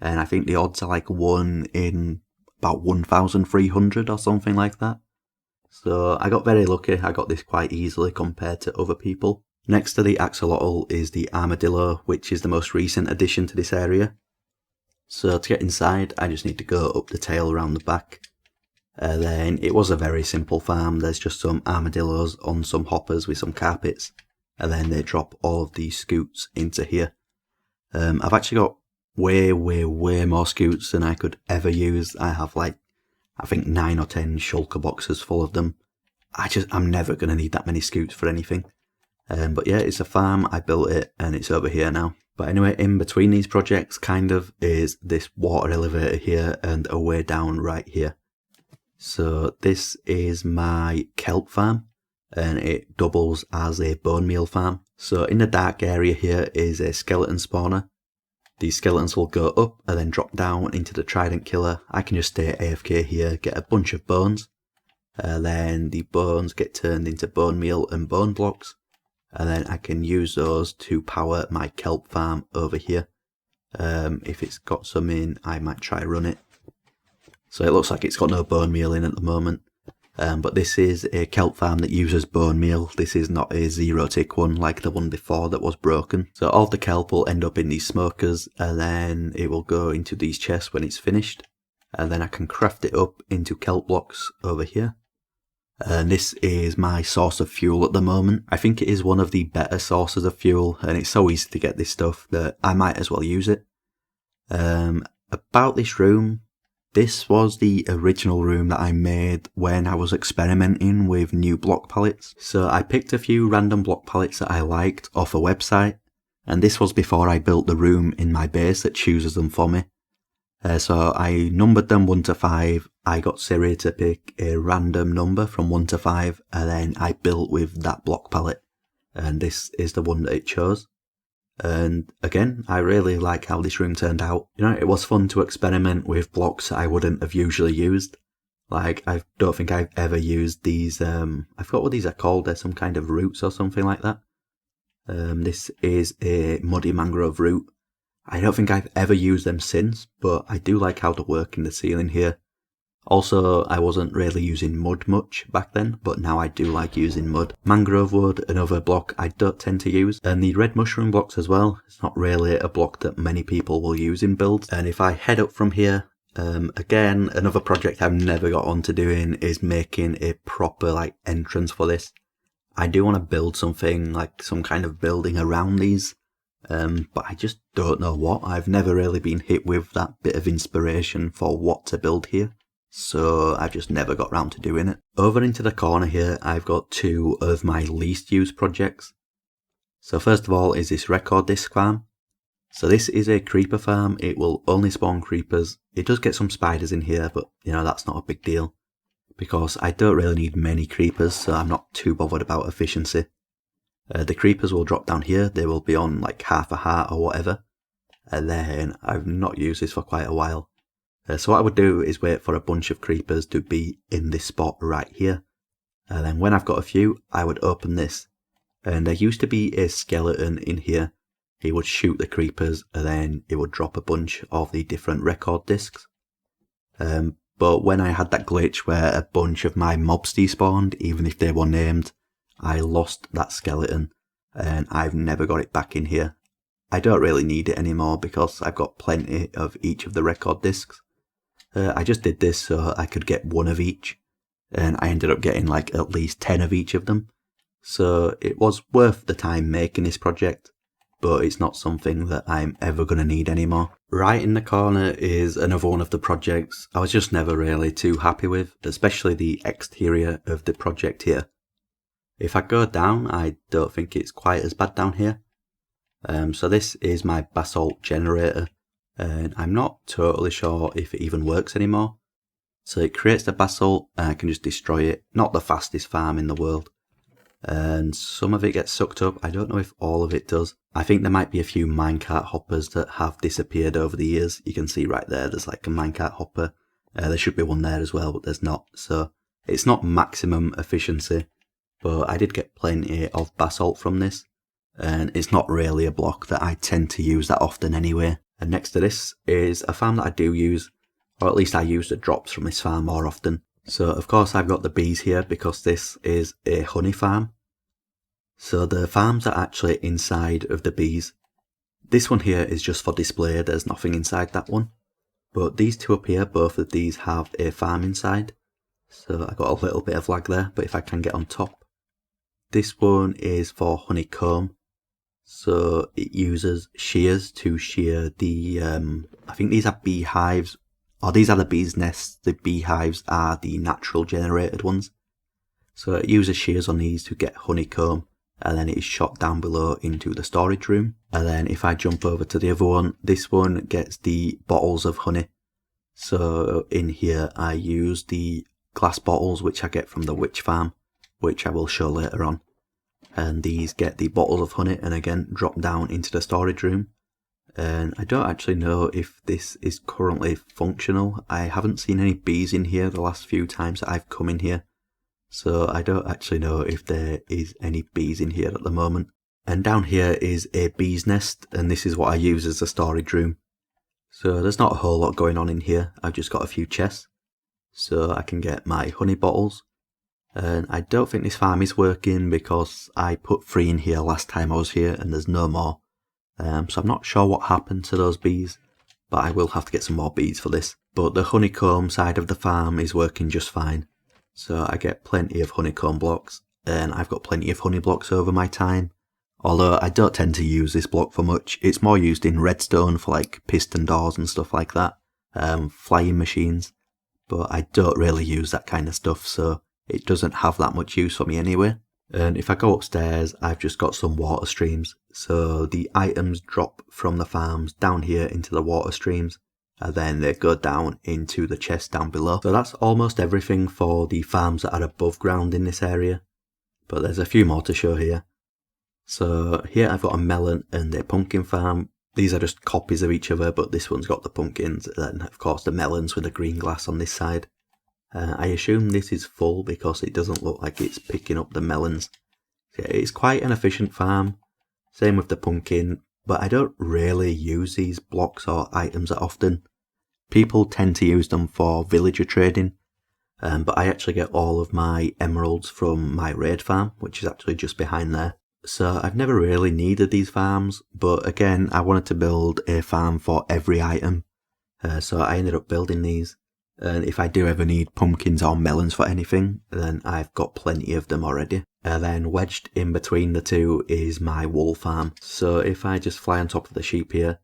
And I think the odds are like 1 in about 1,300 or something like that. So I got very lucky, I got this quite easily compared to other people. Next to the axolotl is the Armadillo, which is the most recent addition to this area. So to get inside, I just need to go up the tail around the back. Then it was a very simple farm. There's just some armadillos on some hoppers with some carpets, and then they drop all of these scoots into here. I've actually got way more scoots than I could ever use. I have like, I think 9 or 10 shulker boxes full of them. I'm never going to need that many scoots for anything. But yeah, it's a farm, I built it, and it's over here now. But anyway, in between these projects kind of is this water elevator here and a way down right here. So this is my kelp farm, and it doubles as a bone meal farm. So in the dark area here is a skeleton spawner. These skeletons will go up and then drop down into the trident killer. I can just stay AFK here, get a bunch of bones. Then the bones get turned into bone meal and bone blocks. And then I can use those to power my kelp farm over here. If it's got some in, I might try run it. So it looks like it's got no bone meal in at the moment. But this is a kelp farm that uses bone meal. This is not a 0-tick one like the one before that was broken. So all of the kelp will end up in these smokers, and then it will go into these chests when it's finished. And then I can craft it up into kelp blocks over here. And this is my source of fuel at the moment. I think it is one of the better sources of fuel, and it's so easy to get this stuff that I might as well use it. About this room, this was the original room that I made when I was experimenting with new block palettes. So I picked a few random block palettes that I liked off a website, and this was before I built the room in my base that chooses them for me. So I numbered them 1 to 5. I got Siri to pick a random number from 1 to 5, and then I built with that block palette, and this is the one that it chose. And again, I really like how this room turned out. You know, it was fun to experiment with blocks I wouldn't have usually used. Like, I don't think I've ever used these, I forgot what these are called. They're some kind of roots or something like that. This is a muddy mangrove root. I don't think I've ever used them since, but I do like how they work in the ceiling here. Also, I wasn't really using mud much back then, but now I do like using mud. Mangrove wood, another block I don't tend to use, and the red mushroom blocks as well. It's not really a block that many people will use in builds. And if I head up from here, again, another project I've never got onto doing is making a proper like entrance for this. I do want to build something, like some kind of building around these, but I just don't know what. I've never really been hit with that bit of inspiration for what to build here. So I've just never got round to doing it. Over into the corner here, I've got 2 of my least used projects. So first of all is this record disc farm. So this is a creeper farm. It will only spawn creepers. It does get some spiders in here, but you know, that's not a big deal, because I don't really need many creepers, so I'm not too bothered about efficiency. The creepers will drop down here. They will be on like half a heart or whatever. And then I've not used this for quite a while. So what I would do is wait for a bunch of creepers to be in this spot right here. And then when I've got a few, I would open this. And there used to be a skeleton in here. He would shoot the creepers, and then it would drop a bunch of the different record discs. But when I had that glitch where a bunch of my mobs despawned, even if they were named, I lost that skeleton, and I've never got it back in here. I don't really need it anymore because I've got plenty of each of the record discs. I just did this so I could get 1 of each, and I ended up getting like at least 10 of each of them. So it was worth the time making this project, but it's not something that I'm ever going to need anymore. Right in the corner is another one of the projects I was just never really too happy with, especially the exterior of the project here. If I go down, I don't think it's quite as bad down here. So this is my basalt generator, and I'm not totally sure if it even works anymore. So it creates the basalt and I can just destroy it. Not the fastest farm in the world. And some of it gets sucked up. I don't know if all of it does. I think there might be a few minecart hoppers that have disappeared over the years. You can see right there's like a minecart hopper. There should be one there as well, but there's not. So it's not maximum efficiency, but I did get plenty of basalt from this. And it's not really a block that I tend to use that often anyway. And next to this is a farm that I do use, or at least I use the drops from this farm more often. So of course I've got the bees here because this is a honey farm. So the farms are actually inside of the bees. This one here is just for display, there's nothing inside that one. But these two up here, both of these have a farm inside. So I got a little bit of lag there, but if I can get on top. This one is for honeycomb. So it uses shears to shear the, I think these are beehives, or these are the bees' nests. The beehives are the natural generated ones. So it uses shears on these to get honeycomb, and then it is shot down below into the storage room. And then if I jump over to the other one, this one gets the bottles of honey. So in here I use the glass bottles which I get from the witch farm, which I will show later on. And these get the bottles of honey and again drop down into the storage room. And I don't actually know if this is currently functional. I haven't seen any bees in here the last few times that I've come in here. So I don't actually know if there is any bees in here at the moment. And down here is a bee's nest, and this is what I use as a storage room. So there's not a whole lot going on in here. I've just got a few chests. So I can get my honey bottles. And I don't think this farm is working because I put 3 in here last time I was here and there's no more. So I'm not sure what happened to those bees, but I will have to get some more bees for this. But the honeycomb side of the farm is working just fine. So I get plenty of honeycomb blocks, and I've got plenty of honey blocks over my time. Although I don't tend to use this block for much. It's more used in redstone for like piston doors and stuff like that. Flying machines. But I don't really use that kind of stuff, so it doesn't have that much use for me anyway. And if I go upstairs, I've just got some water streams. So the items drop from the farms down here into the water streams, and then they go down into the chest down below. So that's almost everything for the farms that are above ground in this area. But there's a few more to show here. So here I've got a melon and a pumpkin farm. These are just copies of each other, but this one's got the pumpkins and of course the melons with the green glass on this side. I assume this is full because it doesn't look like it's picking up the melons. It's quite an efficient farm. Same with the pumpkin, but I don't really use these blocks or items that often. People tend to use them for villager trading, but I actually get all of my emeralds from my raid farm, which is actually just behind there. So I've never really needed these farms, but again, I wanted to build a farm for every item. So I ended up building these. And if I do ever need pumpkins or melons for anything, then I've got plenty of them already. And then wedged in between the two is my wool farm. So if I just fly on top of the sheep here,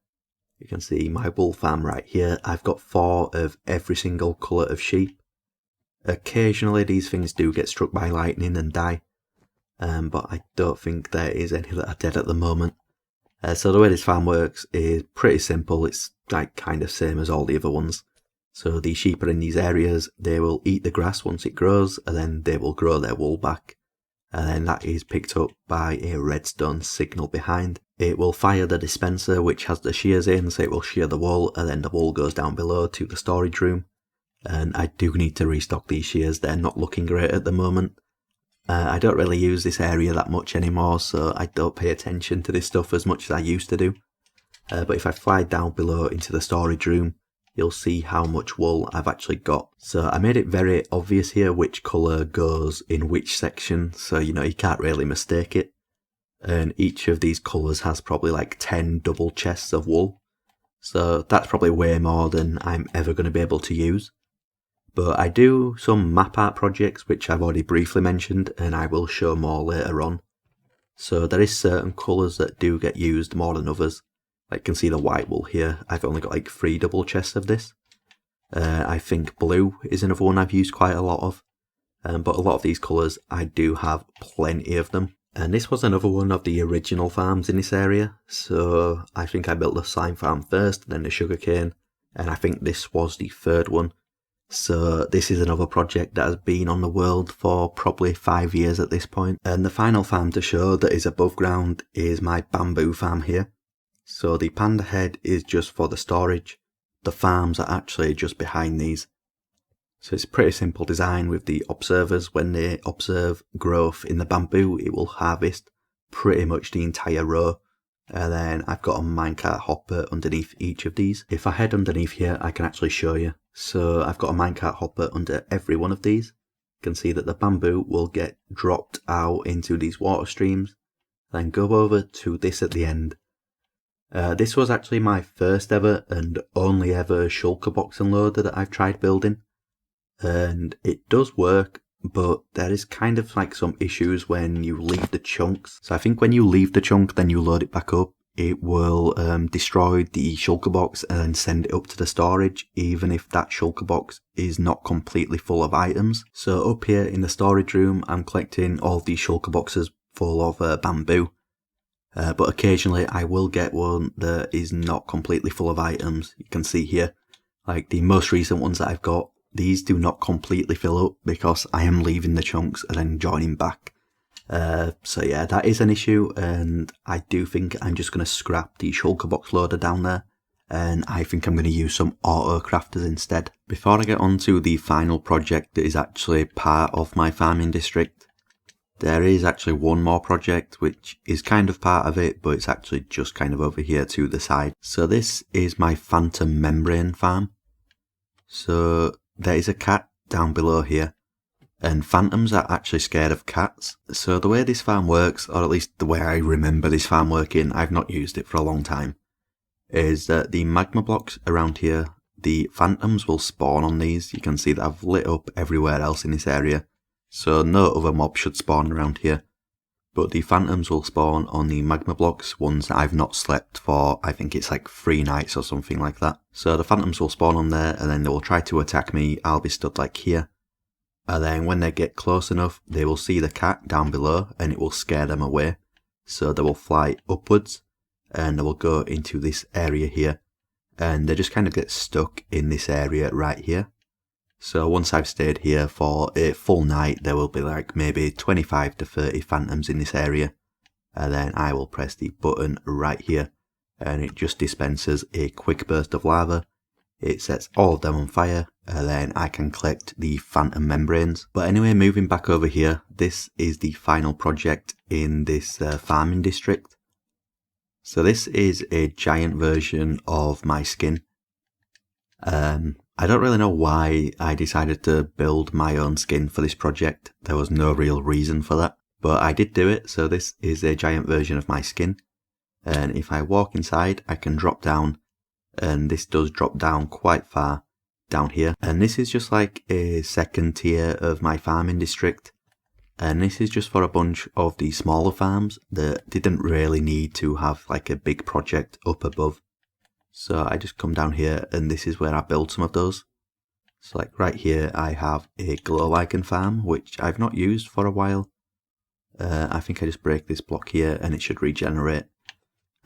you can see my wool farm right here. I've got 4 of every single colour of sheep. Occasionally these things do get struck by lightning and die. But I don't think there is any that are dead at the moment. So the way this farm works is pretty simple. It's like kind of same as all the other ones. So the sheep are in these areas, they will eat the grass once it grows, and then they will grow their wool back. And then that is picked up by a redstone signal behind. It will fire the dispenser which has the shears in, so it will shear the wool, and then the wool goes down below to the storage room. And I do need to restock these shears, they're not looking great at the moment. I don't really use this area that much anymore, so I don't pay attention to this stuff as much as I used to do. But if I fly down below into the storage room, you'll see how much wool I've actually got. So I made it very obvious here which colour goes in which section, so you know you can't really mistake it. And each of these colours has probably like 10 double chests of wool. So that's probably way more than I'm ever going to be able to use. But I do some map art projects which I've already briefly mentioned, and I will show more later on. So there is certain colours that do get used more than others. Like you can see the white wool here, I've only got like 3 double chests of this. I think blue is another one I've used quite a lot of. But a lot of these colours, I do have plenty of them. And this was another one of the original farms in this area. So I think I built the slime farm first, then the sugarcane. And I think this was the 3rd one. So this is another project that has been on the world for probably 5 years at this point. And the final farm to show that is above ground is my bamboo farm here. So the panda head is just for the storage. The farms are actually just behind these. So it's a pretty simple design with the observers. When they observe growth in the bamboo, it will harvest pretty much the entire row. And then I've got a minecart hopper underneath each of these. If I head underneath here, I can actually show you. So I've got a minecart hopper under every one of these. You can see that the bamboo will get dropped out into these water streams, then go over to this at the end. This was actually my first ever and only ever shulker box unloader that I've tried building. And it does work, but there is kind of like some issues when you leave the chunks. So I think when you leave the chunk, then you load it back up, it will destroy the shulker box and then send it up to the storage, even if that shulker box is not completely full of items. So up here in the storage room, I'm collecting all of these shulker boxes full of bamboo. But occasionally I will get one that is not completely full of items. You can see here, like the most recent ones that I've got, these do not completely fill up because I am leaving the chunks and then joining back. So yeah, that is an issue, and I do think I'm just going to scrap the shulker box loader down there, and I think I'm going to use some auto crafters instead. Before I get on to the final project that is actually part of my farming district, there is actually one more project which is kind of part of it, but it's actually just kind of over here to the side. So this is my phantom membrane farm. So there is a cat down below here, and phantoms are actually scared of cats. So the way this farm works, or at least the way I remember this farm working, I've not used it for a long time, is that the magma blocks around here, the phantoms will spawn on these. You can see that I've lit up everywhere else in this area, so no other mob should spawn around here. But the phantoms will spawn on the magma blocks, ones that I've not slept for, I think it's like 3 nights or something like that. So the phantoms will spawn on there, and then they will try to attack me. I'll be stood like here. And then when they get close enough, they will see the cat down below, and it will scare them away. So they will fly upwards, and they will go into this area here. And they just kind of get stuck in this area right here. So once I've stayed here for a full night, there will be like maybe 25 to 30 phantoms in this area. And then I will press the button right here, and it just dispenses a quick burst of lava. It sets all of them on fire, and then I can collect the phantom membranes. But anyway, moving back over here, this is the final project in this farming district. So this is a giant version of my skin. I don't really know why I decided to build my own skin for this project. There was no real reason for that, but I did do it. So this is a giant version of my skin, and if I walk inside, I can drop down, and this does drop down quite far down here. And this is just like a second tier of my farming district, and this is just for a bunch of the smaller farms that didn't really need to have like a big project up above. So I just come down here, and this is where I build some of those. So like right here, I have a glow lichen farm, which I've not used for a while. I think I just break this block here and it should regenerate.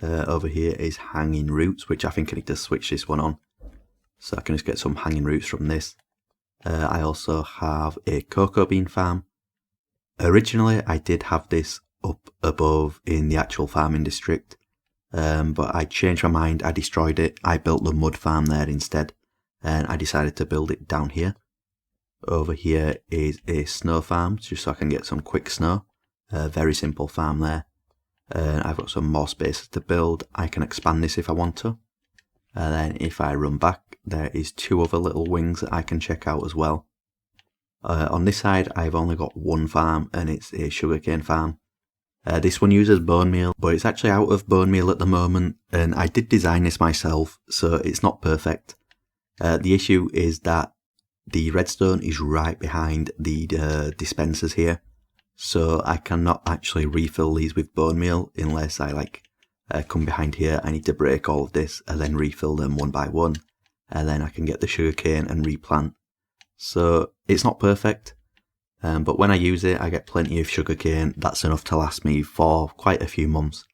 Over here is hanging roots, which I think I need to switch this one on, so I can just get some hanging roots from this. I also have a cocoa bean farm. Originally I did have this up above in the actual farming district, but I changed my mind. I destroyed it. I built the mud farm there instead, and I decided to build it down here. Over here is a snow farm, just so I can get some quick snow. Very simple farm there. I've got some more spaces to build. I can expand this if I want to. And then if I run back, there is 2 other little wings that I can check out as well. On this side, I've only got one farm, and it's a sugarcane farm. This one uses bone meal, but it's actually out of bone meal at the moment, and I did design this myself, so it's not perfect. The issue is that the redstone is right behind the dispensers here, so I cannot actually refill these with bone meal unless I come behind here. I need to break all of this and then refill them one by one, and then I can get the sugarcane and replant. So it's not perfect. But when I use it, I get plenty of sugarcane. That's enough to last me for quite a few months,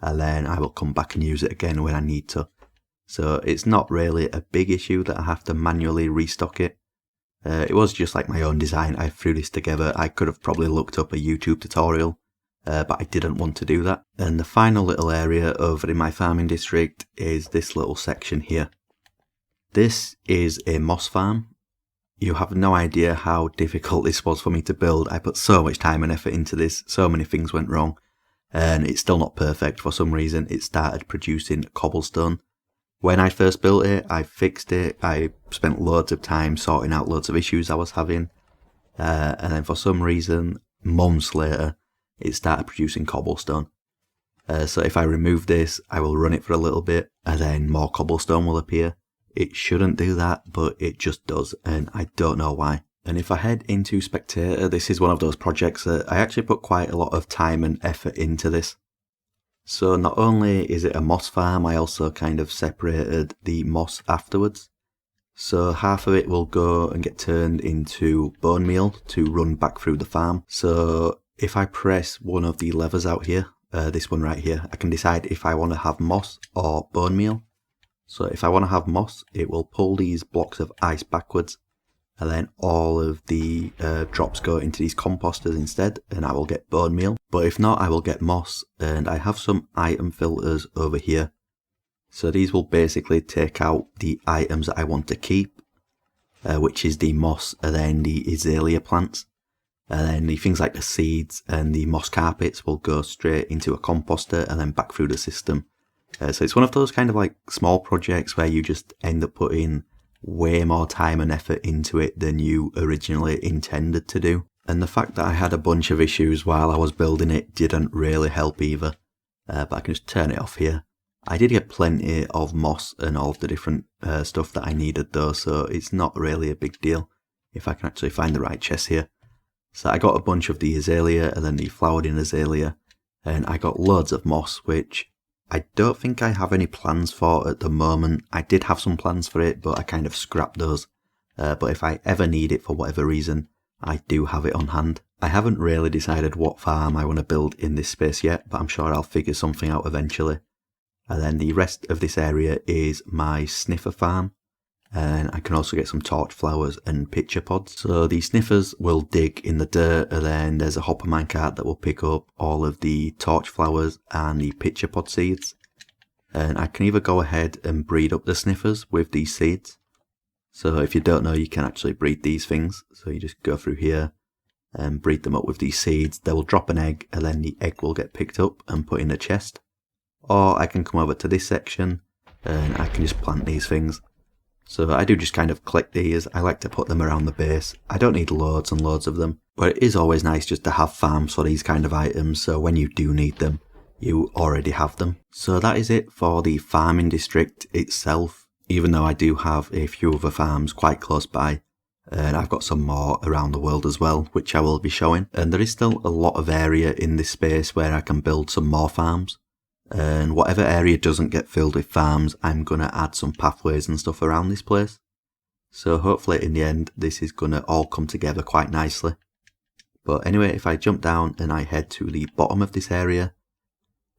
and then I will come back and use it again when I need to. So it's not really a big issue that I have to manually restock it. It was just like my own design. I threw this together. I could have probably looked up a YouTube tutorial, but I didn't want to do that. And the final little area over in my farming district is this little section here. This is a moss farm. You have no idea how difficult this was for me to build. I put so much time and effort into this. So many things went wrong. And it's still not perfect for some reason. It started producing cobblestone. When I first built it, I fixed it. I spent loads of time sorting out loads of issues I was having. And then for some reason, months later, it started producing cobblestone. So if I remove this, I will run it for a little bit, and then more cobblestone will appear. It shouldn't do that, but it just does, and I don't know why. And if I head into Spectator, this is one of those projects that I actually put quite a lot of time and effort into this. So not only is it a moss farm, I also kind of separated the moss afterwards. So half of it will go and get turned into bone meal to run back through the farm. So if I press one of the levers out here, this one right here, I can decide if I want to have moss or bone meal. So if I want to have moss, it will pull these blocks of ice backwards, and then all of the drops go into these composters instead, and I will get bone meal. But if not, I will get moss, and I have some item filters over here. So these will basically take out the items that I want to keep, which is the moss and then the azalea plants. And then the things like the seeds and the moss carpets will go straight into a composter and then back through the system. So it's one of those kind of like small projects where you just end up putting way more time and effort into it than you originally intended to do. And the fact that I had a bunch of issues while I was building it didn't really help either. But I can just turn it off here. I did get plenty of moss and all of the different stuff that I needed though, so it's not really a big deal if I can actually find the right chest here. So I got a bunch of the azalea and then the flowering azalea, and I got loads of moss, which I don't think I have any plans for at the moment. I did have some plans for it, but I kind of scrapped those. But if I ever need it for whatever reason, I do have it on hand. I haven't really decided what farm I want to build in this space yet, but I'm sure I'll figure something out eventually. And then the rest of this area is my sniffer farm. And I can also get some torch flowers and pitcher pods. So the sniffers will dig in the dirt, and then there's a hopper minecart that will pick up all of the torch flowers and the pitcher pod seeds. And I can either go ahead and breed up the sniffers with these seeds. So if you don't know, you can actually breed these things. So you just go through here and breed them up with these seeds. They will drop an egg, and then the egg will get picked up and put in a chest. Or I can come over to this section and I can just plant these things. So I do just kind of collect these. I like to put them around the base. I don't need loads and loads of them, but it is always nice just to have farms for these kind of items, so when you do need them, you already have them. So that is it for the farming district itself, even though I do have a few other farms quite close by, and I've got some more around the world as well, which I will be showing. And there is still a lot of area in this space where I can build some more farms. And whatever area doesn't get filled with farms, I'm going to add some pathways and stuff around this place. So hopefully in the end this is going to all come together quite nicely. But anyway, if I jump down and I head to the bottom of this area,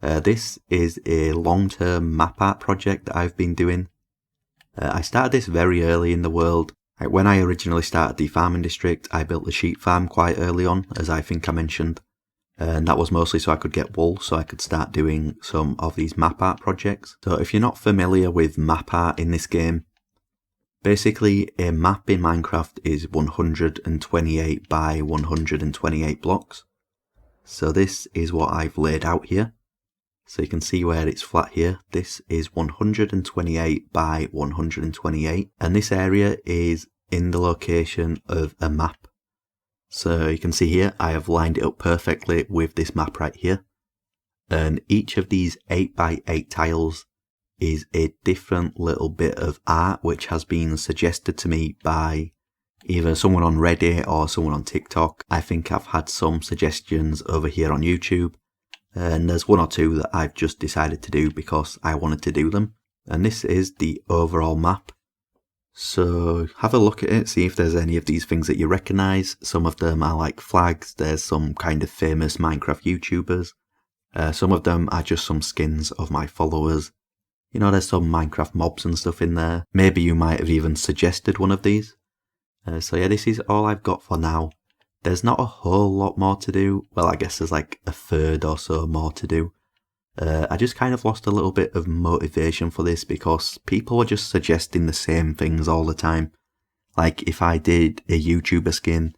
this is a long-term map art project that I've been doing. I started this very early in the world. When I originally started the farming district, I built the sheep farm quite early on, as I think I mentioned. And that was mostly so I could get wool, so I could start doing some of these map art projects. So if you're not familiar with map art in this game, basically a map in Minecraft is 128 by 128 blocks. So this is what I've laid out here. So you can see where it's flat here. This is 128 by 128. And this area is in the location of a map. So you can see here, I have lined it up perfectly with this map right here. And each of these 8 by 8 tiles is a different little bit of art which has been suggested to me by either someone on Reddit or someone on TikTok. I think I've had some suggestions over here on YouTube. And there's one or two that I've just decided to do because I wanted to do them. And this is the overall map. So have a look at it, see if there's any of these things that you recognise. Some of them are like flags, there's some kind of famous Minecraft YouTubers. Some of them are just some skins of my followers. You know, there's some Minecraft mobs and stuff in there. Maybe you might have even suggested one of these. So yeah, this is all I've got for now. There's not a whole lot more to do. Well, I guess there's like a third or so more to do. I just kind of lost a little bit of motivation for this because people were just suggesting the same things all the time. Like if I did a YouTuber skin,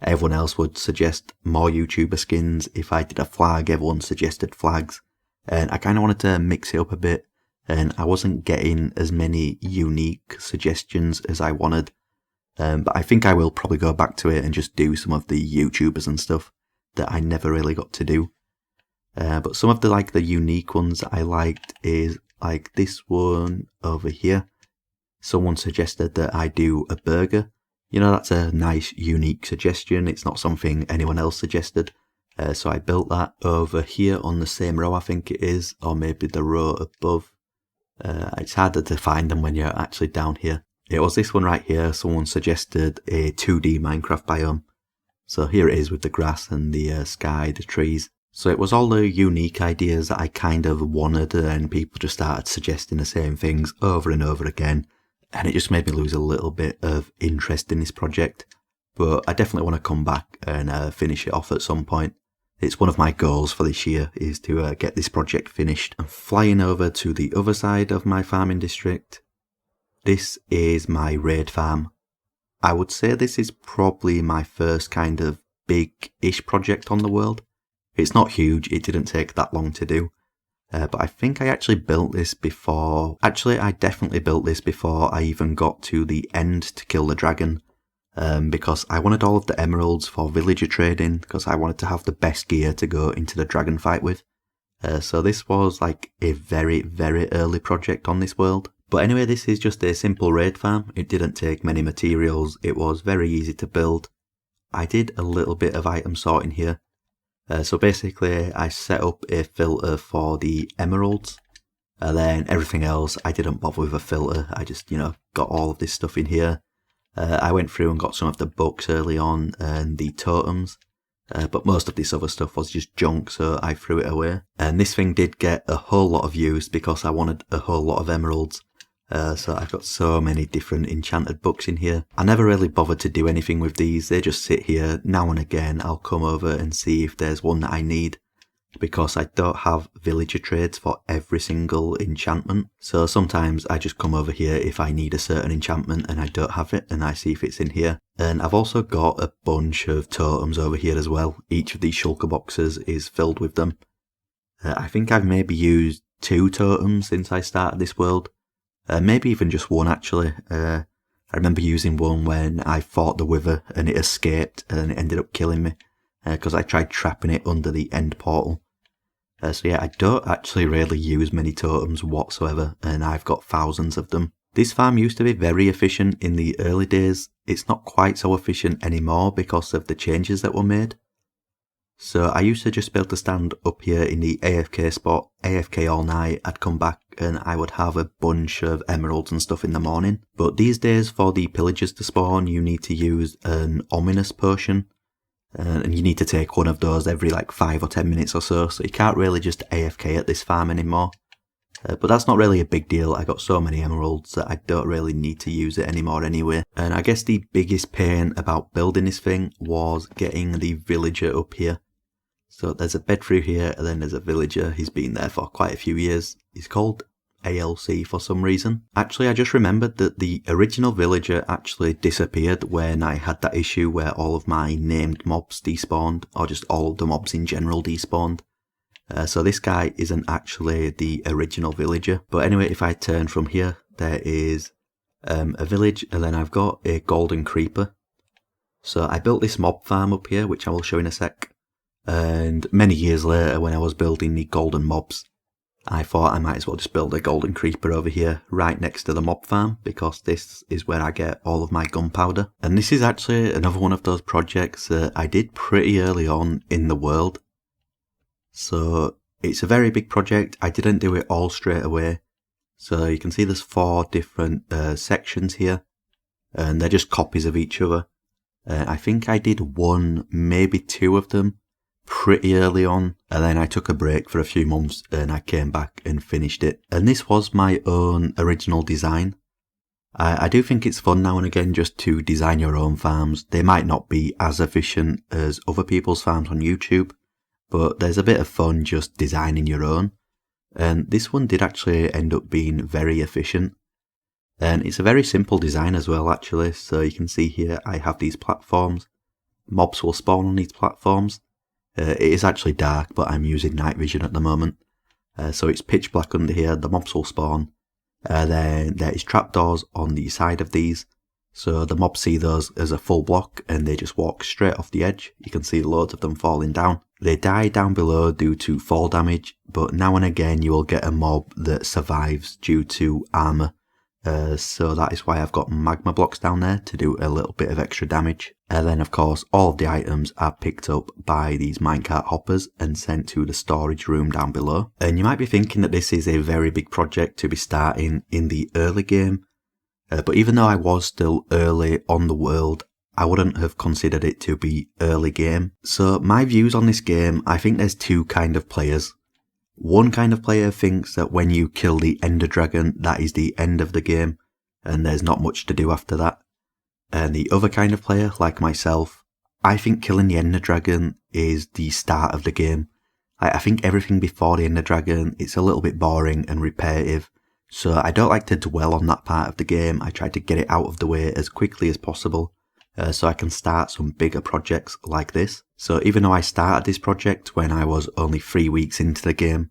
everyone else would suggest more YouTuber skins. If I did a flag, everyone suggested flags. And I kind of wanted to mix it up a bit, and I wasn't getting as many unique suggestions as I wanted. But I think I will probably go back to it and just do some of the YouTubers and stuff that I never really got to do. But some of the unique ones that I liked is like this one over here. Someone suggested that I do a burger. You know, that's a nice, unique suggestion. It's not something anyone else suggested. So I built that over here on the same row, I think it is, or maybe the row above. It's harder to find them when you're actually down here. It was this one right here. Someone suggested a 2D Minecraft biome. So here it is with the grass and the sky, the trees. So it was all the unique ideas that I kind of wanted, and people just started suggesting the same things over and over again. And it just made me lose a little bit of interest in this project. But I definitely want to come back and finish it off at some point. It's one of my goals for this year, is to get this project finished. I'm flying over to the other side of my farming district. This is my raid farm. I would say this is probably my first kind of big-ish project on the world. It's not huge, it didn't take that long to do. But I think I actually built this before... Actually, I definitely built this before I even got to the end to kill the dragon. Because I wanted all of the emeralds for villager trading, because I wanted to have the best gear to go into the dragon fight with. So this was like a very, very early project on this world. But anyway, this is just a simple raid farm. It didn't take many materials. It was very easy to build. I did a little bit of item sorting here. So basically, I set up a filter for the emeralds. And then everything else, I didn't bother with a filter. I just, got all of this stuff in here. I went through and got some of the books early on and the totems. But most of this other stuff was just junk, so I threw it away. And this thing did get a whole lot of use because I wanted a whole lot of emeralds. So I've got so many different enchanted books in here. I never really bothered to do anything with these. They just sit here. Now and again I'll come over and see if there's one that I need, because I don't have villager trades for every single enchantment. So sometimes I just come over here if I need a certain enchantment and I don't have it, and I see if it's in here. And I've also got a bunch of totems over here as well. Each of these shulker boxes is filled with them. I think I've maybe used 2 totems since I started this world. Maybe even just one actually. I remember using one when I fought the wither and it escaped and it ended up killing me. Because I tried trapping it under the end portal. So yeah, I don't actually really use many totems whatsoever, and I've got thousands of them. This farm used to be very efficient in the early days. It's not quite so efficient anymore because of the changes that were made. So I used to just be able to stand up here in the AFK spot, AFK all night. I'd come back and I would have a bunch of emeralds and stuff in the morning. But these days, for the pillagers to spawn, you need to use an ominous potion. And you need to take one of those every 5 or 10 minutes or so you can't really just AFK at this farm anymore. But that's not really a big deal. I got so many emeralds that I don't really need to use it anymore anyway. And I guess the biggest pain about building this thing was getting the villager up here. So there's a bed through here, and then there's a villager. He's been there for quite a few years. He's called ALC for some reason. Actually, I just remembered that the original villager actually disappeared when I had that issue where all of my named mobs despawned, or just all of the mobs in general despawned. So this guy isn't actually the original villager. But anyway, if I turn from here, there is a village, and then I've got a golden creeper. So I built this mob farm up here, which I will show in a sec. And many years later, when I was building the golden mobs, I thought I might as well just build a golden creeper over here right next to the mob farm, because this is where I get all of my gunpowder. And this is actually another one of those projects that I did pretty early on in the world. So it's a very big project. I didn't do it all straight away. So you can see there's 4 different sections here, and they're just copies of each other. I think I did 1, maybe 2 of them pretty early on, and then I took a break for a few months and I came back and finished it. And this was my own original design. I do think it's fun now and again just to design your own farms. They might not be as efficient as other people's farms on YouTube, but there's a bit of fun just designing your own. And this one did actually end up being very efficient. And it's a very simple design as well, actually. So you can see here I have these platforms. Mobs will spawn on these platforms. It is actually dark, but I'm using night vision at the moment. So it's pitch black under here. The mobs will spawn. Then there is trapdoors on the side of these. So the mobs see those as a full block and they just walk straight off the edge. You can see loads of them falling down. They die down below due to fall damage, but now and again you will get a mob that survives due to armor. So that is why I've got magma blocks down there to do a little bit of extra damage. And then of course all of the items are picked up by these minecart hoppers and sent to the storage room down below. And you might be thinking that this is a very big project to be starting in the early game. But even though I was still early on the world, I wouldn't have considered it to be early game. So my views on this game, I think there's two kind of players. One kind of player thinks that when you kill the Ender Dragon, that is the end of the game, and there's not much to do after that. And the other kind of player, like myself, I think killing the Ender Dragon is the start of the game. I think everything before the Ender Dragon, it's a little bit boring and repetitive, so I don't like to dwell on that part of the game. I try to get it out of the way as quickly as possible, so I can start some bigger projects like this. So even though I started this project when I was only 3 weeks into the game,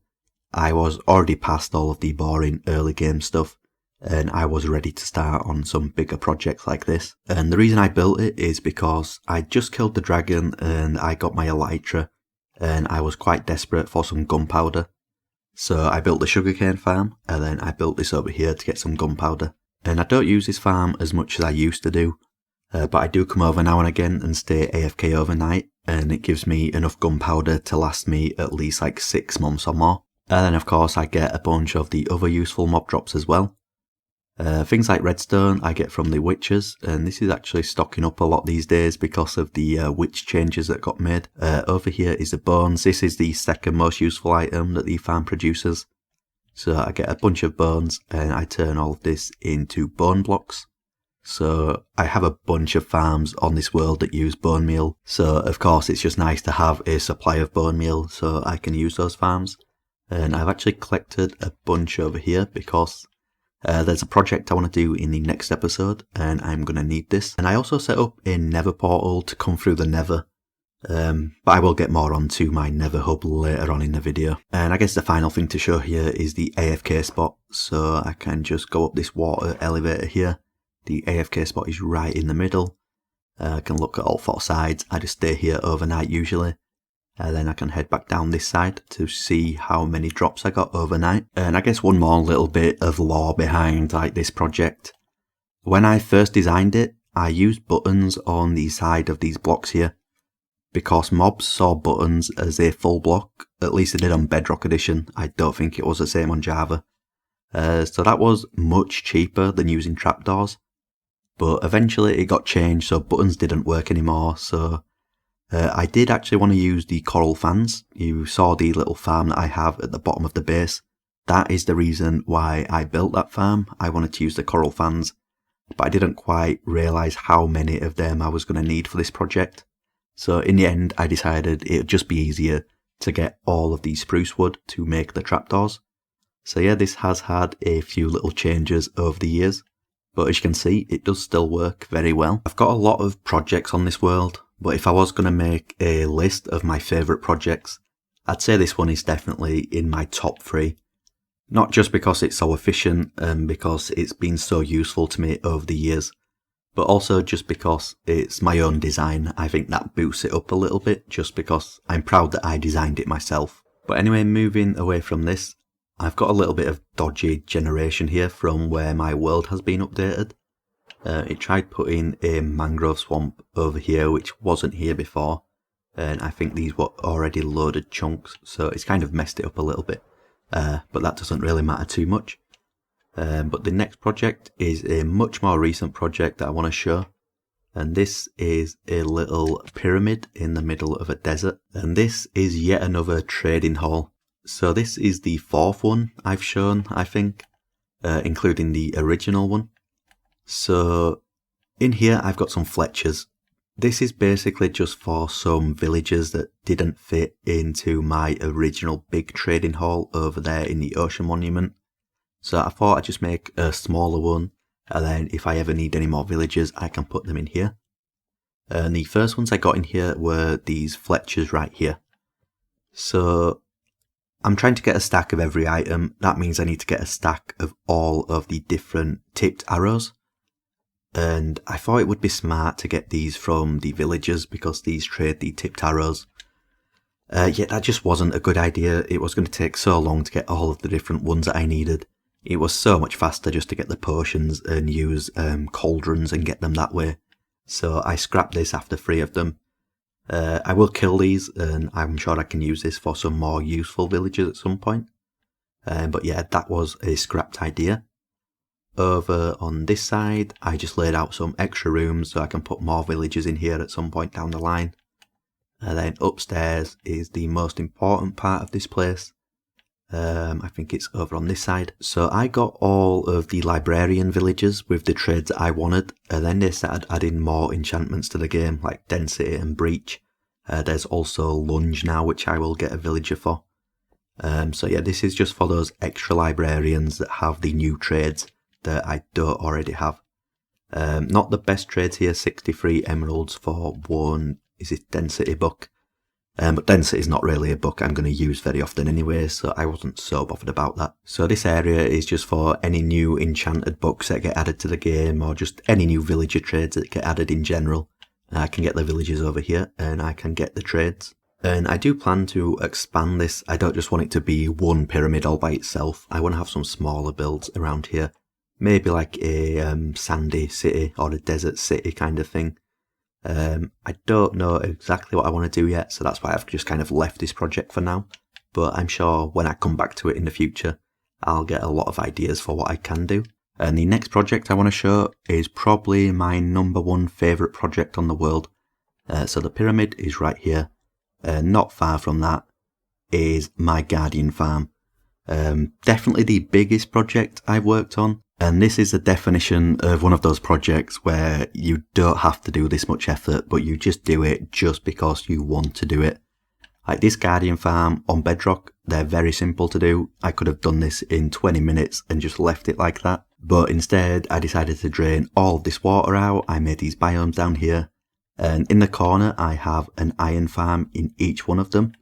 I was already past all of the boring early game stuff, and I was ready to start on some bigger projects like this. And the reason I built it is because I just killed the dragon and I got my elytra, and I was quite desperate for some gunpowder. So I built the sugarcane farm, and then I built this over here to get some gunpowder. And I don't use this farm as much as I used to do, but I do come over now and again and stay AFK overnight, and it gives me enough gunpowder to last me at least like 6 months or more. And then of course I get a bunch of the other useful mob drops as well. Things like redstone I get from the witches, and this is actually stocking up a lot these days because of the witch changes that got made. Over here is the bones. This is the second most useful item that the farm produces. So I get a bunch of bones and I turn all of this into bone blocks. So I have a bunch of farms on this world that use bone meal. So of course it's just nice to have a supply of bone meal so I can use those farms. And I've actually collected a bunch over here because there's a project I want to do in the next episode and I'm going to need this. And I also set up a Nether portal to come through the Nether. But I will get more onto my Nether hub later on in the video. And I guess the final thing to show here is the AFK spot. So I can just go up this water elevator here. The AFK spot is right in the middle. I can look at all 4 sides. I just stay here overnight usually. Then I can head back down this side to see how many drops I got overnight. And I guess one more little bit of lore behind like this project. When I first designed it, I used buttons on the side of these blocks here, because mobs saw buttons as a full block. At least it did on Bedrock Edition. I don't think it was the same on Java. So that was much cheaper than using trapdoors. But eventually it got changed so buttons didn't work anymore. So I did actually want to use the coral fans. You saw the little farm that I have at the bottom of the base. That is the reason why I built that farm. I wanted to use the coral fans, but I didn't quite realise how many of them I was going to need for this project. So in the end I decided it would just be easier to get all of the spruce wood to make the trapdoors. So yeah, this has had a few little changes over the years, but as you can see it does still work very well. I've got a lot of projects on this world, but if I was going to make a list of my favourite projects, I'd say this one is definitely in my top 3. Not just because it's so efficient and because it's been so useful to me over the years, but also just because it's my own design. I think that boosts it up a little bit just because I'm proud that I designed it myself. But anyway, moving away from this, I've got a little bit of dodgy generation here from where my world has been updated. It tried putting a mangrove swamp over here which wasn't here before, and I think these were already loaded chunks, so it's kind of messed it up a little bit, but that doesn't really matter too much. But the next project is a much more recent project that I want to show, and this is a little pyramid in the middle of a desert, and this is yet another trading hall. So this is the 4th one I've shown, I think, including the original one. So in here I've got some Fletchers. This is basically just for some villagers that didn't fit into my original big trading hall over there in the Ocean Monument. So I thought I'd just make a smaller one, and then if I ever need any more villagers I can put them in here. And the first ones I got in here were these Fletchers right here. So I'm trying to get a stack of every item. That means I need to get a stack of all of the different tipped arrows. And I thought it would be smart to get these from the villagers because these trade the tipped arrows. Yet that just wasn't a good idea. It was going to take so long to get all of the different ones that I needed. It was so much faster just to get the potions and use cauldrons and get them that way. So I scrapped this after 3 of them. I will kill these and I'm sure I can use this for some more useful villagers at some point. But yeah, that was a scrapped idea. Over on this side, I just laid out some extra rooms so I can put more villagers in here at some point down the line. And then upstairs is the most important part of this place. I think it's over on this side. So I got all of the librarian villagers with the trades that I wanted, and then they started adding more enchantments to the game, like density and breach. There's also lunge now, which I will get a villager for. So yeah, this is just for those extra librarians that have the new trades that I don't already have. Not the best trades here, 63 emeralds for one, is it density book? But density is not really a book I'm going to use very often anyway, so I wasn't so bothered about that. So this area is just for any new enchanted books that get added to the game, or just any new villager trades that get added in general. I can get the villagers over here, and I can get the trades. And I do plan to expand this. I don't just want it to be one pyramid all by itself. I want to have some smaller builds around here. Maybe like a sandy city or a desert city kind of thing. I don't know exactly what I want to do yet, so that's why I've just kind of left this project for now. But I'm sure when I come back to it in the future, I'll get a lot of ideas for what I can do. And the next project I want to show is probably my #1 favourite project on the world. So the pyramid is right here. Not far from that is my Guardian farm. Definitely the biggest project I've worked on. And this is the definition of one of those projects where you don't have to do this much effort, but you just do it just because you want to do it. Like this Guardian farm on Bedrock, they're very simple to do. I could have done this in 20 minutes and just left it like that. But instead, I decided to drain all of this water out. I made these biomes down here. And in the corner, I have an iron farm in each one of them.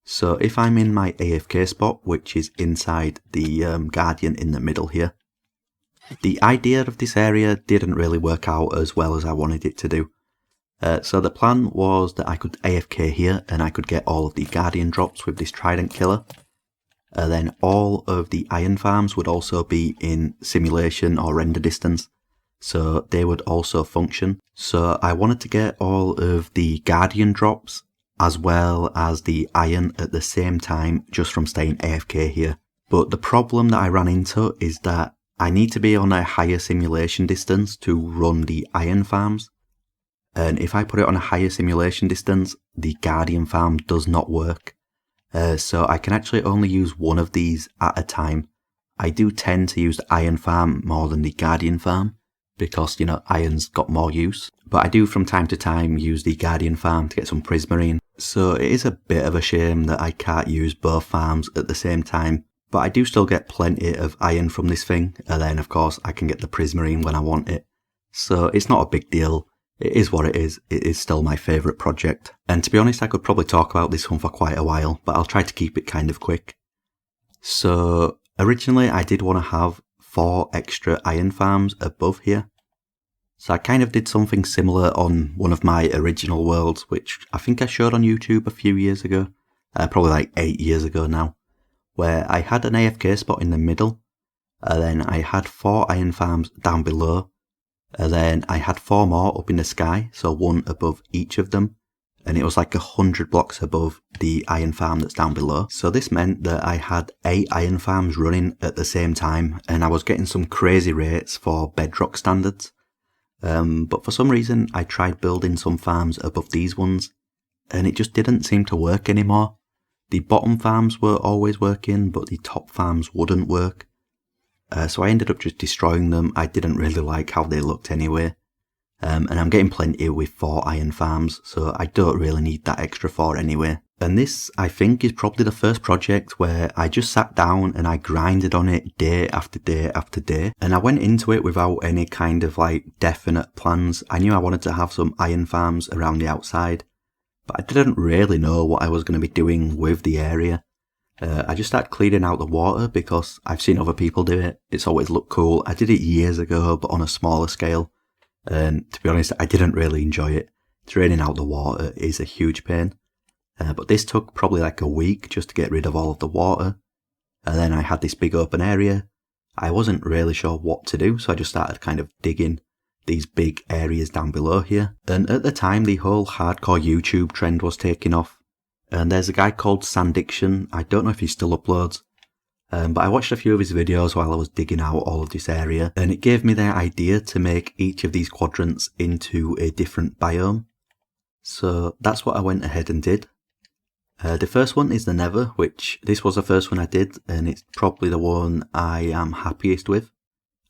So if I'm in my AFK spot, which is inside the Guardian in the middle here, the idea of this area didn't really work out as well as I wanted it to do. So the plan was that I could AFK here and I could get all of the Guardian drops with this Trident Killer. Then all of the iron farms would also be in simulation or render distance, so they would also function. So I wanted to get all of the Guardian drops as well as the iron at the same time just from staying AFK here. But the problem that I ran into is that I need to be on a higher simulation distance to run the iron farms. And if I put it on a higher simulation distance, the Guardian farm does not work. So I can actually only use one of these at a time. I do tend to use the iron farm more than the Guardian farm because, you know, iron's got more use. But I do from time to time use the Guardian farm to get some prismarine. So it is a bit of a shame that I can't use both farms at the same time. But I do still get plenty of iron from this thing, and then of course I can get the prismarine when I want it. So it's not a big deal, it is what it is still my favourite project. And to be honest, I could probably talk about this one for quite a while, but I'll try to keep it kind of quick. So originally I did want to have 4 extra iron farms above here. So I kind of did something similar on one of my original worlds, which I think I showed on YouTube a few years ago, probably like 8 years ago now, where I had an AFK spot in the middle, and then I had 4 iron farms down below, and then I had 4 more up in the sky, so 1 above each of them, and it was like 100 blocks above the iron farm that's down below. So this meant that I had 8 iron farms running at the same time, and I was getting some crazy rates for Bedrock standards. But for some reason I tried building some farms above these ones, and it just didn't seem to work anymore. The bottom farms were always working, but the top farms wouldn't work. so I ended up just destroying them. I didn't really like how they looked anyway. And I'm getting plenty with 4 iron farms, so I don't really need that extra 4 anyway. And this, I think, is probably the first project where I just sat down and I grinded on it day after day after day. And I went into it without any kind of like definite plans. I knew I wanted to have some iron farms around the outside, but I didn't really know what I was going to be doing with the area. I just started cleaning out the water because I've seen other people do it. It's always looked cool. I did it years ago, but on a smaller scale. And to be honest, I didn't really enjoy it. Draining out the water is a huge pain. But this took probably like a week just to get rid of all of the water. And then I had this big open area. I wasn't really sure what to do, so I just started kind of digging these big areas down below here. And at the time, the whole hardcore YouTube trend was taking off. And there's a guy called Sandiction. I don't know if he still uploads. But I watched a few of his videos while I was digging out all of this area, and it gave me the idea to make each of these quadrants into a different biome. So that's what I went ahead and did. The first one is the Nether, which this was the first one I did, and it's probably the one I am happiest with.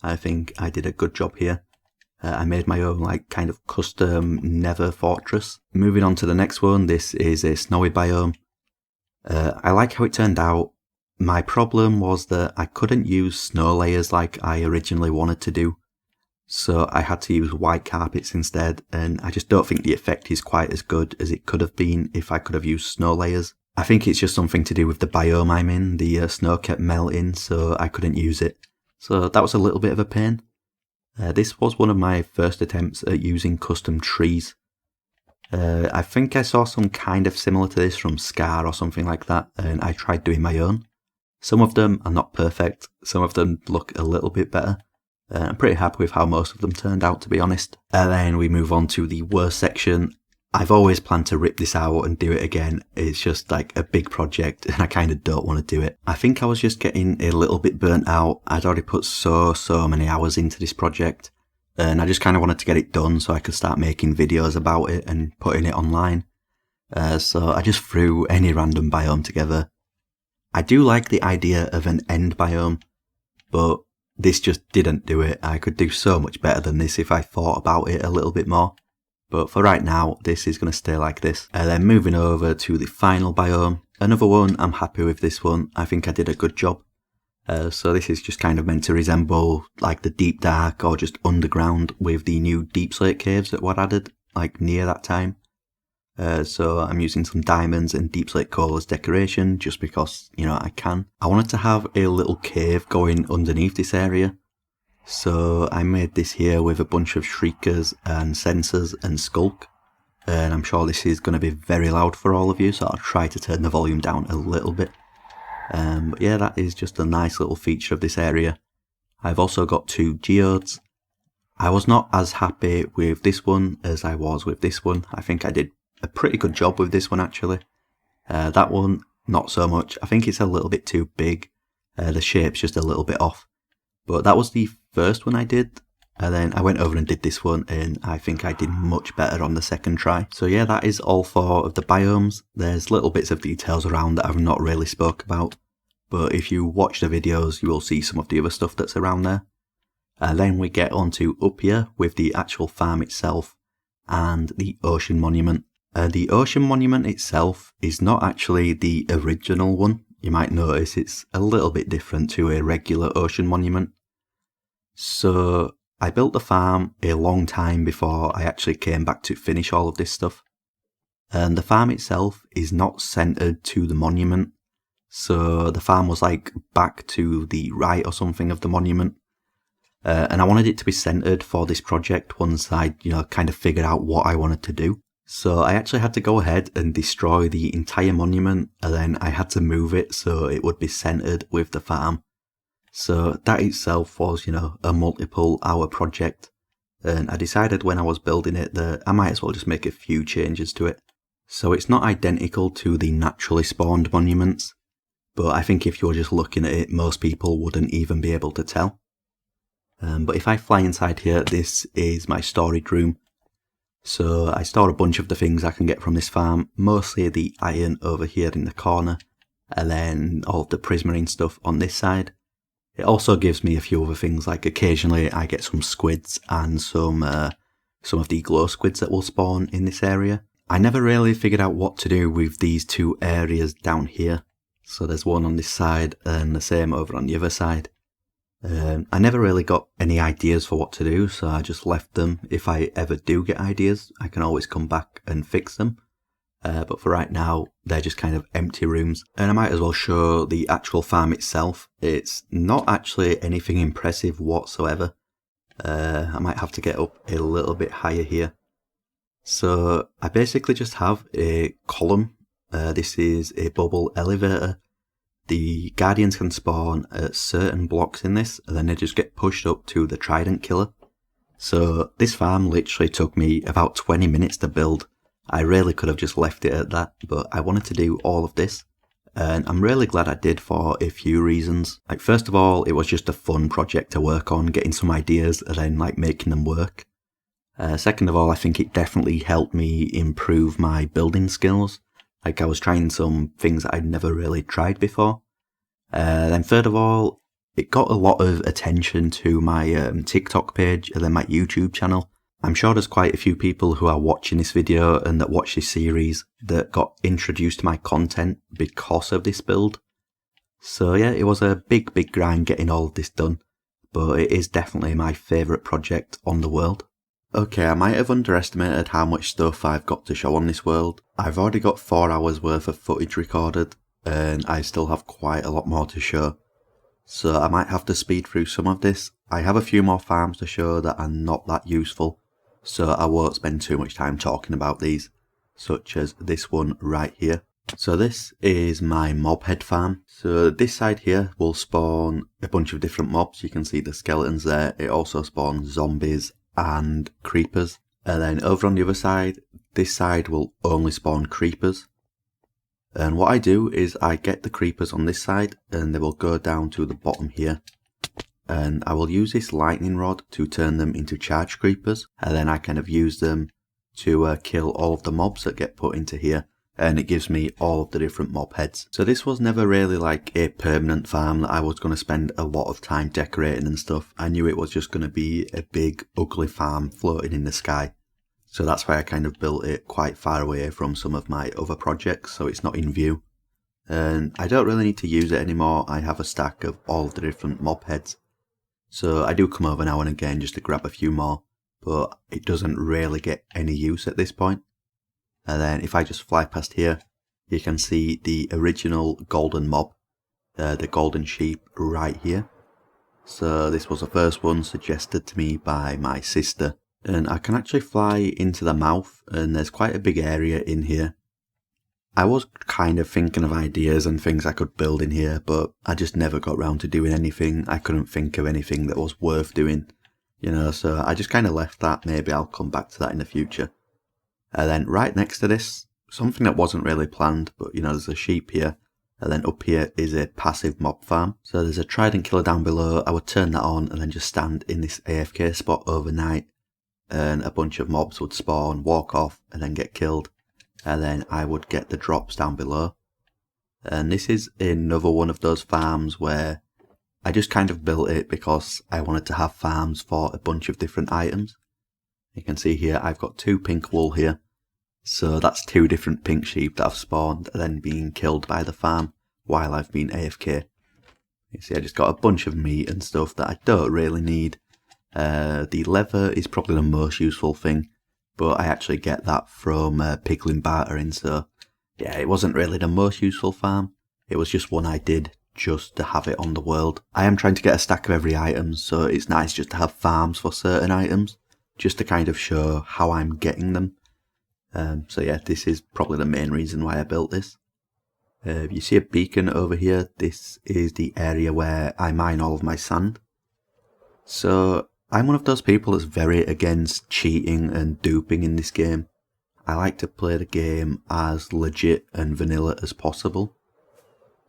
I think I did a good job here. I made my own like kind of custom Nether fortress. Moving on to the next one, this is a snowy biome. I like how it turned out. My problem was that I couldn't use snow layers like I originally wanted to do, so I had to use white carpets instead, and I just don't think the effect is quite as good as it could have been if I could have used snow layers. I think it's just something to do with the biome I'm in. The snow kept melting, so I couldn't use it. So that was a little bit of a pain. This was one of my first attempts at using custom trees. I think I saw some kind of similar to this from Scar or something like that, and I tried doing my own. Some of them are not perfect, some of them look a little bit better. I'm pretty happy with how most of them turned out, to be honest. And then we move on to the worst section. I've always planned to rip this out and do it again. It's just like a big project and I kind of don't want to do it. I think I was just getting a little bit burnt out. I'd already put so many hours into this project, and I just kind of wanted to get it done so I could start making videos about it and putting it online. So I just threw any random biome together. I do like the idea of an end biome, but this just didn't do it. I could do so much better than this if I thought about it a little bit more. But for right now, this is going to stay like this. Then moving over to the final biome. Another one, I'm happy with this one. I think I did a good job. So this is just kind of meant to resemble like the deep dark or just underground with the new deep slate caves that were added like near that time. So I'm using some diamonds and deep slate coal as decoration just because, you know, I can. I wanted to have a little cave going underneath this area. So I made this here with a bunch of shriekers and sensors and skulk. And I'm sure this is going to be very loud for all of you, so I'll try to turn the volume down a little bit. But yeah, that is just a nice little feature of this area. I've also got 2 geodes. I was not as happy with this one as I was with this one. I think I did a pretty good job with this one actually. That one, not so much. I think it's a little bit too big. The shape's just a little bit off. But that was the first one I did. And then I went over and did this one, and I think I did much better on the second try. So yeah, that is all 4 of the biomes. There's little bits of details around that I've not really spoke about. But if you watch the videos, you will see some of the other stuff that's around there. Then we get onto up here with the actual farm itself and the ocean monument. The ocean monument itself is not actually the original one. You might notice it's a little bit different to a regular ocean monument. So I built the farm a long time before I actually came back to finish all of this stuff. And the farm itself is not centered to the monument. So the farm was like back to the right or something of the monument. And I wanted it to be centered for this project once I, kind of figured out what I wanted to do. So I actually had to go ahead and destroy the entire monument, and then I had to move it so it would be centered with the farm. So that itself was, a multiple hour project. And I decided when I was building it that I might as well just make a few changes to it. So it's not identical to the naturally spawned monuments, but I think if you're just looking at it, most people wouldn't even be able to tell. But if I fly inside here, this is my storage room. So I store a bunch of the things I can get from this farm, mostly the iron over here in the corner, and then all of the prismarine stuff on this side. It also gives me a few other things, like occasionally I get some squids and some of the glow squids that will spawn in this area. I never really figured out what to do with these two areas down here. So there's one on this side and the same over on the other side. I never really got any ideas for what to do, so I just left them. If I ever do get ideas, I can always come back and fix them. But for right now, they're just kind of empty rooms. And I might as well show the actual farm itself. It's not actually anything impressive whatsoever. I might have to get up a little bit higher here. So I basically just have a column. This is a bubble elevator. The guardians can spawn at certain blocks in this, and then they just get pushed up to the trident killer. So this farm literally took me about 20 minutes to build. I really could have just left it at that, but I wanted to do all of this. And I'm really glad I did for a few reasons. Like, first of all, it was just a fun project to work on, getting some ideas and then like making them work. Second of all, I think it definitely helped me improve my building skills. Like, I was trying some things that I'd never really tried before. Then third of all, it got a lot of attention to my TikTok page and then my YouTube channel. I'm sure there's quite a few people who are watching this video and that watch this series that got introduced to my content because of this build. So yeah, it was a big grind getting all of this done, but it is definitely my favourite project on the world. Okay, I might have underestimated how much stuff I've got to show on this world. I've already got 4 hours worth of footage recorded, and I still have quite a lot more to show. So I might have to speed through some of this. I have a few more farms to show that are not that useful, so I won't spend too much time talking about these, such as this one right here. So this is my mob head farm. So this side here will spawn a bunch of different mobs. You can see the skeletons there. It also spawns zombies and creepers. And then over on the other side, this side will only spawn creepers. And what I do is I get the creepers on this side and they will go down to the bottom here. And I will use this lightning rod to turn them into charge creepers. And then I kind of use them to kill all of the mobs that get put into here. And it gives me all of the different mob heads. So this was never really like a permanent farm that I was going to spend a lot of time decorating and stuff. I knew it was just going to be a big ugly farm floating in the sky. So that's why I kind of built it quite far away from some of my other projects, so it's not in view. And I don't really need to use it anymore. I have a stack of all of the different mob heads. So I do come over now and again just to grab a few more, but it doesn't really get any use at this point. And then if I just fly past here, you can see the original golden mob, the golden sheep right here. So this was the first one suggested to me by my sister. And I can actually fly into the mouth, and there's quite a big area in here. I was kind of thinking of ideas and things I could build in here, but I just never got around to doing anything. I couldn't think of anything that was worth doing, you know, so I just kind of left that. Maybe I'll come back to that in the future. And then right next to this, something that wasn't really planned, but you know, there's a sheep here. And then up here is a passive mob farm. So there's a trident killer down below. I would turn that on and then just stand in this AFK spot overnight. And a bunch of mobs would spawn, walk off, and then get killed. And then I would get the drops down below. And this is another one of those farms where I just kind of built it because I wanted to have farms for a bunch of different items. You can see here I've got 2 pink wool here. So that's 2 different pink sheep that have spawned and then being killed by the farm while I've been AFK. You see I just got a bunch of meat and stuff that I don't really need. The leather is probably the most useful thing, but I actually get that from Piglin bartering, so yeah, it wasn't really the most useful farm. It was just one I did just to have it on the world. I am trying to get a stack of every item, so it's nice just to have farms for certain items, just to kind of show how I'm getting them. So yeah, this is probably the main reason why I built this. You see a beacon over here. This is the area where I mine all of my sand. So I'm one of those people that's very against cheating and duping in this game. I like to play the game as legit and vanilla as possible.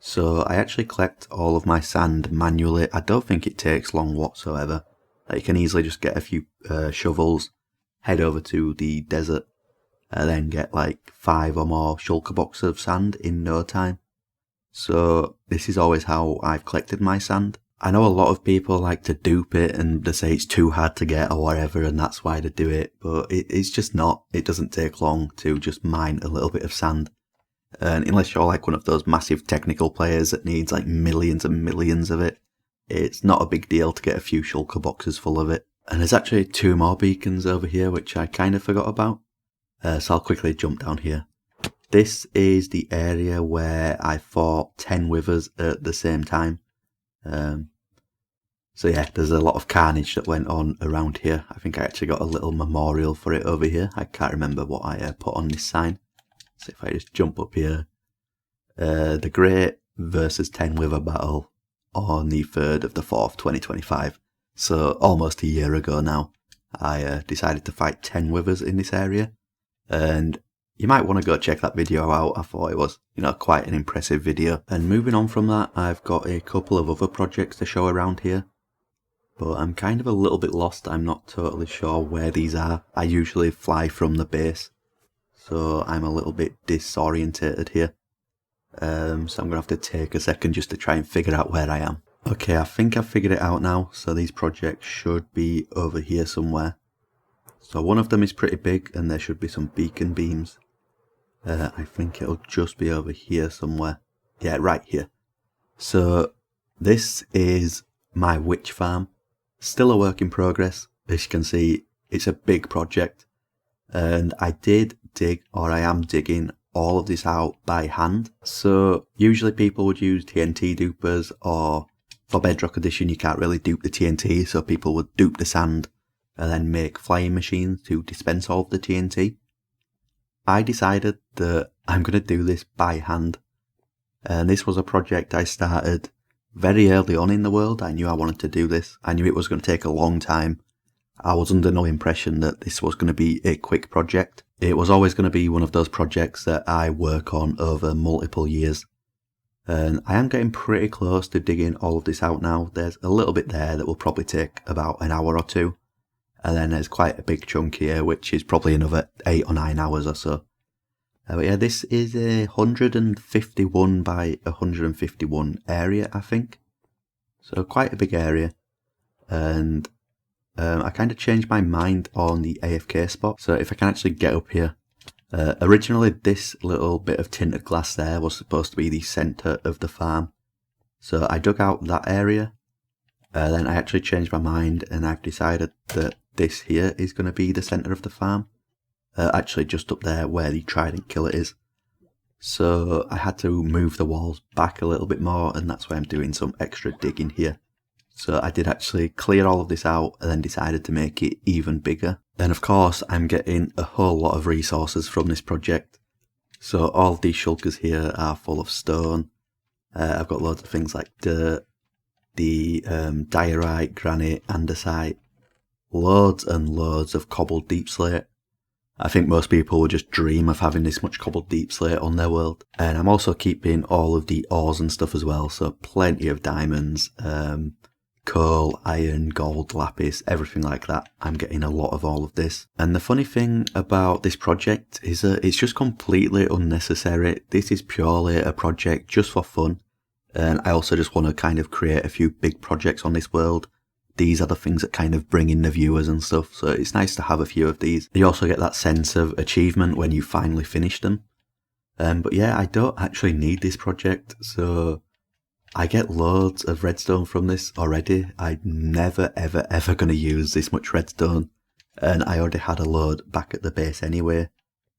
So I actually collect all of my sand manually. I don't think it takes long whatsoever. You can easily just get a few shovels, head over to the desert, and then get like 5 or more shulker boxes of sand in no time. So this is always how I've collected my sand. I know a lot of people like to dupe it and they say it's too hard to get or whatever, and that's why they do it, but it's just not. It doesn't take long to just mine a little bit of sand. And unless you're like one of those massive technical players that needs like millions and millions of it, it's not a big deal to get a few shulker boxes full of it. And there's actually 2 more beacons over here, which I kind of forgot about. So I'll quickly jump down here. This is the area where I fought 10 withers at the same time. So yeah, there's a lot of carnage that went on around here. I think I actually got a little memorial for it over here. I can't remember what I put on this sign. So if I just jump up here, the Great versus 10 Wither battle on the 3rd of the 4th, 2025. So almost a year ago now, I decided to fight 10 Withers in this area. And you might want to go check that video out. I thought it was, quite an impressive video. And moving on from that, I've got a couple of other projects to show around here. But I'm kind of a little bit lost. I'm not totally sure where these are. I usually fly from the base, so I'm a little bit disorientated here. So I'm going to have to take a second just to try and figure out where I am. Okay, I think I've figured it out now. So these projects should be over here somewhere. So one of them is pretty big and there should be some beacon beams. I think it'll just be over here somewhere. Yeah, right here. So this is my witch farm. Still a work in progress. As you can see, it's a big project. And I did dig, or I am digging, all of this out by hand. So usually people would use TNT dupers, or for Bedrock Edition you can't really dupe the TNT, so people would dupe the sand and then make flying machines to dispense all of the TNT. I decided that I'm going to do this by hand. And this was a project I started very early on in the world. I knew I wanted to do this. I knew it was going to take a long time. I was under no impression that this was going to be a quick project. It was always going to be one of those projects that I work on over multiple years. And I am getting pretty close to digging all of this out now. There's a little bit there that will probably take about an hour or 2. And then there's quite a big chunk here, which is probably another 8 or 9 hours or so. But yeah, this is a 151 by 151 area, I think. So quite a big area. And I kind of changed my mind on the AFK spot. So if I can actually get up here. Originally, this little bit of tinted glass there was supposed to be the centre of the farm. So I dug out that area. Then I actually changed my mind and I've decided that this here is going to be the centre of the farm. Actually just up there where the trident killer is. So I had to move the walls back a little bit more, and that's why I'm doing some extra digging here. So I did actually clear all of this out and then decided to make it even bigger. Then of course I'm getting a whole lot of resources from this project. So all of these shulkers here are full of stone. I've got loads of things like dirt, the diorite, granite, andesite, loads and loads of cobbled deep slate. I think most people would just dream of having this much cobbled deep slate on their world. And I'm also keeping all of the ores and stuff as well, so plenty of diamonds, coal, iron, gold, lapis, everything like that. I'm getting a lot of all of this. And the funny thing about this project is that it's just completely unnecessary. This is purely a project just for fun. And I also just want to kind of create a few big projects on this world. These are the things that kind of bring in the viewers and stuff, so it's nice to have a few of these. You also get that sense of achievement when you finally finish them. But yeah, I don't actually need this project, so I get loads of redstone from this already. I'm never ever going to use this much redstone, and I already had a load back at the base anyway.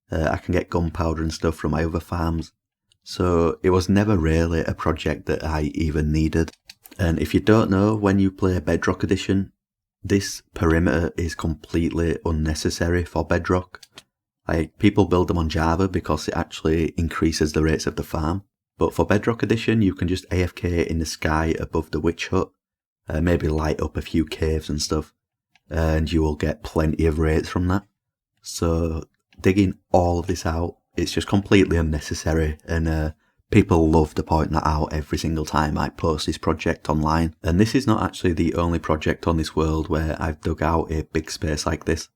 I can get gunpowder and stuff from my other farms, so it was never really a project that I even needed. And if you don't know, when you play Bedrock Edition, this perimeter is completely unnecessary for Bedrock. People build them on Java because it actually increases the rates of the farm. But for Bedrock Edition, you can just AFK in the sky above the witch hut, maybe light up a few caves and stuff, and you will get plenty of rates from that. So digging all of this out, it's just completely unnecessary, and people love to point that out every single time I post this project online. And this is not actually the only project on this world where I've dug out a big space like this.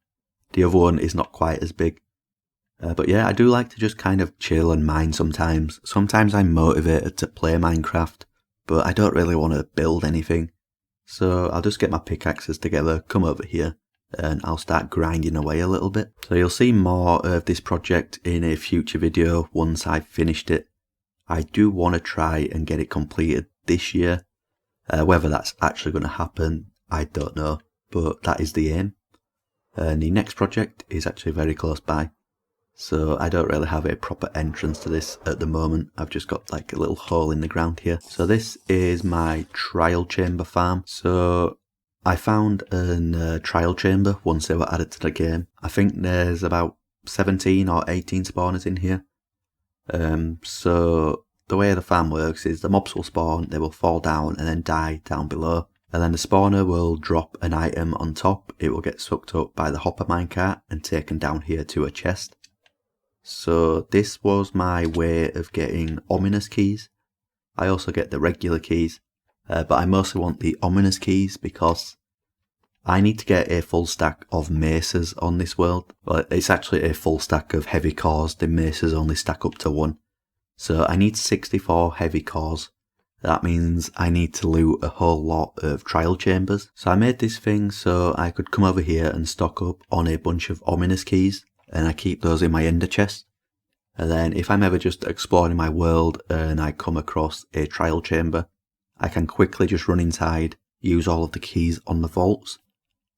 The other one is not quite as big. But yeah, I do like to just kind of chill and mine sometimes. Sometimes I'm motivated to play Minecraft, but I don't really want to build anything. So I'll just get my pickaxes together, come over here, and I'll start grinding away a little bit. So you'll see more of this project in a future video once I've finished it. I do want to try and get it completed this year. Whether that's actually going to happen, I don't know, but that is the aim. And the next project is actually very close by. So I don't really have a proper entrance to this at the moment. I've just got like a little hole in the ground here. So this is my trial chamber farm. So I found a trial chamber once they were added to the game. I think there's about 17 or 18 spawners in here. So the way the farm works is the mobs will spawn, they will fall down and then die down below. And then the spawner will drop an item on top. It will get sucked up by the hopper minecart and taken down here to a chest. So this was my way of getting ominous keys. I also get the regular keys, but I mostly want the ominous keys because I need to get a full stack of maces on this world. Well, it's actually a full stack of heavy cores. The maces only stack up to 1. So I need 64 heavy cores. That means I need to loot a whole lot of trial chambers. So I made this thing so I could come over here and stock up on a bunch of ominous keys. And I keep those in my ender chest. And then if I'm ever just exploring my world and I come across a trial chamber, I can quickly just run inside, use all of the keys on the vaults,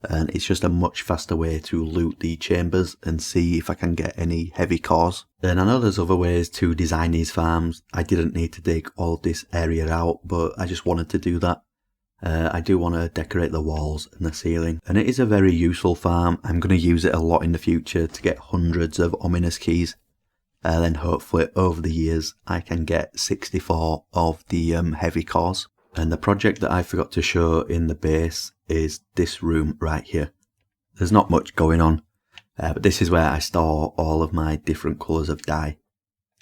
and it's just a much faster way to loot the chambers and see if I can get any heavy cores. And I know there's other ways to design these farms. I didn't need to dig all of this area out, but I just wanted to do that. I do want to decorate the walls and the ceiling, and it is a very useful farm. I'm going to use it a lot in the future to get hundreds of ominous keys, and then hopefully over the years I can get 64 of the heavy cores. And the project that I forgot to show in the base is this room right here. There's not much going on, but this is where I store all of my different colours of dye.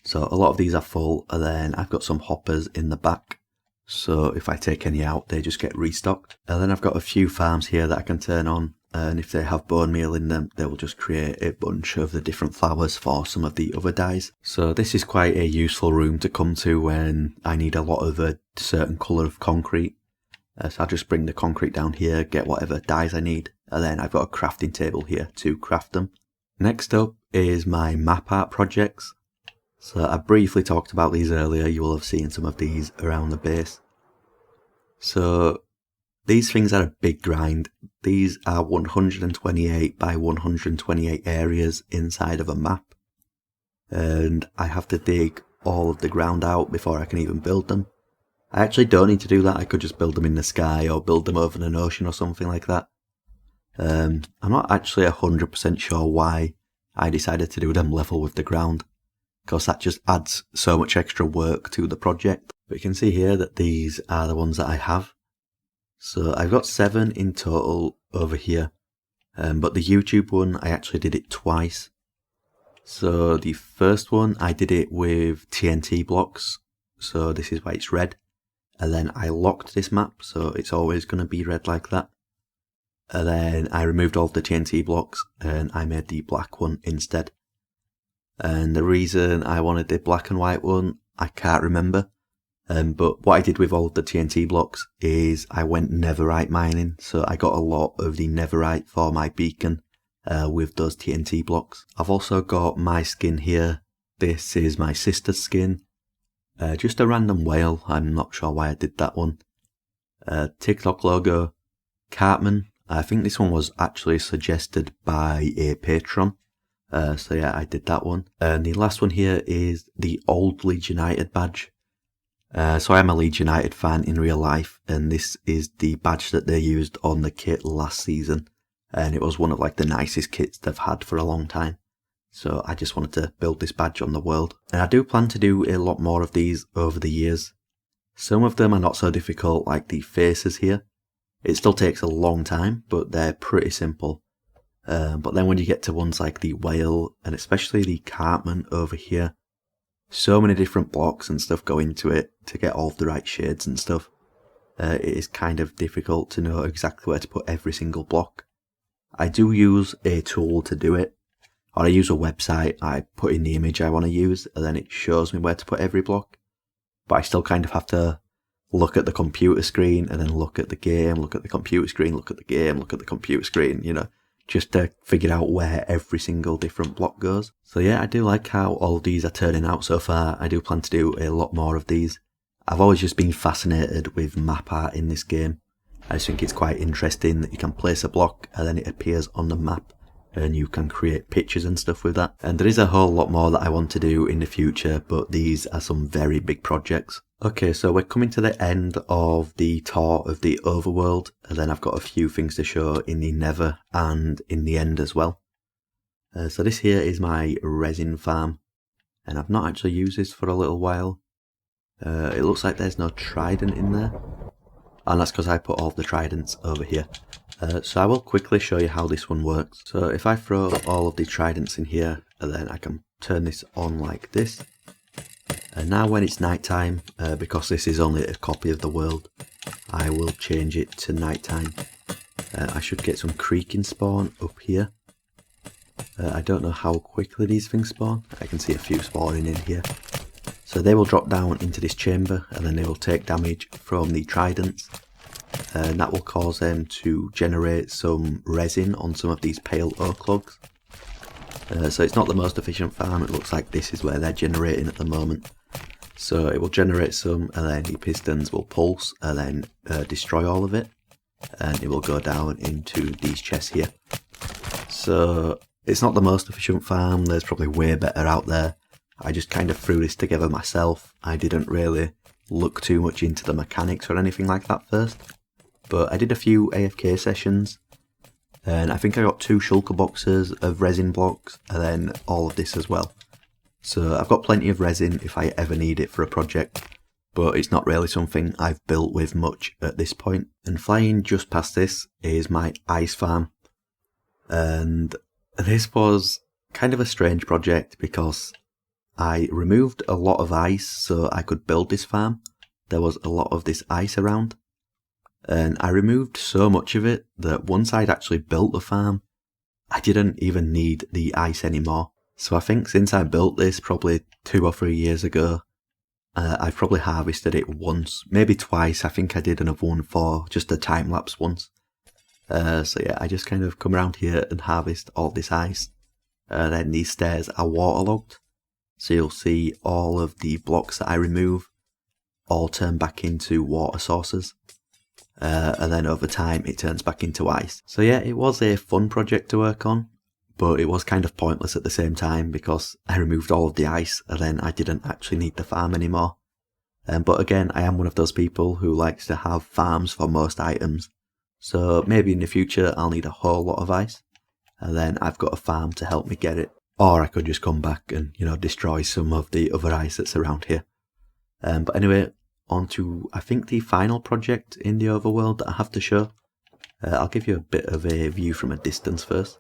So a lot of these are full, and then I've got some hoppers in the back. So if I take any out, they just get restocked. And then I've got a few farms here that I can turn on. And if they have bone meal in them, they will just create a bunch of the different flowers for some of the other dyes. So this is quite a useful room to come to when I need a lot of a certain colour of concrete. So I'll just bring the concrete down here, get whatever dyes I need. And then I've got a crafting table here to craft them. Next up is my map art projects. So I briefly talked about these earlier. You will have seen some of these around the base. So these things are a big grind. These are 128 by 128 areas inside of a map. And I have to dig all of the ground out before I can even build them. I actually don't need to do that. I could just build them in the sky or build them over an ocean or something like that. I'm not actually 100% sure why I decided to do them level with the ground, because that just adds so much extra work to the project. But you can see here that these are the ones that I have. So I've got 7 in total over here, but the YouTube one I actually did it twice. So the first one I did it with TNT blocks, so this is why it's red. And then I locked this map, so it's always going to be red like that. And then I removed all the TNT blocks and I made the black one instead. And the reason I wanted the black and white one, I can't remember. But what I did with all the TNT blocks is I went netherite mining, so I got a lot of the netherite for my beacon with those TNT blocks. I've also got my skin here. This is my sister's skin. Just a random whale, I'm not sure why I did that one. TikTok logo, Cartman. I think this one was actually suggested by a patron. So yeah, I did that one. And the last one here is the old Leeds United badge. So I'm a Leeds United fan in real life, and this is the badge that they used on the kit last season. And it was one of like the nicest kits they've had for a long time. So I just wanted to build this badge on the world. And I do plan to do a lot more of these over the years. Some of them are not so difficult, like the faces here. It still takes a long time, but they're pretty simple. But then when you get to ones like the whale, and especially the Cartman over here, so many different blocks and stuff go into it to get all of the right shades and stuff. It is kind of difficult to know exactly where to put every single block. I do use a tool to do it, or I use a website. I put in the image I want to use, and then it shows me where to put every block. But I still kind of have to look at the computer screen and then look at the game, look at the computer screen, look at the game, look at the computer screen, you know, just to figure out where every single different block goes. So yeah, I do like how all of these are turning out so far. I do plan to do a lot more of these. I've always just been fascinated with map art in this game. I just think it's quite interesting that you can place a block and then it appears on the map and you can create pictures and stuff with that. And there is a whole lot more that I want to do in the future, but these are some very big projects. Okay, so we're coming to the end of the tour of the overworld, and then I've got a few things to show in the Nether and in the end as well. So this here is my resin farm, and I've not actually used this for a little while. It looks like there's no trident in there, and that's because I put all the tridents over here. So I will quickly show you how this one works. So if I throw all of the tridents in here, and then I can turn this on like this. And now when it's nighttime, because this is only a copy of the world, I will change it to nighttime. I should get some creaking spawn up here. I don't know how quickly these things spawn. I can see a few spawning in here. So they will drop down into this chamber and then they will take damage from the tridents. And that will cause them to generate some resin on some of these pale oak logs. So it's not the most efficient farm. It looks like this is where they're generating at the moment. So it will generate some and then the pistons will pulse and then destroy all of it. And it will go down into these chests here. So it's not the most efficient farm. There's probably way better out there. I just kind of threw this together myself. I didn't really look too much into the mechanics or anything like that first. But I did a few AFK sessions. And I think I got 2 shulker boxes of resin blocks and then all of this as well. So I've got plenty of resin if I ever need it for a project, but it's not really something I've built with much at this point. And flying just past this is my ice farm. And this was kind of a strange project because I removed a lot of ice so I could build this farm. There was a lot of this ice around. And I removed so much of it that once I'd actually built the farm, I didn't even need the ice anymore. So I think since I built this probably 2 or 3 years ago, I've probably harvested it once, maybe twice. I think I did another one for just a time lapse once. So yeah, I just kind of come around here and harvest all this ice. Then these stairs are waterlogged. So you'll see all of the blocks that I remove all turn back into water sources. And then over time it turns back into ice. So yeah, it was a fun project to work on, but it was kind of pointless at the same time because I removed all of the ice and then I didn't actually need the farm anymore. But again, I am one of those people who likes to have farms for most items. So maybe in the future I'll need a whole lot of ice and then I've got a farm to help me get it. Or I could just come back and, you know, destroy some of the other ice that's around here. But anyway, on to, I think, the final project in the overworld that I have to show. I'll give you a bit of a view from a distance first.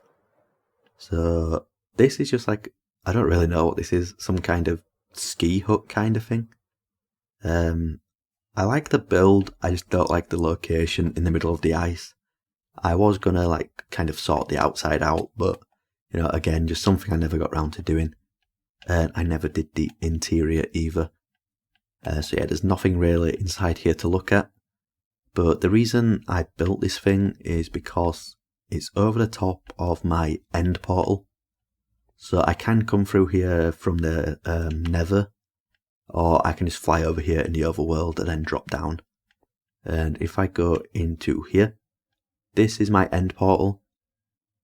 So this is just like, I don't really know what this is, some kind of ski hut kind of thing. I like the build, I just don't like the location in the middle of the ice. I was gonna like kind of sort the outside out, but you know, again, just something I never got round to doing. And I never did the interior either. So yeah, there's nothing really inside here to look at. But the reason I built this thing is because it's over the top of my end portal. So I can come through here from the Nether, or I can just fly over here in the overworld and then drop down. And if I go into here, this is my end portal.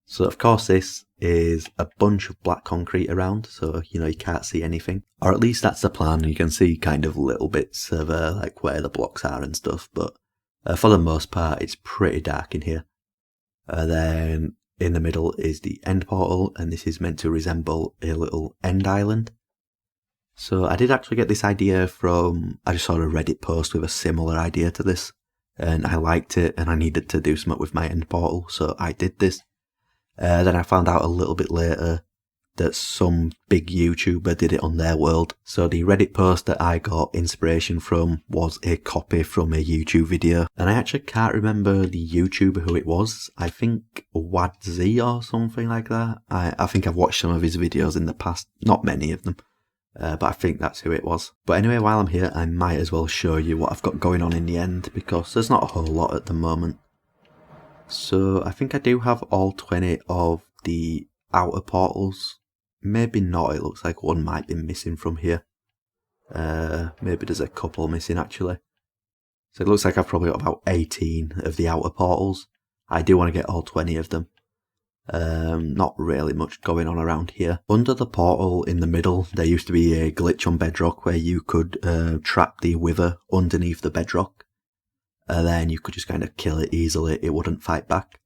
So of course this is a bunch of black concrete around, so you know you can't see anything. Or at least that's the plan. You can see kind of little bits of like where the blocks are and stuff, but for the most part it's pretty dark in here. Then in the middle is the end portal, and this is meant to resemble a little end island. So I did actually get this idea from, I just saw a Reddit post with a similar idea to this, and I liked it and I needed to do something with my end portal, so I did this. Then I found out a little bit later that some big YouTuber did it on their world. So the Reddit post that I got inspiration from was a copy from a YouTube video. And I actually can't remember the YouTuber who it was. I think Wadz or something like that. I think I've watched some of his videos in the past. Not many of them. but I think that's who it was. But anyway, while I'm here, I might as well show you what I've got going on in the end, because there's not a whole lot at the moment. So I think I do have all 20 of the outer portals. Maybe not, it looks like one might be missing from here. Maybe there's a couple missing actually. So it looks like I've probably got about 18 of the outer portals. I do want to get all 20 of them. Not really much going on around here. Under the portal in the middle, there used to be a glitch on Bedrock where you could trap the wither underneath the bedrock. And then you could just kind of kill it easily, it wouldn't fight back.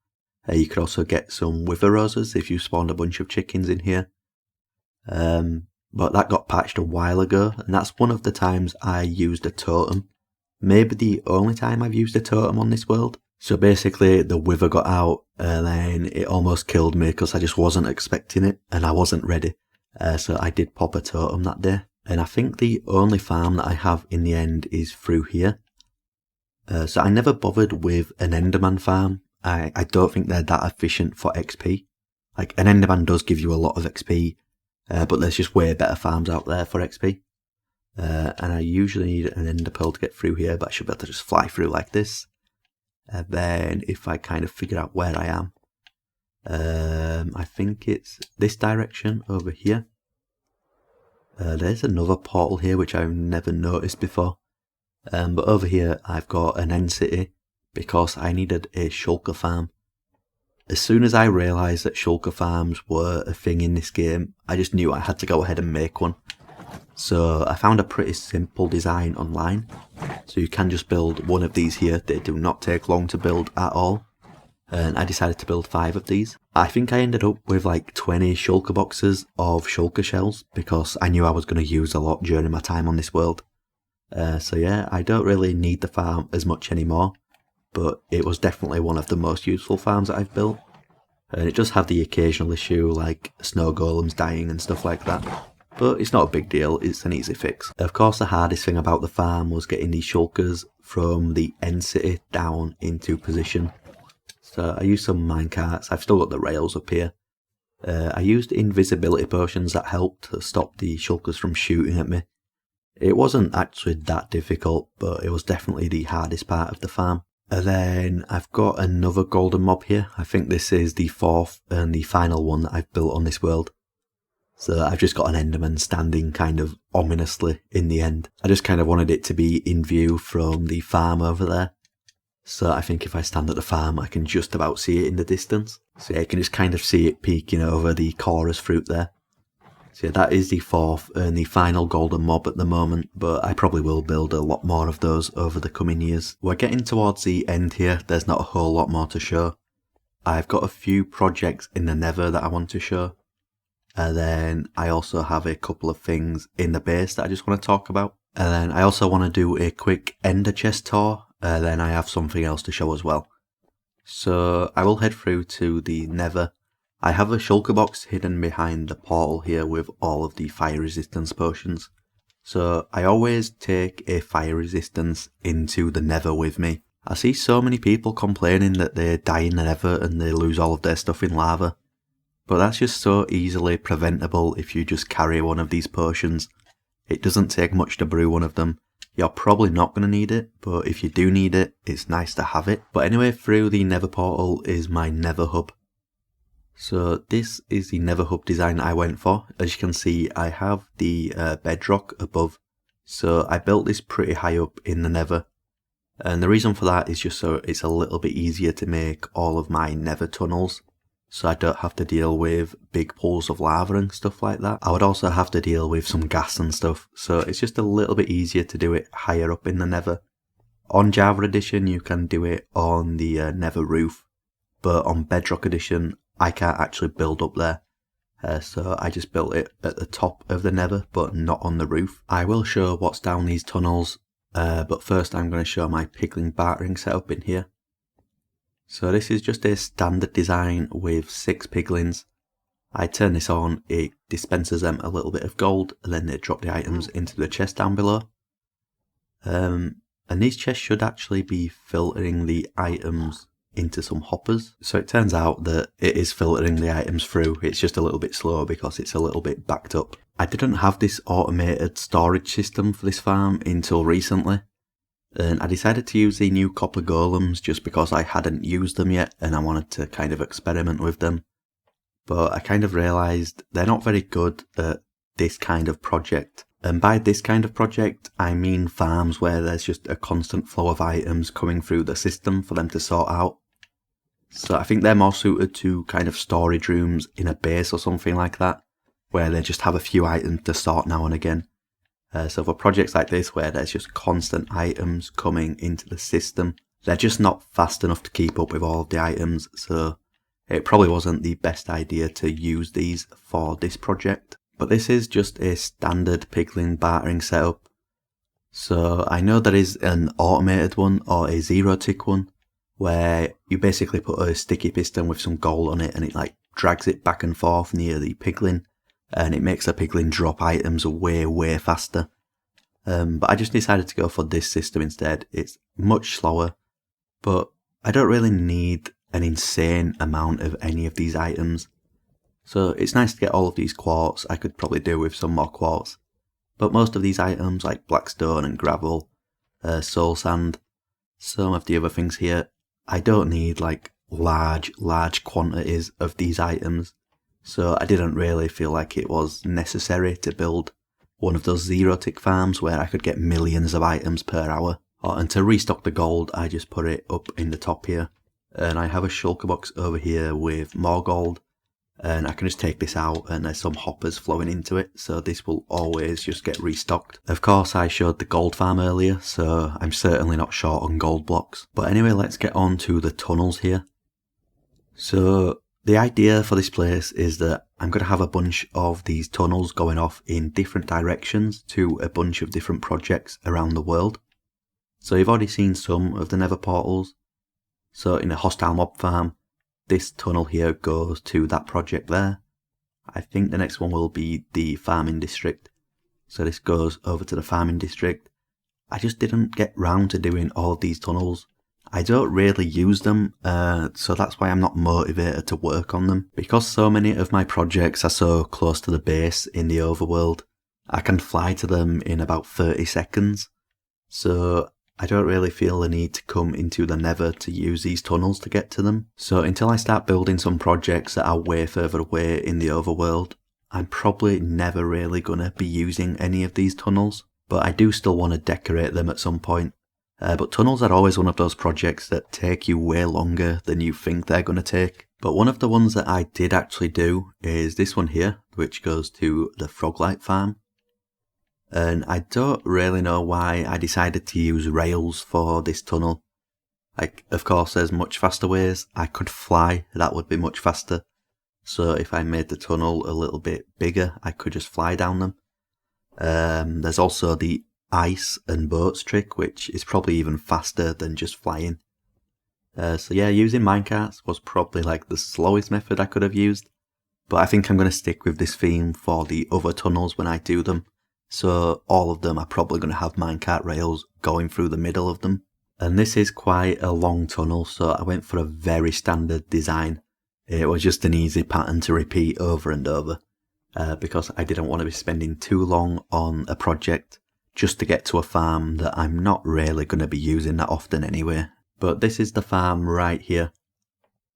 You could also get some wither roses if you spawned a bunch of chickens in here. But that got patched a while ago, and that's one of the times I used a totem. Maybe the only time I've used a totem on this world. So basically the wither got out and then it almost killed me because I just wasn't expecting it and I wasn't ready. So I did pop a totem that day. And I think the only farm that I have in the end is through here. So I never bothered with an Enderman farm. I don't think they're that efficient for XP. Like an Enderman does give you a lot of XP, but there's just way better farms out there for XP. And I usually need an ender pearl to get through here, but I should be able to just fly through like this. And then if I kind of figure out where I am, I think it's this direction over here. There's another portal here which I've never noticed before. But over here I've got an end city because I needed a shulker farm. As soon as I realised that shulker farms were a thing in this game, I just knew I had to go ahead and make one. So I found a pretty simple design online. So you can just build one of these here. They do not take long to build at all. And I decided to build 5 of these. I think I ended up with like 20 shulker boxes of shulker shells because I knew I was going to use a lot during my time on this world. So yeah, I don't really need the farm as much anymore, but it was definitely one of the most useful farms that I've built. And it does have the occasional issue like snow golems dying and stuff like that. But it's not a big deal, it's an easy fix. Of course the hardest thing about the farm was getting these shulkers from the end city down into position. So I used some minecarts, I've still got the rails up here. I used invisibility potions that helped to stop the shulkers from shooting at me. It wasn't actually that difficult, but it was definitely the hardest part of the farm. And then I've got another golden mob here. I think this is the 4th and the final one that I've built on this world. So I've just got an Enderman standing kind of ominously in the end. I just kind of wanted it to be in view from the farm over there. So I think if I stand at the farm, I can just about see it in the distance. So yeah, you can just kind of see it peeking over the chorus fruit there. So yeah, that is the 4th and the final golden mob at the moment, but I probably will build a lot more of those over the coming years. We're getting towards the end here, there's not a whole lot more to show. I've got a few projects in the Nether that I want to show. And then I also have a couple of things in the base that I just want to talk about. And then I also want to do a quick ender chest tour. And then I have something else to show as well. So I will head through to the Nether. I have a shulker box hidden behind the portal here with all of the fire resistance potions. So I always take a fire resistance into the Nether with me. I see so many people complaining that they die in the Nether and they lose all of their stuff in lava. But that's just so easily preventable if you just carry one of these potions. It doesn't take much to brew one of them. You're probably not going to need it, but if you do need it, it's nice to have it. But anyway, through the Nether portal is my Nether hub. So this is the Nether hub design I went for. As you can see, I have the bedrock above. So I built this pretty high up in the Nether. And the reason for that is just so it's a little bit easier to make all of my Nether tunnels. So I don't have to deal with big pools of lava and stuff like that. I would also have to deal with some gas and stuff, so it's just a little bit easier to do it higher up in the Nether. On Java Edition you can do it on the Nether roof, but on Bedrock Edition I can't actually build up there. So I just built it at the top of the Nether, but not on the roof. I will show what's down these tunnels, but first I'm going to show my piglin bartering setup in here. So this is just a standard design with 6 piglins. I turn this on, it dispenses them a little bit of gold, and then they drop the items into the chest down below. And these chests should actually be filtering the items into some hoppers. So it turns out that it is filtering the items through. It's just a little bit slow because it's a little bit backed up. I didn't have this automated storage system for this farm until recently. And I decided to use the new copper golems just because I hadn't used them yet and I wanted to kind of experiment with them. But I kind of realised they're not very good at this kind of project. And by this kind of project, I mean farms where there's just a constant flow of items coming through the system for them to sort out. So I think they're more suited to kind of storage rooms in a base or something like that, where they just have a few items to sort now and again. So for projects like this, where there's just constant items coming into the system, they're just not fast enough to keep up with all of the items, so it probably wasn't the best idea to use these for this project. But this is just a standard piglin bartering setup. So I know there is an automated one or a zero tick one, where you basically put a sticky piston with some gold on it and it like drags it back and forth near the piglin, and it makes the piglin drop items way faster. But I just decided to go for this system instead. It's much slower, but I don't really need an insane amount of any of these items. So it's nice to get all of these quartz. I could probably do with some more quartz. But most of these items like blackstone and gravel, soul sand, some of the other things here, I don't need like large quantities of these items. So I didn't really feel like it was necessary to build one of those zero tick farms where I could get millions of items per hour. And to restock the gold, I just put it up in the top here. And I have a shulker box over here with more gold. And I can just take this out and there's some hoppers flowing into it. So this will always just get restocked. Of course, I showed the gold farm earlier, so I'm certainly not short on gold blocks. But anyway, let's get on to the tunnels here. So the idea for this place is that I'm going to have a bunch of these tunnels going off in different directions to a bunch of different projects around the world. So you've already seen some of the Nether portals. So in a hostile mob farm, this tunnel here goes to that project there. I think the next one will be the farming district. So this goes over to the farming district. I just didn't get round to doing all of these tunnels. I don't really use them, so that's why I'm not motivated to work on them. Because so many of my projects are so close to the base in the overworld, I can fly to them in about 30 seconds. So I don't really feel the need to come into the Nether to use these tunnels to get to them. So until I start building some projects that are way further away in the overworld, I'm probably never really going to be using any of these tunnels. But I do still want to decorate them at some point. But tunnels are always one of those projects that take you way longer than you think they're going to take. But one of the ones that I did actually do is this one here, which goes to the Froglight farm. And I don't really know why I decided to use rails for this tunnel. Like, of course there's much faster ways. I could fly, that would be much faster. So if I made the tunnel a little bit bigger, I could just fly down them. There's also the ice and boats trick, which is probably even faster than just flying. So yeah, using minecarts was probably like the slowest method I could have used. But I think I'm going to stick with this theme for the other tunnels when I do them. So all of them are probably going to have minecart rails going through the middle of them. And this is quite a long tunnel, so I went for a very standard design. It was just an easy pattern to repeat over and over, because I didn't want to be spending too long on a project just to get to a farm that I'm not really going to be using that often anyway. But this is the farm right here.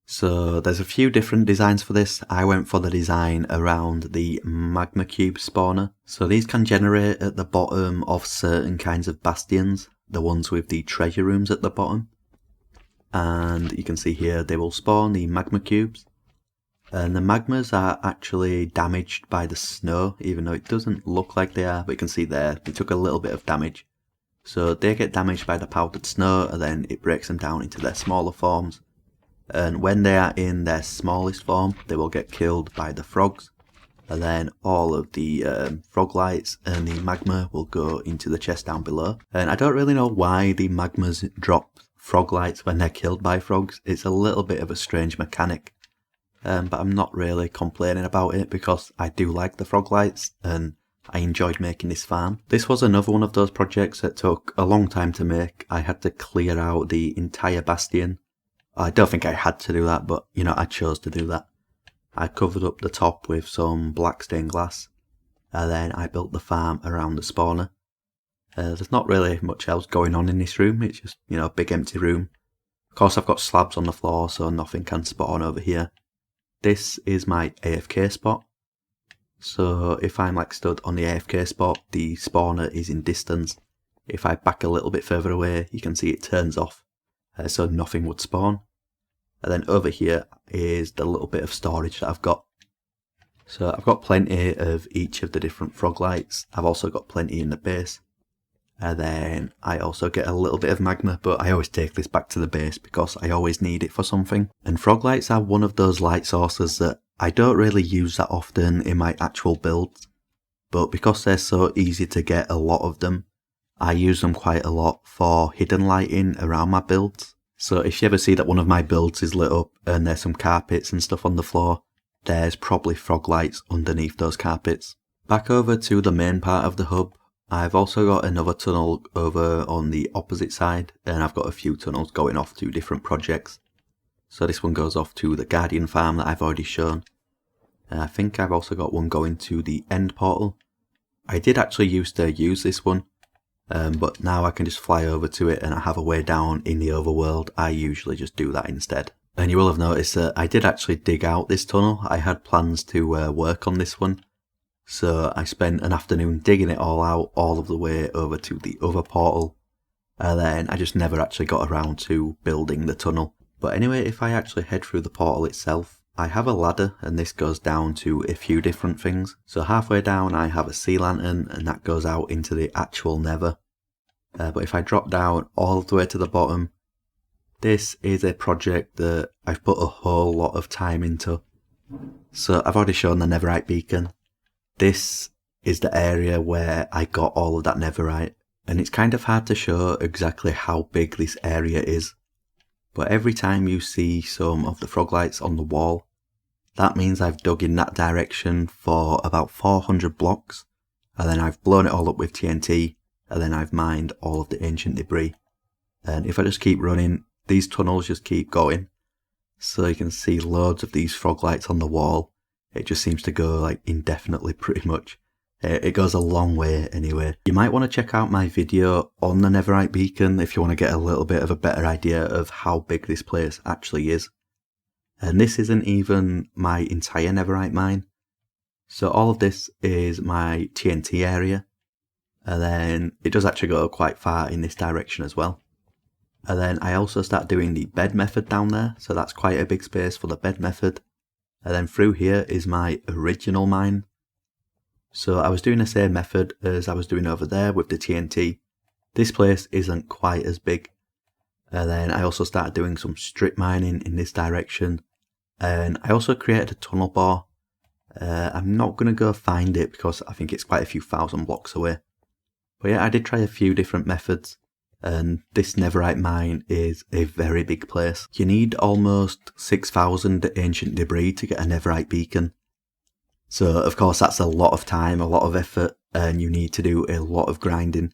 So there's a few different designs for this. I went for the design around the magma cube spawner. So these can generate at the bottom of certain kinds of bastions, the ones with the treasure rooms at the bottom. And you can see here they will spawn the magma cubes. And the magmas are actually damaged by the snow, even though it doesn't look like they are, but you can see there, they took a little bit of damage. So they get damaged by the powdered snow, and then it breaks them down into their smaller forms. And when they are in their smallest form, they will get killed by the frogs. And then all of the frog lights and the magma will go into the chest down below. And I don't really know why the magmas drop frog lights when they're killed by frogs. It's a little bit of a strange mechanic. But I'm not really complaining about it because I do like the frog lights and I enjoyed making this farm. This was another one of those projects that took a long time to make. I had to clear out the entire bastion I don't think I had to do that, but you know, I chose to do that. I covered up the top with some black stained glass, and then I built the farm around the spawner. There's not really much else going on in this room, it's just, you know, a big empty room. Of course I've got slabs on the floor so nothing can spawn over here. This is my AFK spot. So if I'm like stood on the AFK spot, the spawner is in distance. If I back a little bit further away, you can see it turns off, so nothing would spawn. And then over here is the little bit of storage that I've got. So I've got plenty of each of the different frog lights. I've also got plenty in the base. And then I also get a little bit of magma, but I always take this back to the base because I always need it for something. And frog lights are one of those light sources that I don't really use that often in my actual builds. But because they're so easy to get a lot of them, I use them quite a lot for hidden lighting around my builds. So if you ever see that one of my builds is lit up and there's some carpets and stuff on the floor, there's probably frog lights underneath those carpets. Back over to the main part of the hub. I've also got another tunnel over on the opposite side, and I've got a few tunnels going off to different projects. So this one goes off to the Guardian farm that I've already shown. I think I've also got one going to the end portal. I did actually used to use this one, but now I can just fly over to it and I have a way down in the overworld. I usually just do that instead. And you will have noticed that I did actually dig out this tunnel. I had plans to work on this one. So I spent an afternoon digging it all out, all of the way over to the other portal. And then I just never actually got around to building the tunnel. But anyway, if I actually head through the portal itself, I have a ladder and this goes down to a few different things. So halfway down I have a sea lantern and that goes out into the actual Nether. But if I drop down all the way to the bottom, this is a project that I've put a whole lot of time into. So I've already shown the netherite beacon. This is the area where I got all of that netherite, and it's kind of hard to show exactly how big this area is. But every time you see some of the frog lights on the wall, that means I've dug in that direction for about 400 blocks, and then I've blown it all up with TNT, and then I've mined all of the ancient debris. And if I just keep running, these tunnels just keep going. So you can see loads of these frog lights on the wall. It just seems to go like indefinitely pretty much. It goes a long way anyway. You might want to check out my video on the netherite beacon if you want to get a little bit of a better idea of how big this place actually is. And this isn't even my entire netherite mine. So all of this is my TNT area. And then it does actually go quite far in this direction as well. And then I also start doing the bed method down there. So that's quite a big space for the bed method. And then through here is my original mine. So I was doing the same method as I was doing over there with the TNT. This place isn't quite as big. And then I also started doing some strip mining in this direction. And I also created a tunnel bore. I'm not going to go find it because I think it's quite a few thousand blocks away. But yeah, I did try a few different methods. And this netherite mine is a very big place. You need almost 6,000 ancient debris to get a netherite beacon. So of course that's a lot of time, a lot of effort, and you need to do a lot of grinding.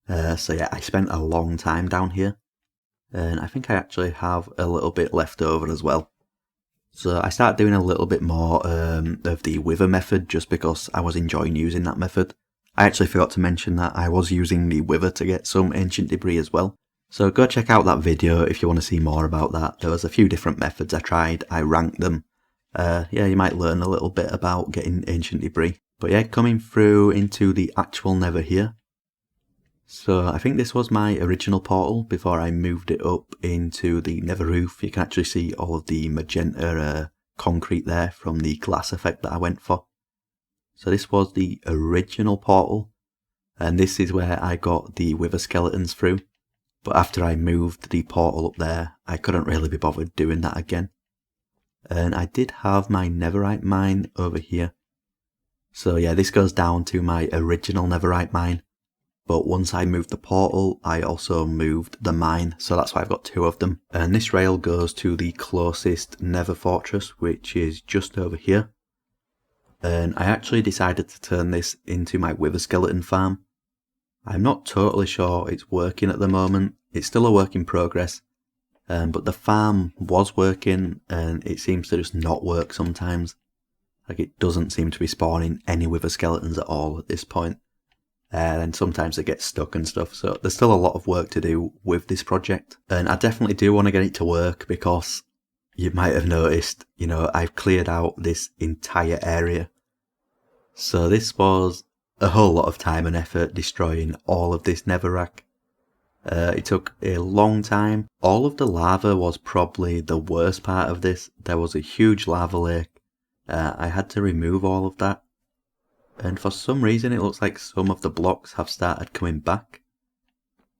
So yeah, I spent a long time down here. And I think I actually have a little bit left over as well. So I started doing a little bit more of the wither method just because I was enjoying using that method. I actually forgot to mention that I was using the wither to get some ancient debris as well. So go check out that video if you want to see more about that. There was a few different methods I tried, I ranked them. Yeah, you might learn a little bit about getting ancient debris. But yeah, coming through into the actual Nether here. So I think this was my original portal before I moved it up into the Nether roof. You can actually see all of the magenta concrete there from the glass effect that I went for. So this was the original portal, and this is where I got the wither skeletons through. But after I moved the portal up there, I couldn't really be bothered doing that again. And I did have my netherite mine over here. So yeah, this goes down to my original netherite mine. But once I moved the portal, I also moved the mine, so that's why I've got two of them. And this rail goes to the closest nether fortress, which is just over here. And I actually decided to turn this into my wither skeleton farm. I'm not totally sure it's working at the moment. It's still a work in progress. But the farm was working, and it seems to just not work sometimes. Like, it doesn't seem to be spawning any wither skeletons at all at this point. And sometimes they get stuck and stuff, so there's still a lot of work to do with this project. And I definitely do want to get it to work, because you might have noticed, I've cleared out this entire area. So this was a whole lot of time and effort destroying all of this netherrack. It took a long time. All of the lava was probably the worst part of this. There was a huge lava lake. I had to remove all of that. And for some reason it looks like some of the blocks have started coming back.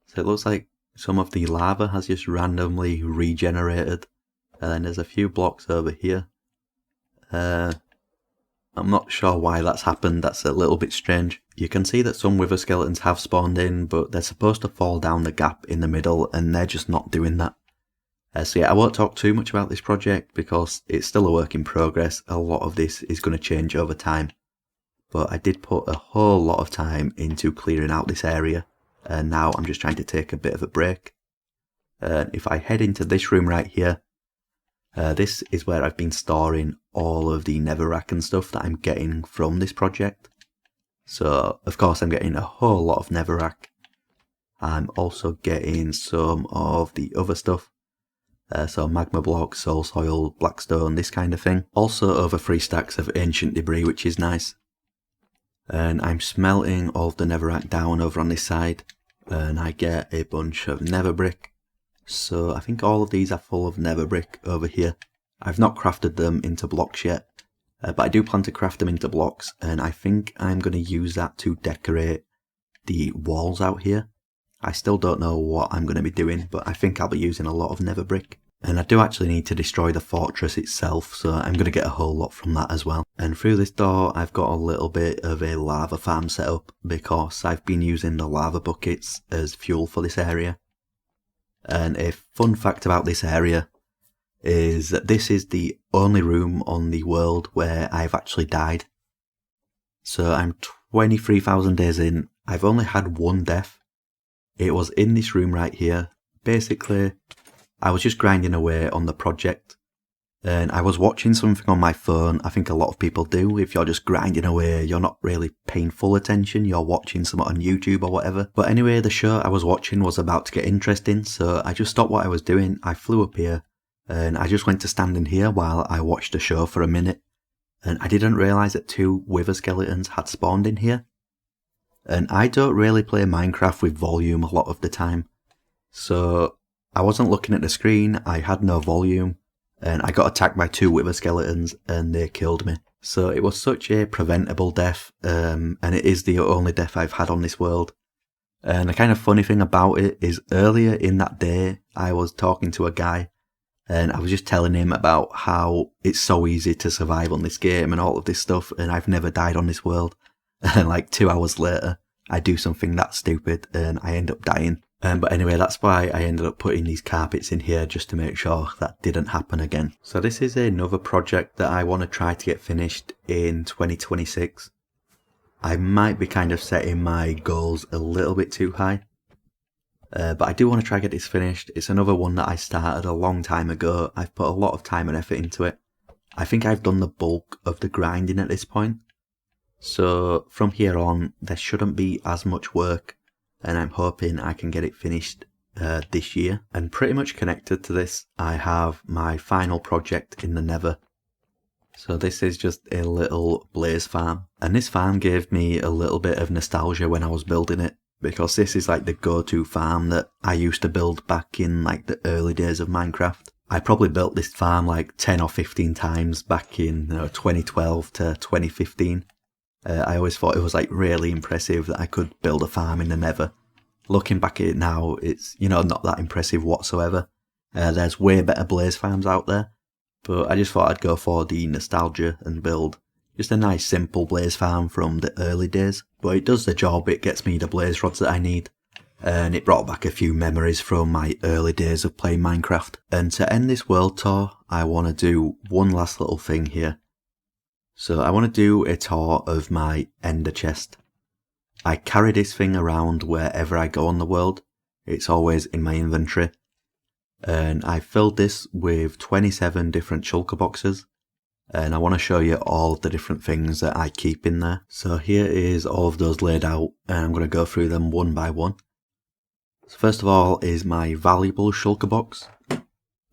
So it looks like some of the lava has just randomly regenerated. And then there's a few blocks over here. I'm not sure why that's happened. That's a little bit strange. You can see that some wither skeletons have spawned in, but they're supposed to fall down the gap in the middle, and they're just not doing that. So yeah, I won't talk too much about this project because it's still a work in progress. A lot of this is going to change over time. But I did put a whole lot of time into clearing out this area, and now I'm just trying to take a bit of a break. If I head into this room right here, this is where I've been storing all of the netherrack and stuff that I'm getting from this project. So, of course, I'm getting a whole lot of netherrack. I'm also getting some of the other stuff. So magma blocks, soul soil, blackstone, this kind of thing. Also over 3 stacks of ancient debris, which is nice. And I'm smelting all of the netherrack down over on this side. And I get a bunch of nether brick. So I think all of these are full of nether brick over here. I've not crafted them into blocks yet, but I do plan to craft them into blocks, and I think I'm going to use that to decorate the walls out here. I still don't know what I'm going to be doing, but I think I'll be using a lot of nether brick. And I do actually need to destroy the fortress itself, so I'm going to get a whole lot from that as well. And through this door I've got a little bit of a lava farm set up, because I've been using the lava buckets as fuel for this area. And a fun fact about this area is that this is the only room on the world where I've actually died. So I'm 23,000 days in, I've only had one death. It was in this room right here. Basically, I was just grinding away on the project, and I was watching something on my phone. I think a lot of people do. If you're just grinding away, you're not really paying full attention, you're watching something on YouTube or whatever. But anyway, the show I was watching was about to get interesting, so I just stopped what I was doing. I flew up here, and I just went to stand in here while I watched the show for a minute. And I didn't realise that 2 wither skeletons had spawned in here. And I don't really play Minecraft with volume a lot of the time. So I wasn't looking at the screen, I had no volume. And I got attacked by 2 wither skeletons, and they killed me. So it was such a preventable death, and it is the only death I've had on this world. And the kind of funny thing about it is, earlier in that day, I was talking to a guy, and I was just telling him about how it's so easy to survive on this game and all of this stuff, and I've never died on this world. And like 2 hours later, I do something that stupid, and I end up dying. But anyway, that's why I ended up putting these carpets in here, just to make sure that didn't happen again. So this is another project that I want to try to get finished in 2026. I might be kind of setting my goals a little bit too high. But I do want to try to get this finished. It's another one that I started a long time ago. I've put a lot of time and effort into it. I think I've done the bulk of the grinding at this point. So from here on, there shouldn't be as much work. And I'm hoping I can get it finished this year. And pretty much connected to this, I have my final project in the Nether. So this is just a little blaze farm. And this farm gave me a little bit of nostalgia when I was building it, because this is like the go-to farm that I used to build back in like the early days of Minecraft. I probably built this farm like 10 or 15 times back in 2012 to 2015. I always thought it was like really impressive that I could build a farm in the Nether. Looking back at it now, it's, not that impressive whatsoever. There's way better blaze farms out there, but I just thought I'd go for the nostalgia and build just a nice simple blaze farm from the early days. But it does the job, it gets me the blaze rods that I need, and it brought back a few memories from my early days of playing Minecraft. And to end this world tour, I want to do one last little thing here. So I want to do a tour of my ender chest. I carry this thing around wherever I go on the world. It's always in my inventory. And I filled this with 27 different shulker boxes. And I want to show you all of the different things that I keep in there. So here is all of those laid out, and I'm going to go through them one by one. So first of all is my valuable shulker box.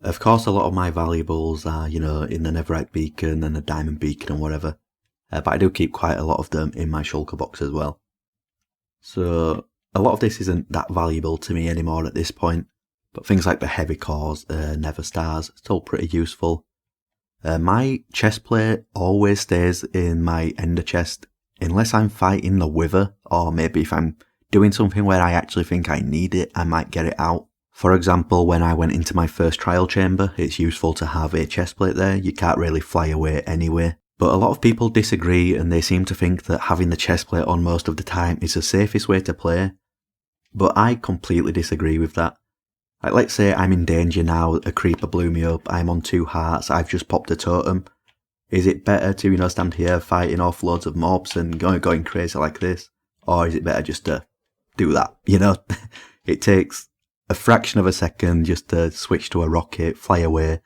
Of course, a lot of my valuables are, in the netherite beacon and the diamond beacon and whatever. But I do keep quite a lot of them in my shulker box as well. So a lot of this isn't that valuable to me anymore at this point. But things like the heavy cores, nether stars, still pretty useful. My chest plate always stays in my ender chest unless I'm fighting the wither, or maybe if I'm doing something where I actually think I need it, I might get it out. For example, when I went into my first trial chamber, it's useful to have a chest plate there. You can't really fly away anyway. But a lot of people disagree, and they seem to think that having the chest plate on most of the time is the safest way to play. But I completely disagree with that. Like, let's say I'm in danger now, a creeper blew me up, I'm on 2 hearts, I've just popped a totem. Is it better to, stand here fighting off loads of mobs and going crazy like this? Or is it better just to do that, It takes a fraction of a second just to switch to a rocket, fly away,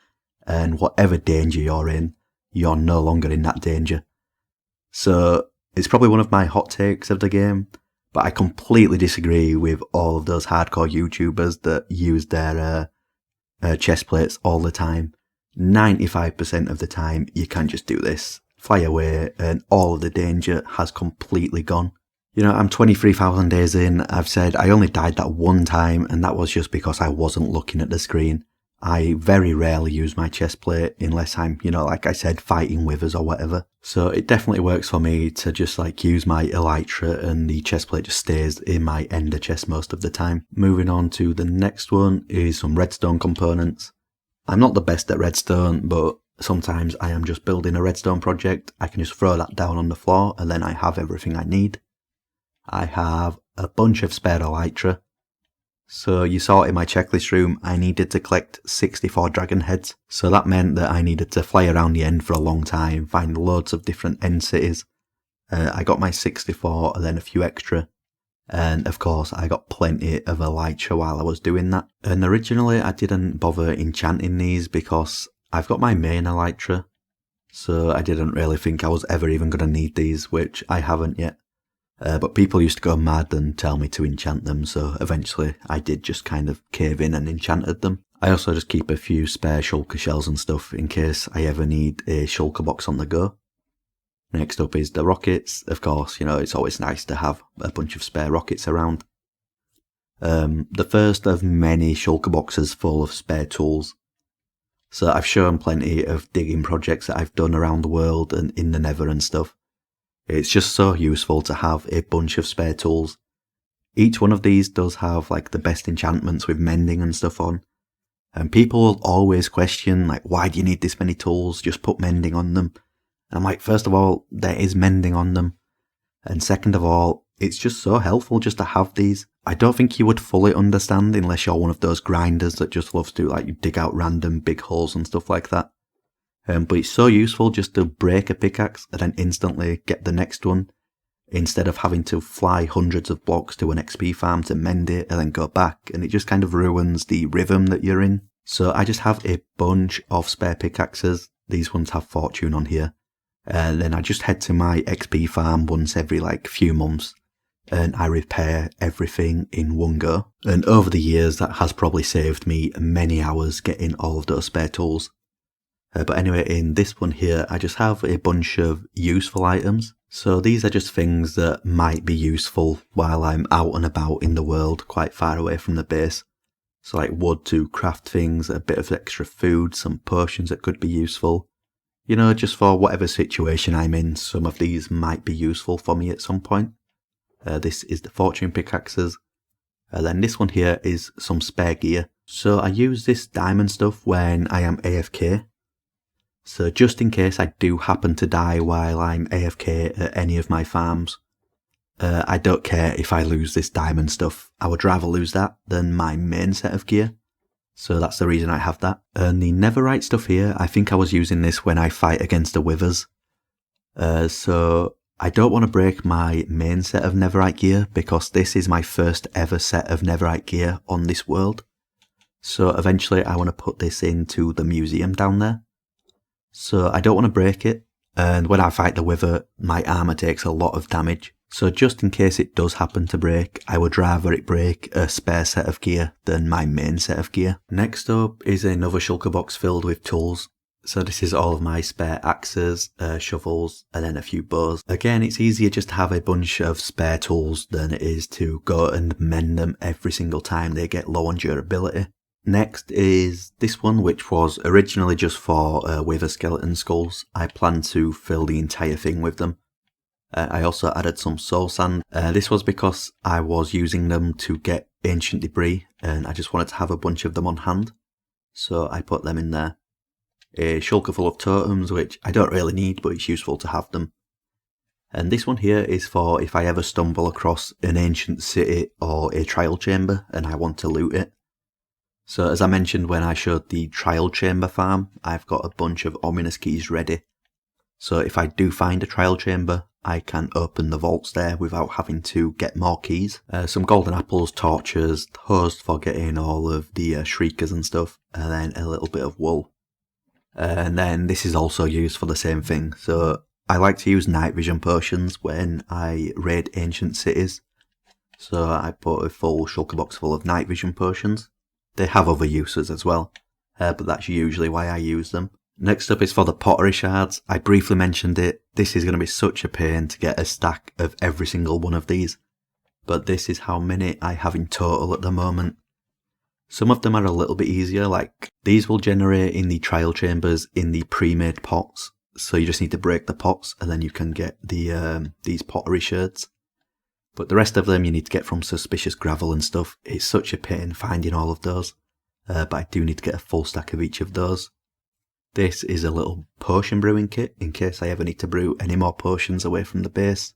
and whatever danger you're in, you're no longer in that danger. So, it's probably one of my hot takes of the game. But I completely disagree with all of those hardcore YouTubers that use their chest plates all the time. 95% of the time, you can just do this, fly away, and all of the danger has completely gone. I'm 23,000 days in. I've said I only died that one time, and that was just because I wasn't looking at the screen. I very rarely use my chest plate unless I'm, like I said, fighting withers or whatever. So it definitely works for me to just use my elytra, and the chest plate just stays in my ender chest most of the time. Moving on to the next one is some redstone components. I'm not the best at redstone, but sometimes I am just building a redstone project. I can just throw that down on the floor and then I have everything I need. I have a bunch of spare elytra. So you saw in my checklist room, I needed to collect 64 dragon heads. So that meant that I needed to fly around the end for a long time, find loads of different end cities. I got my 64 and then a few extra. And of course, I got plenty of elytra while I was doing that. And originally, I didn't bother enchanting these because I've got my main elytra. So I didn't really think I was ever even going to need these, which I haven't yet. But people used to go mad and tell me to enchant them, so eventually I did just kind of cave in and enchanted them. I also just keep a few spare shulker shells and stuff in case I ever need a shulker box on the go. Next up is the rockets. Of course, it's always nice to have a bunch of spare rockets around. The first of many shulker boxes full of spare tools. So I've shown plenty of digging projects that I've done around the world and in the Nether and stuff. It's just so useful to have a bunch of spare tools. Each one of these does have the best enchantments with mending and stuff on. And people will always question why do you need this many tools? Just put mending on them. And I'm first of all, there is mending on them. And second of all, it's just so helpful just to have these. I don't think you would fully understand unless you're one of those grinders that just loves to you dig out random big holes and stuff like that. But it's so useful just to break a pickaxe and then instantly get the next one, instead of having to fly hundreds of blocks to an XP farm to mend it and then go back, and it just kind of ruins the rhythm that you're in. So I just have a bunch of spare pickaxes. These ones have fortune on here. And then I just head to my XP farm once every few months, and I repair everything in one go. And over the years that has probably saved me many hours getting all of those spare tools. But anyway, in this one here, I just have a bunch of useful items. So these are just things that might be useful while I'm out and about in the world, quite far away from the base. So wood to craft things, a bit of extra food, some potions that could be useful. Just for whatever situation I'm in, some of these might be useful for me at some point. This is the fortune pickaxes. Then this one here is some spare gear. So I use this diamond stuff when I am AFK. So just in case I do happen to die while I'm AFK at any of my farms, I don't care if I lose this diamond stuff. I would rather lose that than my main set of gear. So that's the reason I have that. And the netherite stuff here, I think I was using this when I fight against the withers. So I don't want to break my main set of netherite gear because this is my first ever set of netherite gear on this world. So eventually I want to put this into the museum down there. So I don't want to break it, and when I fight the wither, my armour takes a lot of damage. So just in case it does happen to break, I would rather it break a spare set of gear than my main set of gear. Next up is another shulker box filled with tools. So this is all of my spare axes, shovels, and then a few bows. Again, it's easier just to have a bunch of spare tools than it is to go and mend them every single time they get low on durability. Next is this one, which was originally just for wither skeleton skulls. I plan to fill the entire thing with them. I also added some soul sand. This was because I was using them to get ancient debris, and I just wanted to have a bunch of them on hand. So I put them in there. A shulker full of totems, which I don't really need, but it's useful to have them. And this one here is for if I ever stumble across an ancient city or a trial chamber and I want to loot it. So as I mentioned when I showed the trial chamber farm, I've got a bunch of ominous keys ready. So if I do find a trial chamber, I can open the vaults there without having to get more keys. Some golden apples, torches, hose for getting all of the shriekers and stuff, and then a little bit of wool. And then this is also used for the same thing. So I like to use night vision potions when I raid ancient cities. So I put a full shulker box full of night vision potions. They have other uses as well, but that's usually why I use them. Next up is for the pottery shards. I briefly mentioned it. This is going to be such a pain to get a stack of every single one of these, but this is how many I have in total at the moment. Some of them are a little bit easier, like these will generate in the trial chambers in the pre-made pots, so you just need to break the pots and then you can get the these pottery shards. But the rest of them you need to get from suspicious gravel and stuff. It's such a pain finding all of those, but I do need to get a full stack of each of those. This is a little potion brewing kit in case I ever need to brew any more potions away from the base.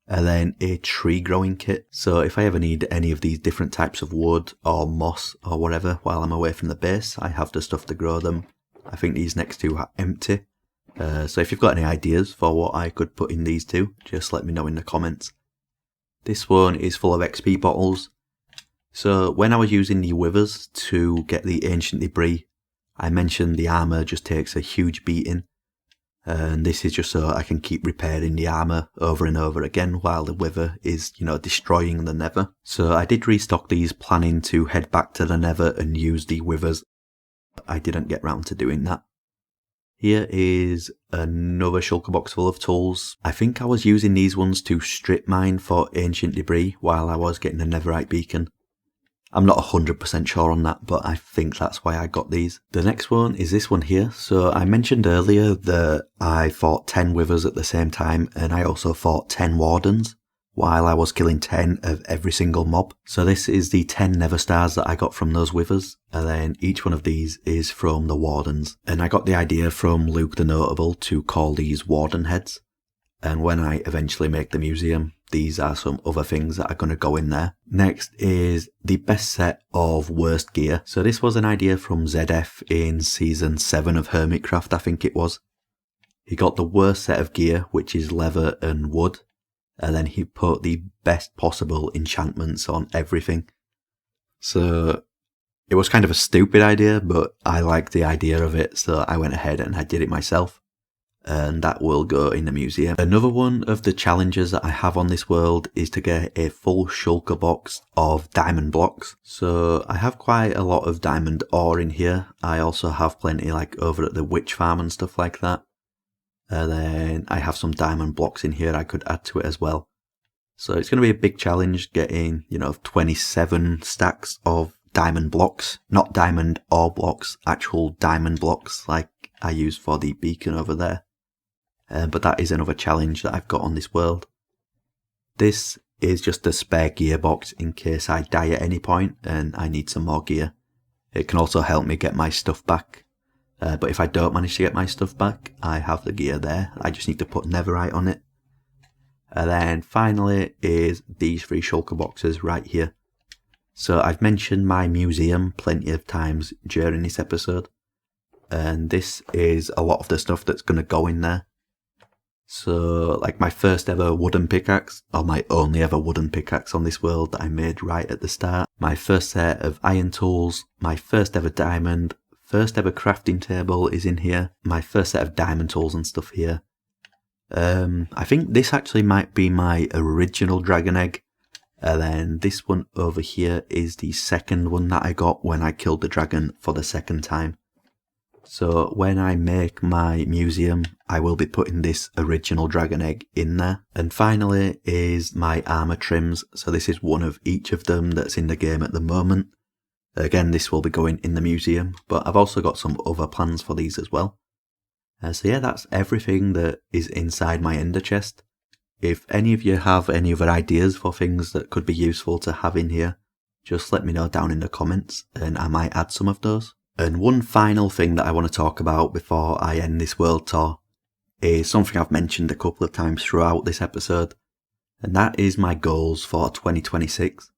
And then a tree growing kit. So if I ever need any of these different types of wood or moss or whatever while I'm away from the base, I have the stuff to grow them. I think these next two are empty. So if you've got any ideas for what I could put in these two, just let me know in the comments. This one is full of XP bottles. So when I was using the withers to get the ancient debris, I mentioned the armour just takes a huge beating. And this is just so I can keep repairing the armour over and over again while the wither is, destroying the Nether. So I did restock these planning to head back to the Nether and use the withers. I didn't get round to doing that. Here is another shulker box full of tools. I think I was using these ones to strip mine for ancient debris while I was getting a netherite beacon. I'm not 100% sure on that, but I think that's why I got these. The next one is this one here. So I mentioned earlier that I fought 10 withers at the same time, and I also fought 10 wardens while I was killing 10 of every single mob. So this is the 10 nether stars that I got from those withers, and then each one of these is from the wardens. And I got the idea from Luke the Notable to call these warden heads. And when I eventually make the museum, these are some other things that are going to go in there. Next is the best set of worst gear. So this was an idea from ZF in season 7 of Hermitcraft, I think it was. He got the worst set of gear, which is leather and wood. And then he put the best possible enchantments on everything. So it was kind of a stupid idea, but I liked the idea of it, so I went ahead and I did it myself. And that will go in the museum. Another one of the challenges that I have on this world is to get a full shulker box of diamond blocks. So I have quite a lot of diamond ore in here. I also have plenty like over at the witch farm and stuff like that. And then I have some diamond blocks in here I could add to it as well. So it's going to be a big challenge getting, 27 stacks of diamond blocks. Not diamond ore blocks, actual diamond blocks like I use for the beacon over there. But that is another challenge that I've got on this world. This is just a spare gearbox in case I die at any point and I need some more gear. It can also help me get my stuff back. But if I don't manage to get my stuff back, I have the gear there. I just need to put netherite on it. And then finally is these 3 shulker boxes right here. So I've mentioned my museum plenty of times during this episode. And this is a lot of the stuff that's going to go in there. So like my first ever wooden pickaxe, or my only ever wooden pickaxe on this world that I made right at the start. My first set of iron tools, my first ever diamond, first ever crafting table is in here. My first set of diamond tools and stuff here. I think this actually might be my original dragon egg. And then this one over here is the second one that I got when I killed the dragon for the second time. So when I make my museum, I will be putting this original dragon egg in there. And finally is my armor trims. So this is one of each of them that's in the game at the moment. Again, this will be going in the museum, but I've also got some other plans for these as well. So yeah, that's everything that is inside my ender chest. If any of you have any other ideas for things that could be useful to have in here, just let me know down in the comments and I might add some of those. And one final thing that I want to talk about before I end this world tour is something I've mentioned a couple of times throughout this episode, and that is my goals for 2026.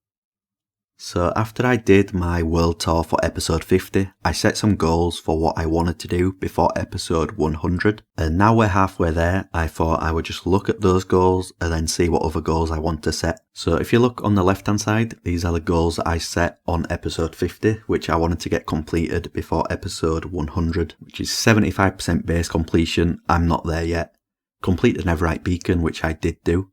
So after I did my world tour for episode 50, I set some goals for what I wanted to do before episode 100. And now we're halfway there, I thought I would just look at those goals and then see what other goals I want to set. So if you look on the left hand side, these are the goals that I set on episode 50, which I wanted to get completed before episode 100, which is 75% base completion. I'm not there yet. Complete the Netherite beacon, which I did do.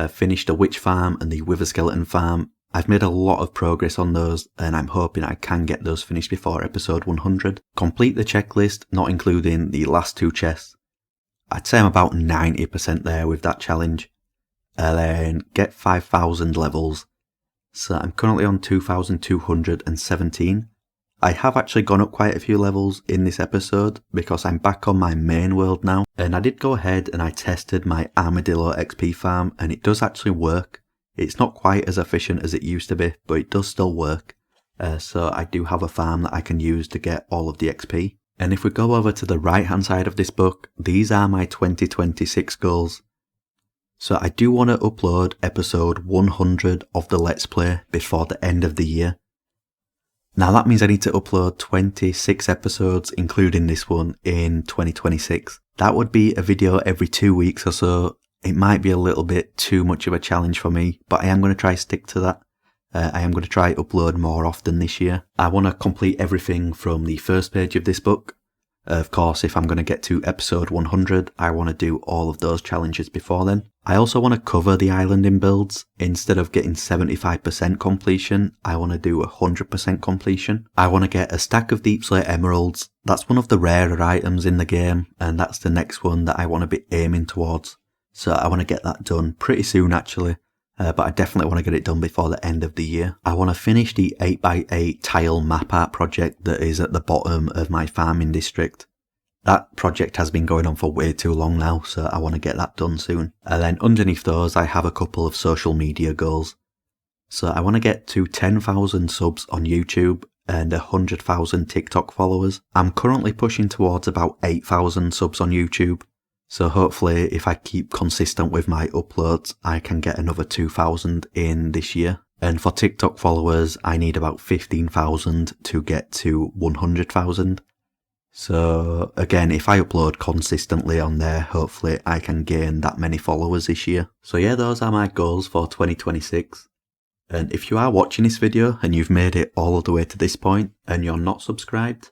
Finished the witch farm and the wither skeleton farm. I've made a lot of progress on those and I'm hoping I can get those finished before episode 100. Complete the checklist, not including the last two chests. I'd say I'm about 90% there with that challenge. And then get 5,000 levels. So I'm currently on 2,217. I have actually gone up quite a few levels in this episode because I'm back on my main world now. And I did go ahead and I tested my Armadillo XP farm and it does actually work. It's not quite as efficient as it used to be, but it does still work. So I do have a farm that I can use to get all of the XP. And if we go over to the right hand side of this book, these are my 2026 goals. So I do want to upload episode 100 of the Let's Play before the end of the year. Now that means I need to upload 26 episodes, including this one, in 2026. That would be a video every 2 weeks or so. It might be a little bit too much of a challenge for me, but I am going to try stick to that. I am going to try upload more often this year. I want to complete everything from the first page of this book. Of course, if I'm going to get to episode 100, I want to do all of those challenges before then. I also want to cover the island in builds. Instead of getting 75% completion, I want to do 100% completion. I want to get a stack of deep slate emeralds. That's one of the rarer items in the game, and that's the next one that I want to be aiming towards. So I want to get that done pretty soon actually, but I definitely want to get it done before the end of the year. I want to finish the 8x8 tile map art project that is at the bottom of my farming district. That project has been going on for way too long now, so I want to get that done soon. And then underneath those I have a couple of social media goals. So I want to get to 10,000 subs on YouTube and 100,000 TikTok followers. I'm currently pushing towards about 8,000 subs on YouTube. So hopefully if I keep consistent with my uploads, I can get another 2,000 in this year. And for TikTok followers, I need about 15,000 to get to 100,000. So again, if I upload consistently on there, hopefully I can gain that many followers this year. So yeah, those are my goals for 2026. And if you are watching this video and you've made it all the way to this point and you're not subscribed,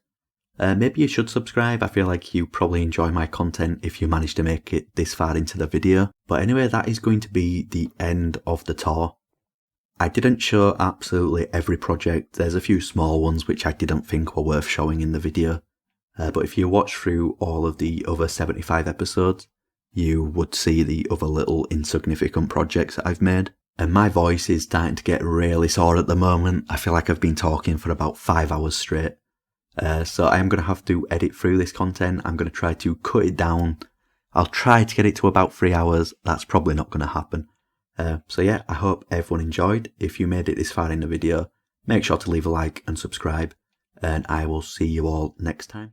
maybe you should subscribe. I feel like you probably enjoy my content if you manage to make it this far into the video. But anyway, that is going to be the end of the tour. I didn't show absolutely every project. There's a few small ones which I didn't think were worth showing in the video. But if you watch through all of the other 75 episodes, you would see the other little insignificant projects that I've made. And my voice is starting to get really sore at the moment. I feel like I've been talking for about 5 hours straight. So I am going to have to edit through this content. I'm going to try to cut it down. I'll try to get it to about 3 hours. That's probably not going to happen. So yeah, I hope everyone enjoyed. If you made it this far in the video, make sure to leave a like and subscribe. And I will see you all next time.